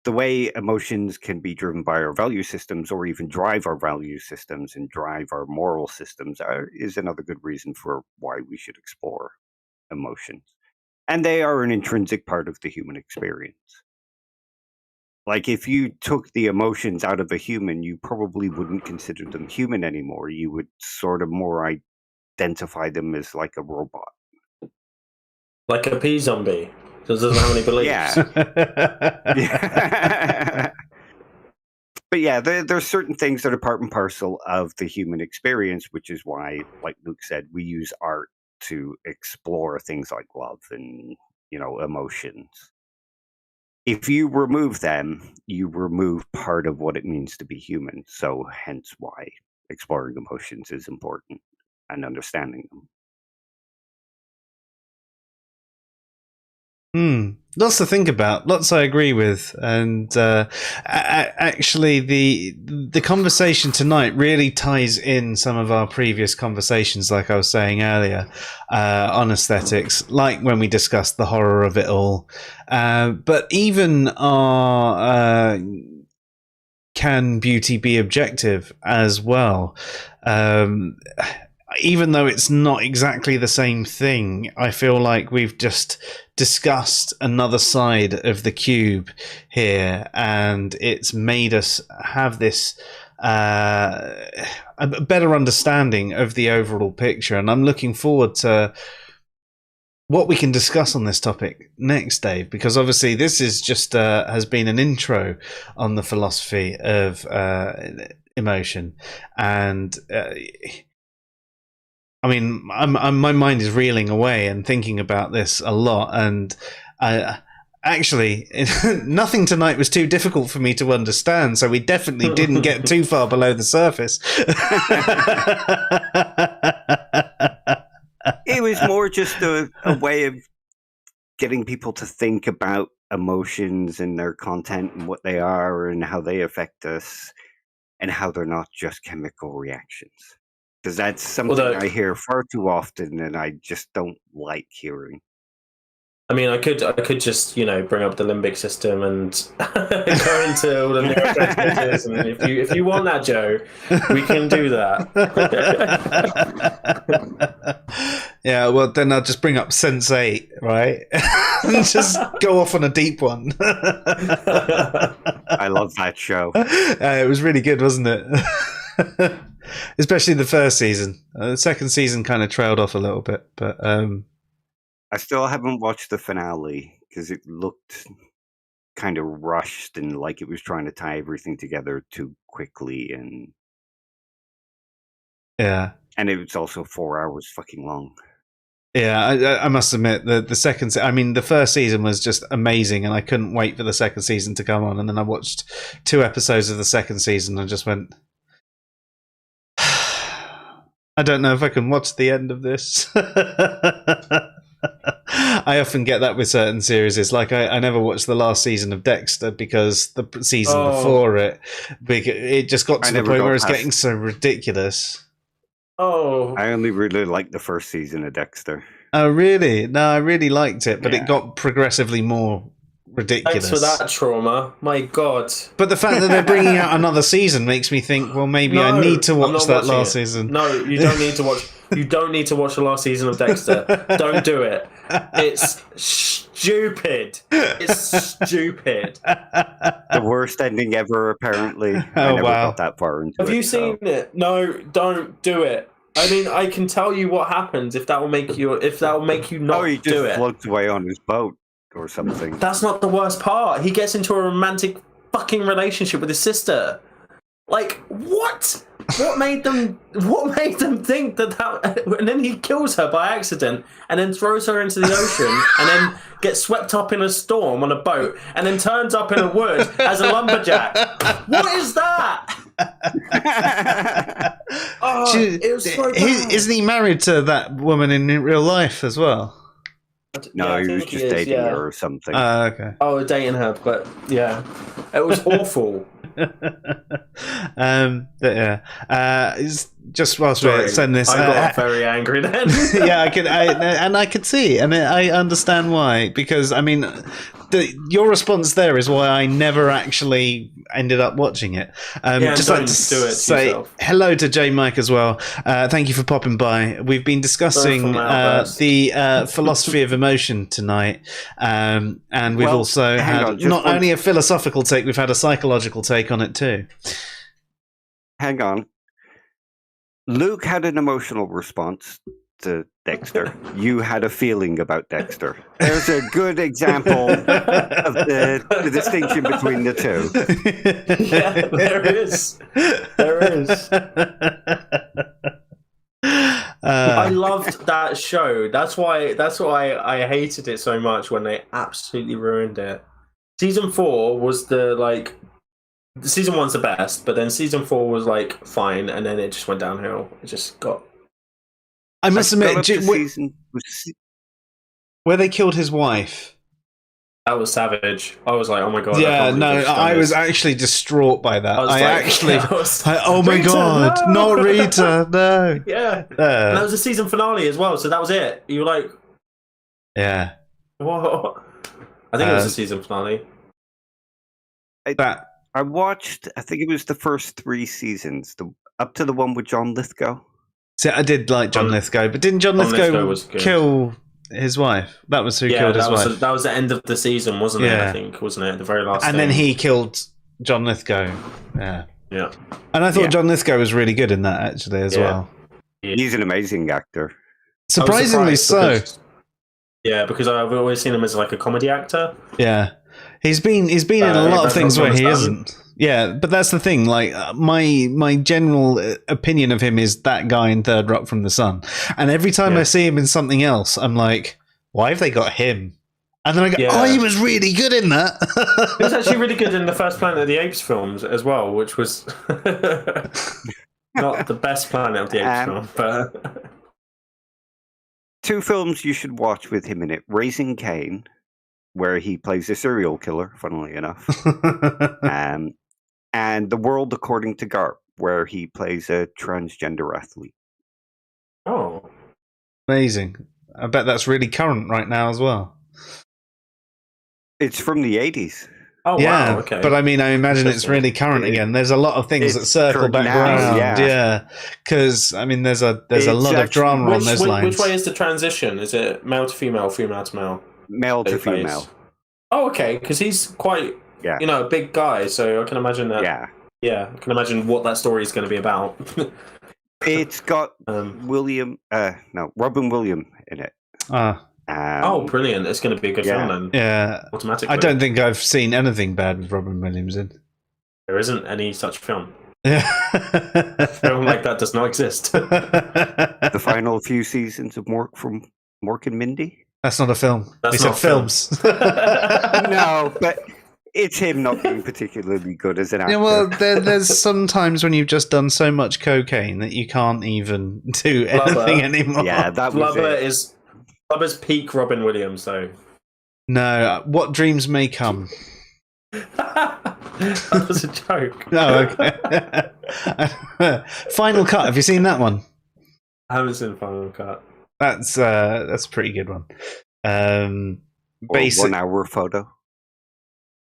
S2: the way emotions can be driven by our value systems or even drive our value systems and drive our moral systems is another good reason for why we should explore emotions. And they are an intrinsic part of the human experience. Like if you took the emotions out of a human, you probably wouldn't consider them human anymore. You would sort of more identify them as like a robot.
S3: Like a pea zombie. Because it doesn't have any beliefs.
S2: Yeah. But yeah, there's certain things that are part and parcel of the human experience, which is why, like Luke said, we use art to explore things like love and, emotions. If you remove them, you remove part of what it means to be human. So hence why exploring emotions is important and understanding them.
S1: Lots to think about. Lots I agree with, and actually, the conversation tonight really ties in some of our previous conversations, like I was saying earlier, on aesthetics, like when we discussed the horror of it all. But even our can beauty be objective as well? Even though it's not exactly the same thing, I feel like we've just discussed another side of the cube here, and it's made us have this a better understanding of the overall picture. And I'm looking forward to what we can discuss on this topic next, Dave, because obviously this is just has been an intro on the philosophy of emotion, and I mean, my mind is reeling away and thinking about this a lot. And actually, nothing tonight was too difficult for me to understand. So we definitely didn't get too far below the surface.
S2: It was more just a way of getting people to think about emotions and their content and what they are and how they affect us and how they're not just chemical reactions. Because that's something I hear far too often, and I just don't like hearing.
S3: I mean, I could just bring up the limbic system and go into all the neurotransmitters, and if you want that, Joe, we can do that.
S1: Yeah, well, then I'll just bring up Sense8, right? And just go off on a deep one.
S2: I love that show.
S1: It was really good, wasn't it? Especially the first season. The second season kind of trailed off a little bit, but
S2: I still haven't watched the finale because it looked kind of rushed and like it was trying to tie everything together too quickly, and it was also 4 hours fucking long.
S1: Yeah, I must admit the second. I mean, the first season was just amazing, and I couldn't wait for the second season to come on. And then I watched 2 episodes of the second season and just went, I don't know if I can watch the end of this. I often get that with certain series. It's like I never watched the last season of Dexter because the season before it just got to the point where it's getting so ridiculous.
S2: I only really liked the first season of Dexter.
S1: Oh, really? No, I really liked it, but it got progressively more ridiculous.
S3: Thanks for that trauma. My God.
S1: But the fact that they're bringing out another season makes me think, well, maybe I need to watch that last season.
S3: No, you don't need to watch. You don't need to watch the last season of Dexter. Don't do it. It's stupid. It's stupid.
S2: The worst ending ever, apparently. I never got that far into it.
S3: Have you seen it? No, don't do it. I mean, I can tell you what happens if that will make you not do it.
S2: He just floats away on his boat or something.
S3: That's not the worst part. He gets into a romantic fucking relationship with his sister. Like, what? What made them think that and then he kills her by accident and then throws her into the ocean and then gets swept up in a storm on a boat and then turns up in a wood as a lumberjack. What is that? It was so bad.
S1: Isn't he married to that woman in real life as well?
S2: No, he was just dating her or something.
S1: Okay.
S3: Oh, dating her, but yeah, it was awful.
S1: It's just whilst we're saying this,
S3: I got very angry then.
S1: Yeah, I could see, and I understand why. Because I mean, your response there is why I never actually ended up watching it. Just like to say hello to J Mike as well. Thank you for popping by. We've been discussing the philosophy of emotion tonight, and we've also had not only a philosophical take, we've had a psychological take on it too.
S2: Hang on. Luke had an emotional response to Dexter. You had a feeling about Dexter. There's a good example of the distinction between the two.
S3: Yeah, there is. I loved that show. That's why I hated it so much when they absolutely ruined it. Season 4 was season 1's the best, but then season 4 was fine, and then it just went downhill. It just got.
S1: I must admit, where they killed his wife.
S3: That was savage. I was like, oh my god.
S1: Yeah, no, I was actually distraught by that. Oh my god,
S3: no!
S1: Not Rita, no.
S3: Yeah. And that was the season finale as well, so that was it. You were like.
S1: Yeah.
S3: What? I think it was the season finale.
S2: I watched, I think it was the first 3 seasons, up to the one with John Lithgow.
S1: See, I did like John Lithgow, but didn't John Lithgow kill his wife? That was who killed his wife.
S3: That was the end of the season, wasn't it? I think, wasn't it? The very last.
S1: And then he killed John Lithgow. Yeah.
S3: Yeah.
S1: And I thought John Lithgow was really good in that actually as well.
S2: Yeah. He's an amazing actor.
S1: Surprisingly so.
S3: Because I've always seen him as a comedy actor.
S1: Yeah. He's been in a lot of things where he isn't. Yeah, but that's the thing. My general opinion of him is that guy in Third Rock from the Sun. And every time I see him in something else, I'm like, why have they got him? And then I go, oh, he was really good in that.
S3: He was actually really good in the first Planet of the Apes films as well, which was not the best Planet of the Apes film, but
S2: 2 films you should watch with him in it: Raising Cain, where he plays a serial killer, funnily enough. And The World According to Garp, where he plays a transgender athlete.
S3: Oh.
S1: Amazing. I bet that's really current right now as well.
S2: It's from the 80s.
S3: Oh,
S1: yeah,
S3: wow, okay.
S1: But I mean, I imagine it's really current again. There's a lot of things that circle back around. Yeah. Because, I mean, there's a lot of drama on those lines.
S3: Which way is the transition? Is it male to female, female to male?
S2: Male to female.
S3: Oh, okay, because he's quite, a big guy, so I can imagine that. Yeah, I can imagine what that story is going to be about.
S2: It's got Robin Williams in it.
S3: Brilliant! It's going to be a good film then.
S1: Yeah,
S3: automatically.
S1: I don't think I've seen anything bad with Robin Williams in.
S3: There isn't any such film.
S1: Yeah,
S3: a film like that does not exist.
S2: The final few seasons of Mork and Mindy.
S1: That's not a film. He said films.
S2: No, but it's him not being particularly good as an actor.
S1: Yeah, well, there's sometimes when you've just done so much cocaine that you can't even do anything anymore.
S2: Yeah, that was
S3: Blubber's peak Robin Williams, though.
S1: No, What Dreams May Come.
S3: That was a joke.
S1: Oh, okay. Final Cut. Have you seen that one?
S3: I haven't seen Final Cut.
S1: That's a pretty good one.
S2: 1 hour photo.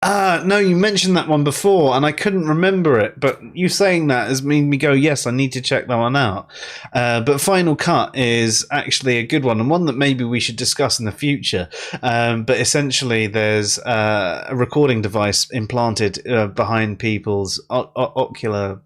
S1: No, you mentioned that one before, and I couldn't remember it. But you saying that has made me go, yes, I need to check that one out. But Final Cut is actually a good one, and one that maybe we should discuss in the future. But essentially, there's a recording device implanted behind people's ocular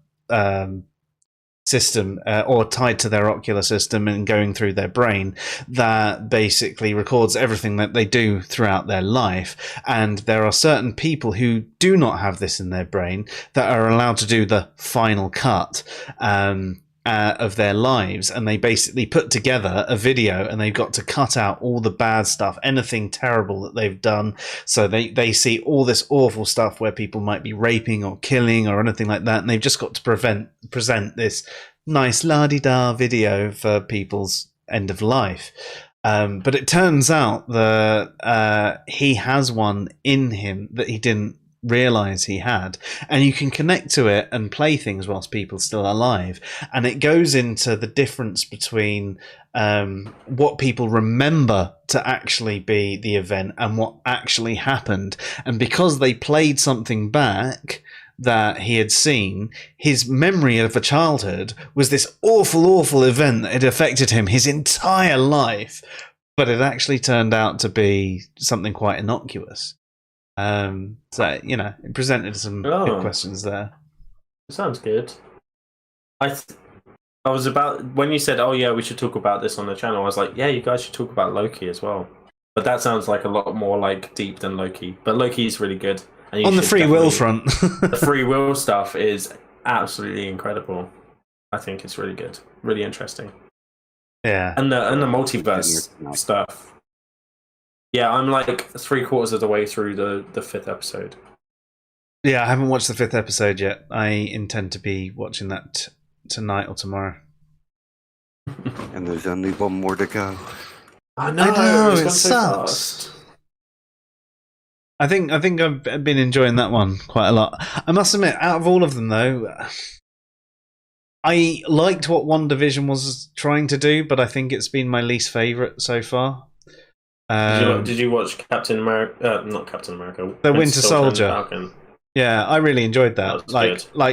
S1: system or tied to their ocular system and going through their brain that basically records everything that they do throughout their life. And there are certain people who do not have this in their brain that are allowed to do the final cut. of their lives, and they basically put together a video, and they've got to cut out all the bad stuff, anything terrible that they've done. So they see all this awful stuff where people might be raping or killing or anything like that, and they've just got to present this nice la-di-da video for people's end of life. But it turns out that he has one in him that he didn't realize he had, and you can connect to it and play things whilst people are still alive, and it goes into the difference between what people remember to actually be the event and what actually happened. And because they played something back that he had seen, his memory of a childhood was this awful event that had affected him his entire life, but it actually turned out to be something quite innocuous. So, you know, it presented some good questions there.
S3: Sounds good. I was about, when you said, oh yeah, we should talk about this on the channel, I was like, yeah, you guys should talk about Loki as well. But that sounds like a lot more like deep than Loki. But Loki is really good. And
S1: on the free will front.
S3: The free will stuff is absolutely incredible. I think it's really good. Really interesting.
S1: Yeah.
S3: And the multiverse stuff. Yeah, I'm like 3/4 of the way through the 5th episode.
S1: Yeah, I haven't watched the 5th episode yet. I intend to be watching that tonight or tomorrow.
S2: And there's only one more to go.
S3: I know
S1: it sucks. I think I've been enjoying that one quite a lot. I must admit, out of all of them though, I liked what WandaVision was trying to do, but I think it's been my least favourite so far.
S3: Did you watch Captain America? Not Captain America.
S1: The Winter Soldier. Yeah, I really enjoyed that.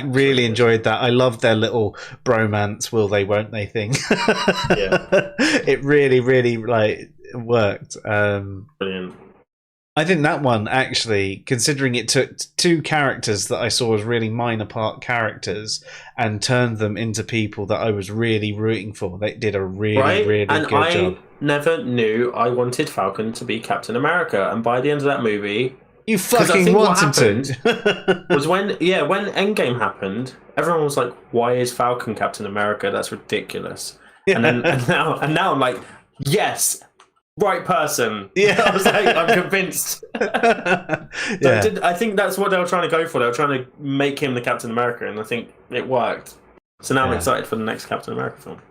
S1: Really enjoyed that. I loved their little bromance, will they, won't they thing. Yeah. It really worked.
S3: Brilliant.
S1: I think that one, actually, considering it took two characters that I saw as really minor part characters and turned them into people that I was really rooting for, they did a really good job.
S3: I never knew I wanted Falcon to be Captain America, and by the end of that movie,
S1: you fucking wanted to.
S3: Was when Endgame happened, everyone was like, "Why is Falcon Captain America? That's ridiculous." Yeah. And now I'm like, yes. Right person.
S1: Yeah,
S3: I was like, I'm convinced.
S1: Yeah.
S3: I think that's what they were trying to go for. They were trying to make him the Captain America, and I think it worked. So now I'm excited for the next Captain America film.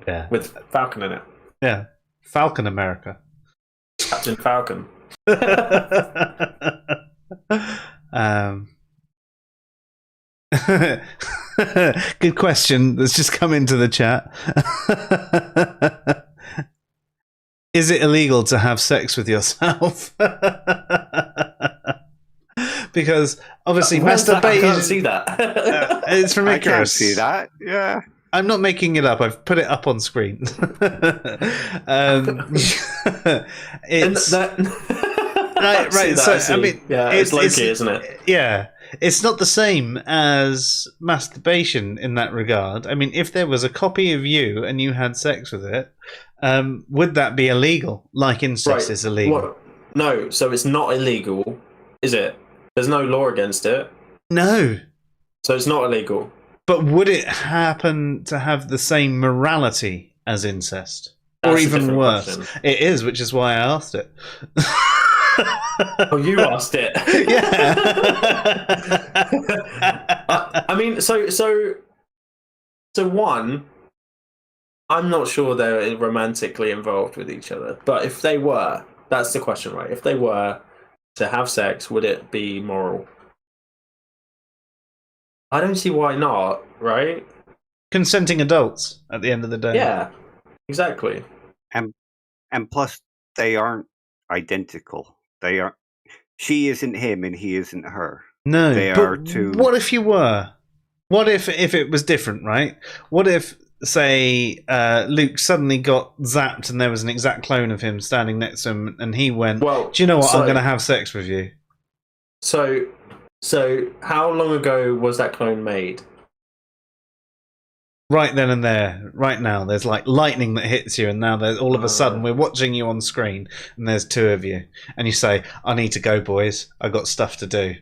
S1: Yeah,
S3: with Falcon in it.
S1: Yeah, Falcon America.
S3: Captain Falcon.
S1: Good question that's just come into the chat. Is it illegal to have sex with yourself? Because obviously masturbation.
S3: I can't see that.
S1: It's from Icarus.
S2: I can't see that. Yeah.
S1: I'm not making it up. I've put it up on screen. It's right. So I mean,
S3: yeah, it's Loki, isn't it?
S1: Yeah. It's not the same as masturbation in that regard. I mean, if there was a copy of you and you had sex with it, would that be illegal? Like incest is illegal?
S3: What? No, so it's not illegal, is it? There's no law against it.
S1: No.
S3: So it's not illegal.
S1: But would it happen to have the same morality as incest? Or even worse?
S3: Question.
S1: It is, which is why I asked it.
S3: Oh, you asked it.
S1: Yeah.
S3: I mean, so one, I'm not sure they're romantically involved with each other, but if they were, that's the question, right? If they were to have sex, would it be moral? I don't see why not, right?
S1: Consenting adults at the end of the day.
S3: Yeah, exactly.
S2: And plus, they aren't identical. They are. She isn't him, and he isn't her.
S1: No,
S2: they are two.
S1: What if you were? What if it was different, right? What if, say, Luke suddenly got zapped, and there was an exact clone of him standing next to him, and he went, "Well, do you know what? I'm going to have sex with you."
S3: So how long ago was that clone made?
S1: Right then and there, right now, there's like lightning that hits you, and now there's all of a sudden we're watching you on screen, and there's two of you, and you say, "I need to go, boys. I got stuff to do."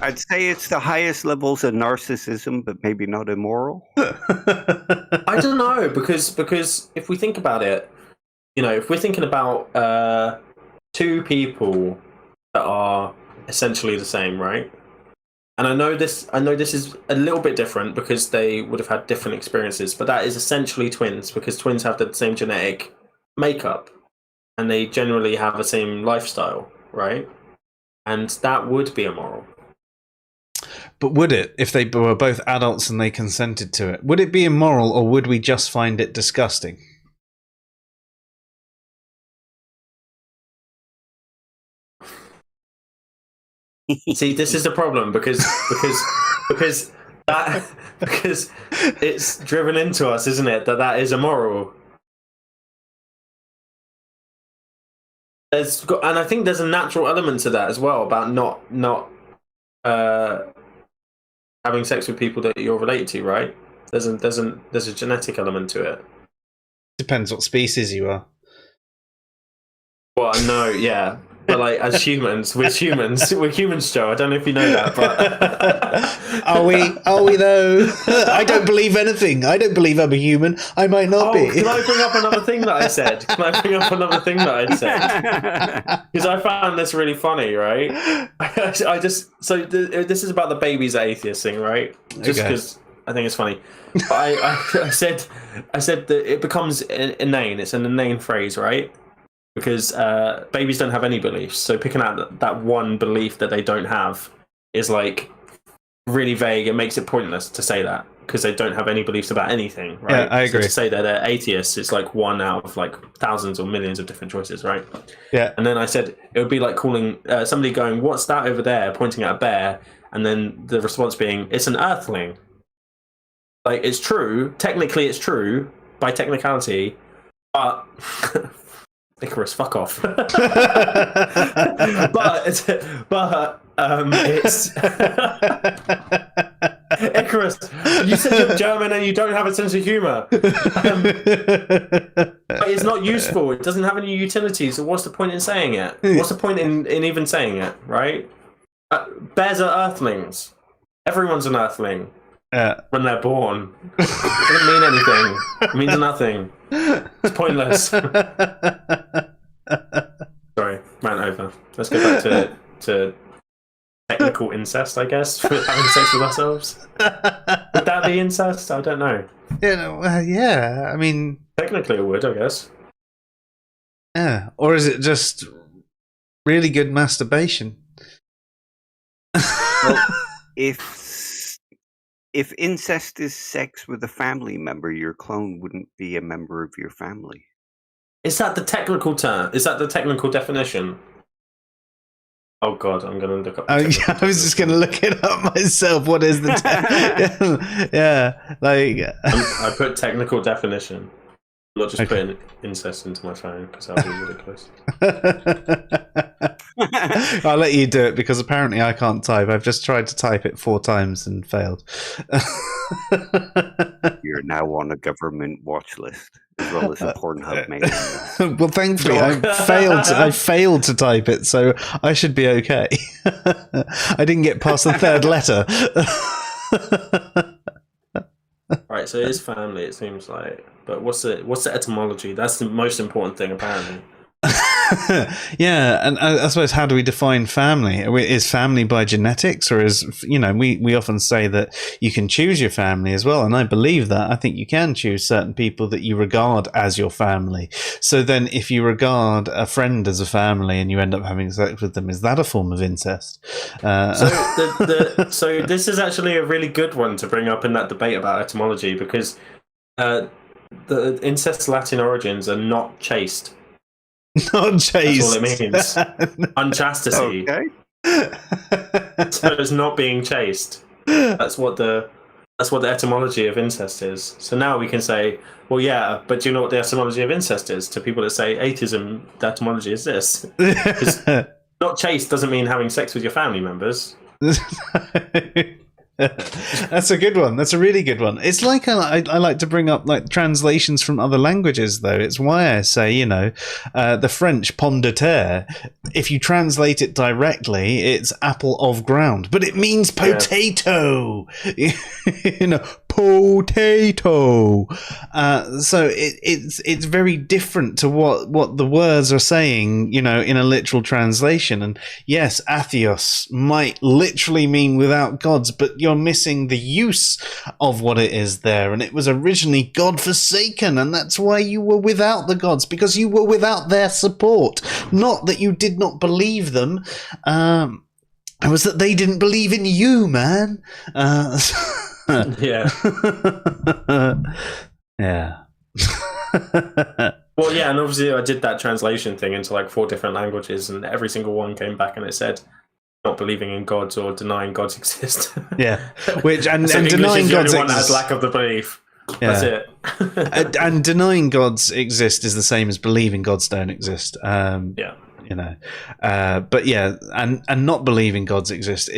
S2: I'd say it's the highest levels of narcissism, but maybe not immoral?
S3: I don't know, because if we think about it, if we're thinking about two people that are essentially the same, right? And I know this is a little bit different because they would have had different experiences, but that is essentially twins, because twins have the same genetic makeup and they generally have the same lifestyle, right? And that would be immoral.
S1: But would it, if they were both adults and they consented to it? Would it be immoral, or would we just find it disgusting?
S3: See, this is the problem because it's driven into us, isn't it? That is immoral. And I think there's a natural element to that as well about not having sex with people that you're related to, right? There's a genetic element to it.
S1: Depends what species you are.
S3: Well, no, yeah. But like, as humans, we're humans, Joe. I don't know if you know that, but
S1: are we though? I don't believe anything. I don't believe I'm a human. I might not be.
S3: Can I bring up another thing that I said? Because I found this really funny, right? This is about the babies atheist thing, right? Just because I think it's funny. I said that it becomes inane. It's an inane phrase, right? Because babies don't have any beliefs, so picking out that one belief that they don't have is like really vague. It makes it pointless to say that because they don't have any beliefs about anything, right?
S1: Yeah, I agree.
S3: So to say that they're atheists, it's like one out of like thousands or millions of different choices, right?
S1: Yeah.
S3: And then I said it would be like calling somebody going, "What's that over there?" pointing at a bear, and then the response being, "It's an earthling." Like, it's true. Technically, it's true by technicality, but. Icarus, fuck off. but it's Icarus. You said you're German and you don't have a sense of humor. But it's not useful. It doesn't have any utility. So what's the point in saying it? What's the point in even saying it? Right? Bears are earthlings. Everyone's an earthling. When they're born. It doesn't mean anything. It means nothing. It's pointless. Sorry, rant over. Let's go back to technical incest, I guess, for having sex with ourselves. Would that be incest? I don't know.
S1: Yeah, I mean...
S3: Technically it would, I guess.
S1: Yeah, or is it just really good masturbation?
S2: Well, if incest is sex with a family member, your clone wouldn't be a member of your family.
S3: Is that the technical term? Is that the technical definition? Oh God, I'm going to look up.
S1: I was just going to look it up myself. What is the? Yeah, like
S3: I put technical definition. I'm not just putting incest into my phone because that would be ridiculous.
S1: I'll let you do it because apparently I can't type. I've just tried to type it 4 times and failed.
S2: You're now on a government watch list as well as a Pornhub mailing list.
S1: Well, thankfully, I failed to type it, so I should be okay. I didn't get past the 3rd letter.
S3: Right, so it is family. It seems like, but what's the etymology? That's the most important thing, apparently.
S1: Yeah, and I suppose, how do we define family? Is family by genetics, or is, we often say that you can choose your family as well, and I believe that. I think you can choose certain people that you regard as your family. So then if you regard a friend as a family and you end up having sex with them, is that a form of incest?
S3: So this is actually a really good one to bring up in that debate about etymology, because the incest Latin origins are not chaste.
S1: Not chaste.
S3: That's all it means. Unchastity.
S2: Okay.
S3: So it's not being chaste. That's what the etymology of incest is. So now we can say, well, yeah, but do you know what the etymology of incest is? To people that say atheism, the etymology is this. Not chaste doesn't mean having sex with your family members.
S1: That's a good one. That's a really good one. It's like I like to bring up like translations from other languages, though. It's why I say, the French pomme de terre. If you translate it directly, it's apple of ground, but it means potato. Potato. So it's very different to what the words are saying, in a literal translation. And yes, atheos might literally mean without gods, but you're missing the use of what it is there. And it was originally God-forsaken, and that's why you were without the gods, because you were without their support. Not that you did not believe them. It was that they didn't believe in you, man.
S3: Yeah.
S1: Yeah.
S3: Well, yeah, and obviously I did that translation thing into like 4 different languages, and every single one came back and it said not believing in gods or denying gods exist.
S1: Yeah, which and
S3: so
S1: denying gods
S3: one that has lack of the belief. Yeah. That's
S1: it. and denying gods exist is the same as believing gods don't exist.
S3: Yeah.
S1: But yeah, and not believing gods exist.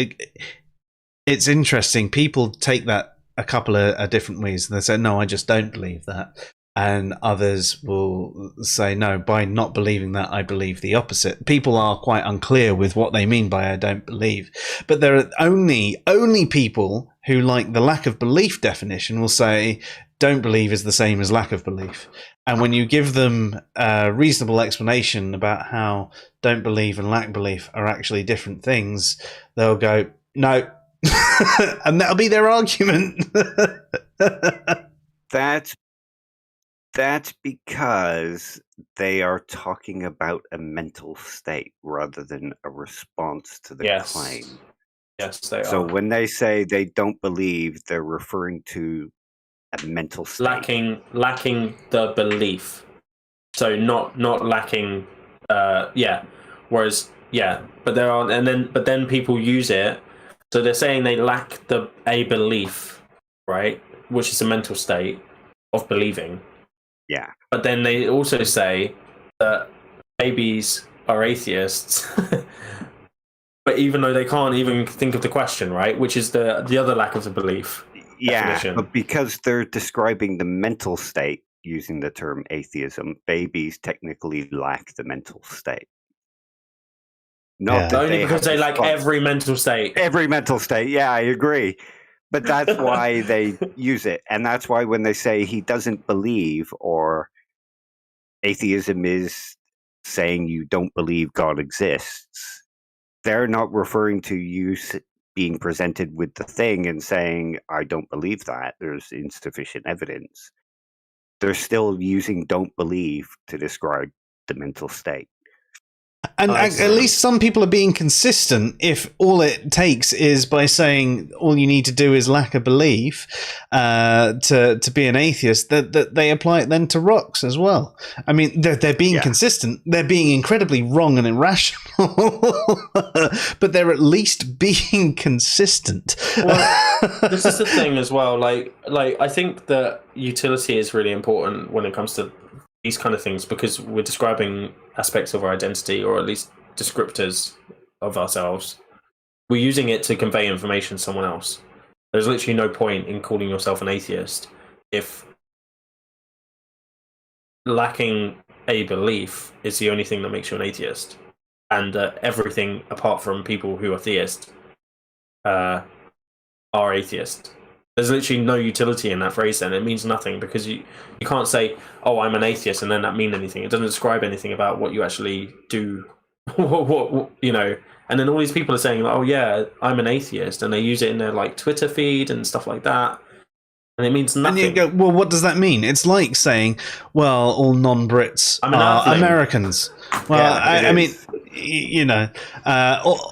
S1: It's interesting. People take that a couple of different ways. They say, no, I just don't believe that. And others will say, no, by not believing that, I believe the opposite. People are quite unclear with what they mean by I don't believe. But there are only people who, like the lack of belief definition, will say don't believe is the same as lack of belief. And when you give them a reasonable explanation about how don't believe and lack belief are actually different things, they'll go, no. And that'll be their argument.
S2: That's because they are talking about a mental state rather than a response to the claim.
S3: Yes, they are.
S2: So when they say they don't believe, they're referring to a mental state.
S3: Lacking the belief. So not lacking whereas but there are but then people use it. So they're saying they lack a belief, right? Which is a mental state of believing.
S2: Yeah.
S3: But then they also say that babies are atheists. But even though they can't even think of the question, right? Which is the other lack of the belief.
S2: Yeah,
S3: definition.
S2: But because they're describing the mental state using the term atheism, babies technically lack the mental state. Not that
S3: only because they lack every mental state.
S2: Every mental state, yeah, I agree. But that's why they use it. And that's why when they say he doesn't believe, or atheism is saying you don't believe God exists, they're not referring to you being presented with the thing and saying, I don't believe that, there's insufficient evidence. They're still using don't believe to describe the mental state.
S1: And at least some people are being consistent if all it takes is by saying all you need to do is lack a belief to be an atheist, that they apply it then to rocks as well. I mean, they're being consistent. They're being incredibly wrong and irrational, but they're at least being consistent.
S3: Well, this is the thing as well. Like I think that utility is really important when it comes to these kind of things, because we're describing aspects of our identity, or at least descriptors of ourselves. We're using it to convey information to someone else. There's literally no point in calling yourself an atheist if lacking a belief is the only thing that makes you an atheist, and everything apart from people who are theists are atheist. There's literally no utility in that phrase then. It means nothing, because you can't say, oh, I'm an atheist, and then that mean anything. It doesn't describe anything about what you actually do. what and then all these people are saying, oh yeah, I'm an atheist, and they use it in their like Twitter feed and stuff like that. And it means nothing. And you
S1: go, well, what does that mean? It's like saying, well, all non-Brits are Americans. Well, I mean,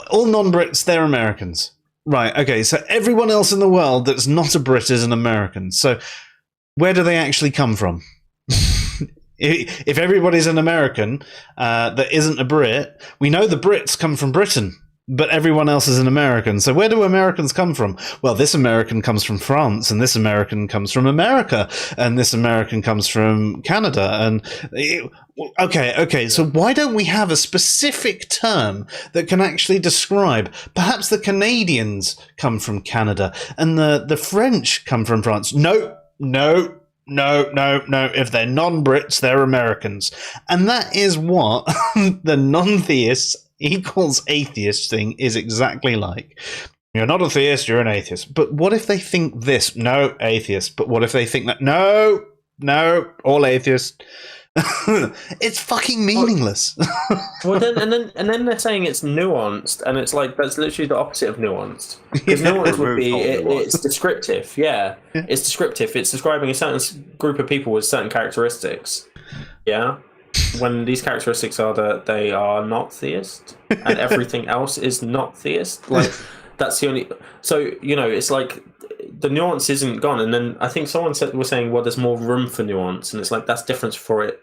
S1: all non-Brits, they're Americans. Right, okay, so everyone else in the world that's not a Brit is an American. So where do they actually come from? If everybody's an American that isn't a Brit, we know the Brits come from Britain. but everyone else is an American. So where do Americans come from? Well, this American comes from France, and this American comes from America, and this American comes from Canada. And okay. So why don't we have a specific term that can actually describe? Perhaps the Canadians come from Canada, and the French come from France. No. If they're non-Brits, they're Americans. And that is what the non-theists equals atheist thing is exactly like. You're not a theist, you're an atheist. But what if they think this? No, atheist. But what if they think that? No, all atheists. It's fucking meaningless.
S3: Well, then they're saying it's nuanced, and it's like that's literally the opposite of nuanced. Because nuanced would be it's descriptive. Yeah, it's descriptive. It's describing a certain group of people with certain characteristics. Yeah, when these characteristics are that they are not theist, and everything else is not theist. Like that's the only. So it's like. The nuance isn't gone, and then I think someone was saying, "Well, there's more room for nuance," and it's like that's different to it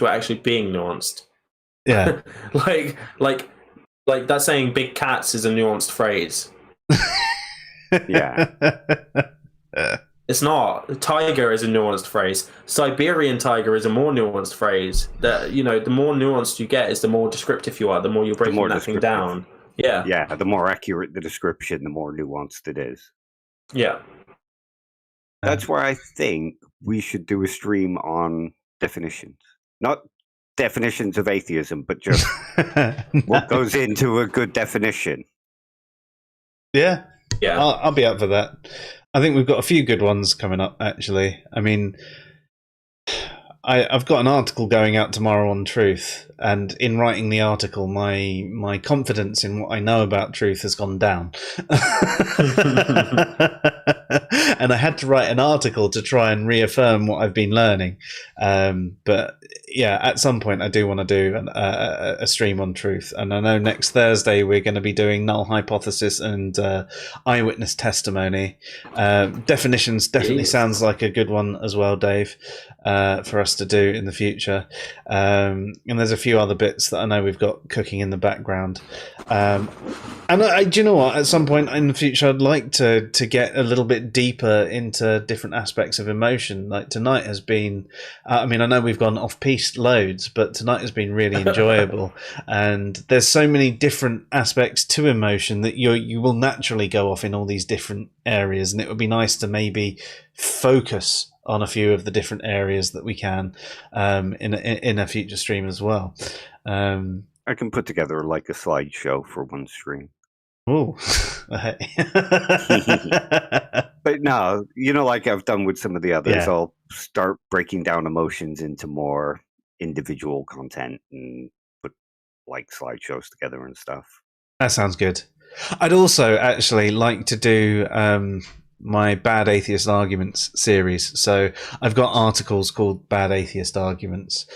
S3: actually being nuanced.
S1: Yeah,
S3: like that saying "big cats" is a nuanced phrase.
S2: Yeah,
S3: it's not. Tiger is a nuanced phrase. Siberian tiger is a more nuanced phrase. That the more nuanced you get, is the more descriptive you are. The more you're breaking that thing down. Yeah,
S2: yeah. The more accurate the description, the more nuanced it is.
S3: Yeah.
S2: That's why I think we should do a stream on definitions. Not definitions of atheism, but just what goes into a good definition.
S1: Yeah.
S3: Yeah.
S1: I'll be up for that. I think we've got a few good ones coming up, actually. I mean, I've got an article going out tomorrow on truth, and in writing the article, my confidence in what I know about truth has gone down. And I had to write an article to try and reaffirm what I've been learning. But yeah, at some point I do want to do a stream on truth. And I know next Thursday we're going to be doing null hypothesis and eyewitness testimony. Definitions definitely sounds like a good one as well, Dave, for us to do in the future. And there's a few other bits that I know we've got cooking in the background. And do you know what? At some point in the future, I'd like to get a little bit deeper into different aspects of emotion. Like tonight has been, I mean, I know we've gone off piste loads, but tonight has been really enjoyable. And there's so many different aspects to emotion that you will naturally go off in all these different areas. And it would be nice to maybe focus on a few of the different areas that we can in a future stream as well.
S2: I can put together like a slideshow for one stream.
S1: Oh,
S2: but no, like I've done with some of the others, I'll start breaking down emotions into more individual content and put like slideshows together and stuff.
S1: That sounds good. I'd also actually like to do my Bad Atheist Arguments series. So I've got articles called Bad Atheist Arguments.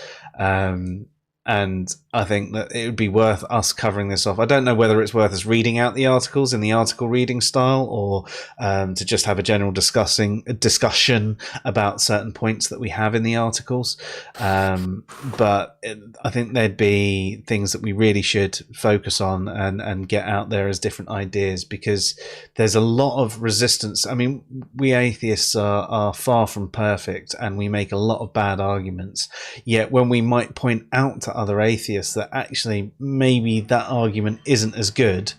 S1: And I think that it would be worth us covering this off. I don't know whether it's worth us reading out the articles in the article reading style or to just have a general discussion about certain points that we have in the articles. But I think there'd be things that we really should focus on and get out there as different ideas, because there's a lot of resistance. I mean, we atheists are far from perfect, and we make a lot of bad arguments. Yet when we might point out to other atheists that actually maybe that argument isn't as good,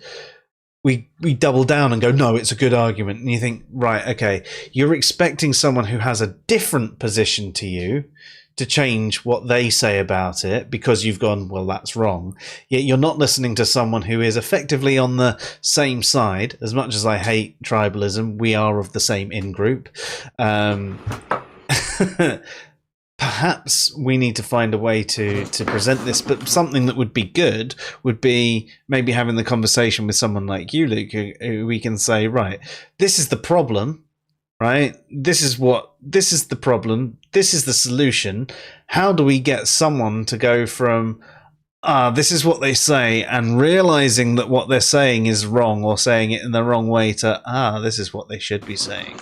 S1: we double down and go, no, it's a good argument. And you think, right, okay, you're expecting someone who has a different position to you to change what they say about it because you've gone, well, that's wrong. Yet you're not listening to someone who is effectively on the same side. As much as I hate tribalism, we are of the same in-group. Perhaps we need to find a way to present this, but something that would be good would be maybe having the conversation with someone like you, Luke, who we can say, right, this is the problem, right? This is the problem. This is the solution. How do we get someone to go from, this is what they say, and realizing that what they're saying is wrong or saying it in the wrong way to, this is what they should be saying.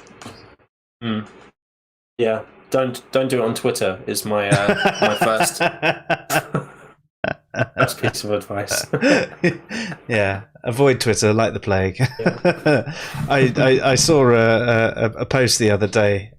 S3: Yeah. Don't do it on Twitter is my my first. Best piece of advice.
S1: Yeah, avoid Twitter like the plague. Yeah. I saw a post the other day,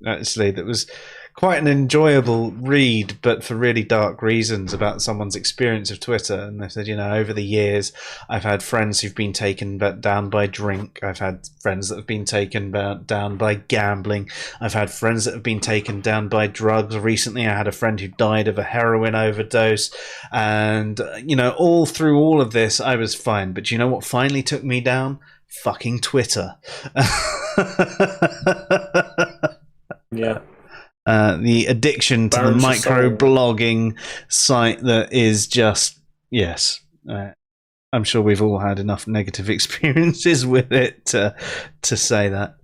S1: actually, that was quite an enjoyable read, but for really dark reasons, about someone's experience of Twitter. And they said, over the years, I've had friends who've been taken down by drink. I've had friends that have been taken down by gambling. I've had friends that have been taken down by drugs. Recently, I had a friend who died of a heroin overdose. And, all through all of this, I was fine. But you know what finally took me down? Fucking Twitter.
S3: Yeah.
S1: The addiction to the micro-blogging site that is just, yes. I'm sure we've all had enough negative experiences with it to say that.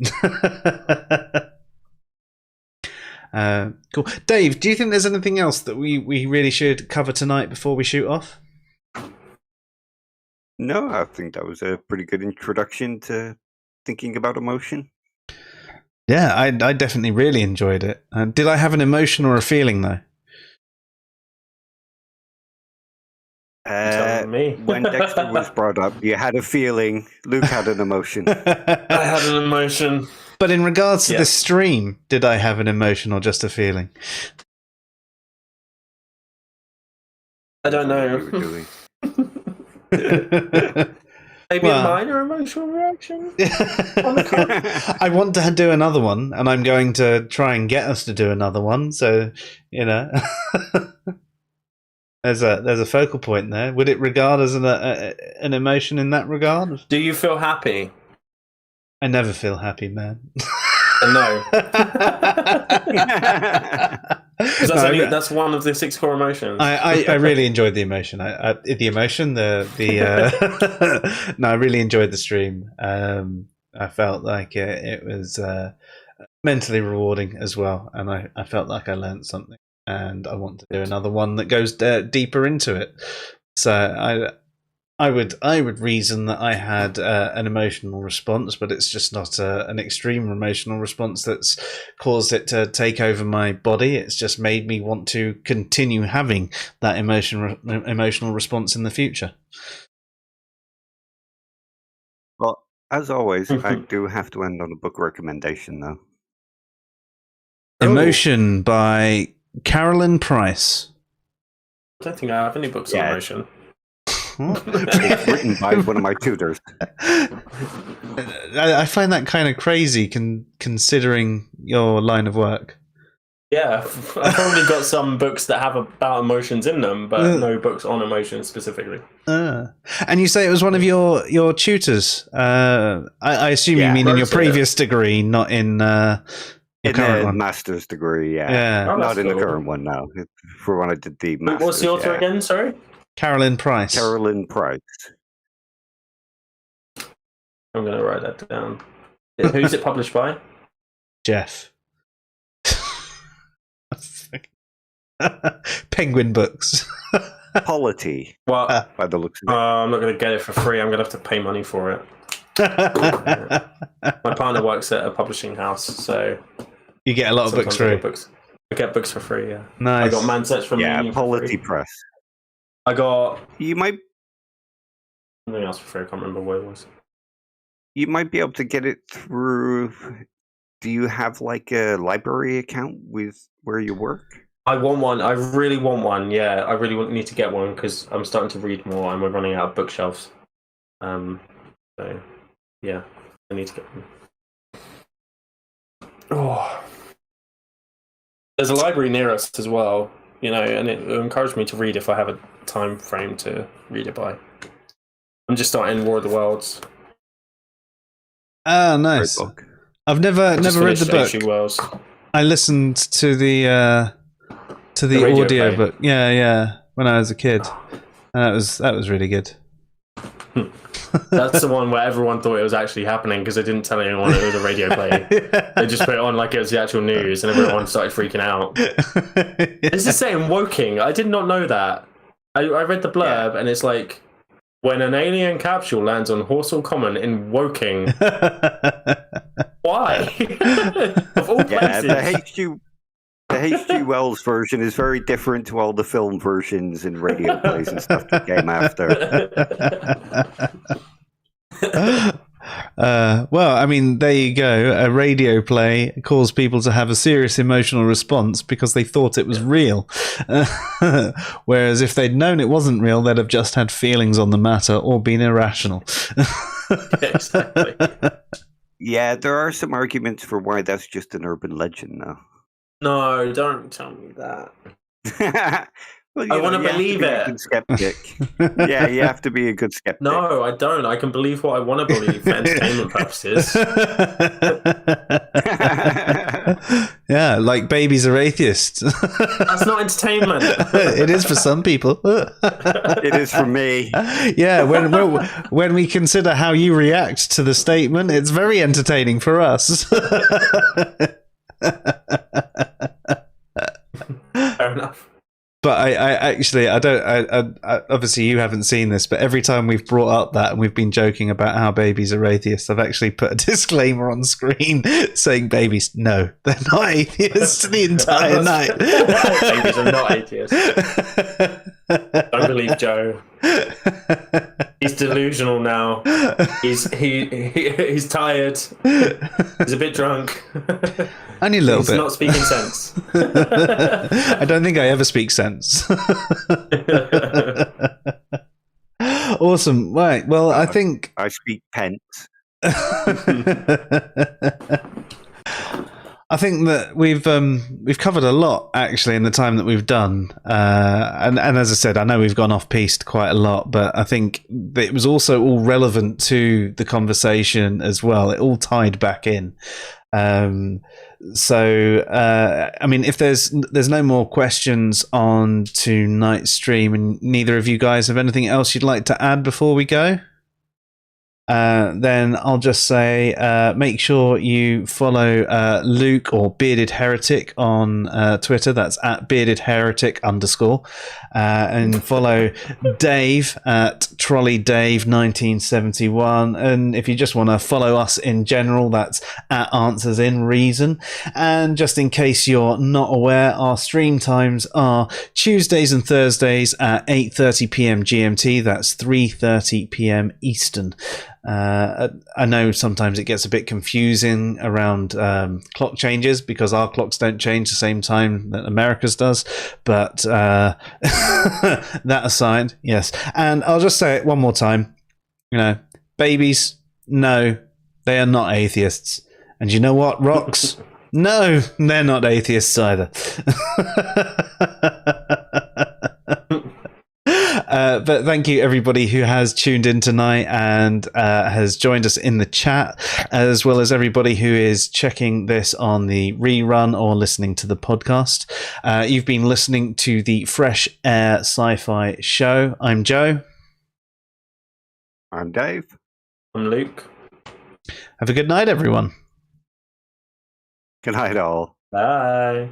S1: Cool. Dave, do you think there's anything else that we really should cover tonight before we shoot off?
S2: No, I think that was a pretty good introduction to thinking about emotion.
S1: Yeah, I definitely really enjoyed it. Did I have an emotion or a feeling, though?
S2: When Dexter was brought up, you had a feeling. Luke had an emotion.
S3: I had an emotion.
S1: But in regards to the stream, did I have an emotion or just a feeling?
S3: I don't know. Maybe a minor emotional reaction?
S1: I want to do another one, and I'm going to try and get us to do another one. So, there's a focal point there. Would it regard as an emotion in that regard?
S3: Do you feel happy?
S1: I never feel happy, man.
S3: No. That's one of the 6 core emotions.
S1: I really enjoyed the emotion. No, I really enjoyed the stream. I felt like it was mentally rewarding as well, and I felt like I learned something, and I want to do another one that goes deeper into it. So I would reason that I had an emotional response, but it's just not an extreme emotional response that's caused it to take over my body. It's just made me want to continue having that emotional response in the future.
S2: Well, as always, I do have to end on a book recommendation, though.
S1: Emotion by Carolyn Price.
S3: I don't think I have any books on emotion.
S2: It's written by one of my tutors.
S1: I find that kind of crazy, considering your line of work.
S3: Yeah, I've probably got some books that have about emotions in them, but no books on emotions specifically.
S1: And you say it was one of your tutors. I assume you mean in your previous degree, not in the current one.
S2: Master's degree, not in the current one now. For when I did the master's.
S3: What's the author again? Sorry.
S1: Carolyn Price.
S2: Carolyn Price.
S3: I'm going to write that down. Who's it published by?
S1: Jeff. Penguin Books.
S2: Polity.
S3: Well,
S2: by the looks of it.
S3: I'm not going to get it for free. I'm going to have to pay money for it. My partner works at a publishing house, so
S1: you get a lot of books free.
S3: I get books for free. Yeah,
S1: nice.
S3: I got Man Sets from
S2: Polity Press.
S3: I got.
S2: You might.
S3: Something else for free. I can't remember what it was.
S2: You might be able to get it through. Do you have like a library account with where you work?
S3: I want one. I really want one. Yeah, I really need to get one because I'm starting to read more and we're running out of bookshelves. So yeah, I need to get one. Oh, there's a library near us as well, and it encouraged me to read if I have a time frame to read it by. I'm just starting War of the Worlds.
S1: Ah, nice. I've never read the book.
S3: Wells.
S1: I listened to the audio book. Yeah, when I was a kid, and that was really good.
S3: That's the one where everyone thought it was actually happening because they didn't tell anyone it was a radio play. They just put it on like it was the actual news, and everyone started freaking out. This is saying Woking. I did not know that. I read the blurb, and it's like, when an alien capsule lands on Horsell Common in Woking. Why? Of all places.
S2: The The H.G. Wells version is very different to all the film versions and radio plays and stuff that came after.
S1: Well, I mean, there you go. A radio play caused people to have a serious emotional response because they thought it was real. Whereas if they'd known it wasn't real, they'd have just had feelings on the matter or been irrational.
S3: Exactly.
S2: Yeah, there are some arguments for why that's just an urban legend, though.
S3: No, don't tell me that.
S2: Well,
S3: I want to believe it.
S2: A good skeptic. Yeah, you have to be a good skeptic.
S3: No, I don't. I can believe what I want to believe for entertainment purposes.
S1: Yeah, like babies are atheists.
S3: That's not entertainment.
S1: It is for some people.
S2: It is for me.
S1: Yeah, when we consider how you react to the statement, it's very entertaining for us.
S3: Fair enough.
S1: But I obviously you haven't seen this, but every time we've brought up that and we've been joking about how babies are atheists, I've actually put a disclaimer on screen saying babies, no, they're not atheists the entire night.
S3: Babies are not atheists. Don't believe Joe. He's delusional now. He's tired. He's a bit drunk.
S1: Only a little bit.
S3: He's not speaking sense.
S1: I don't think I ever speak sense. Awesome. Right. Well, I think
S2: I speak pence.
S1: I think that we've covered a lot actually in the time that we've done, and as I said, I know we've gone off piste quite a lot, but I think that it was also all relevant to the conversation as well. It all tied back in. So I mean, if there's no more questions on tonight's stream, and neither of you guys have anything else you'd like to add before we go, then I'll just say make sure you follow Luke or Bearded Heretic on Twitter. That's at Bearded Heretic _ and follow Dave at Trolley Dave 1971. And if you just want to follow us in general, that's at Answers in Reason. And just in case you're not aware, our stream times are Tuesdays and Thursdays at 8:30 p.m. GMT. That's 3:30 p.m. Eastern. I know sometimes it gets a bit confusing around clock changes because our clocks don't change the same time that America's does, but that aside, yes. And I'll just say it one more time, babies, no, they are not atheists. And you know what, rocks? No, they're not atheists either. But thank you everybody who has tuned in tonight and has joined us in the chat, as well as everybody who is checking this on the rerun or listening to the podcast. You've been listening to the Fresh Air Sci-Fi show. I'm Joe.
S2: I'm Dave.
S3: I'm Luke.
S1: Have a good night, everyone.
S2: Good night, all.
S3: Bye.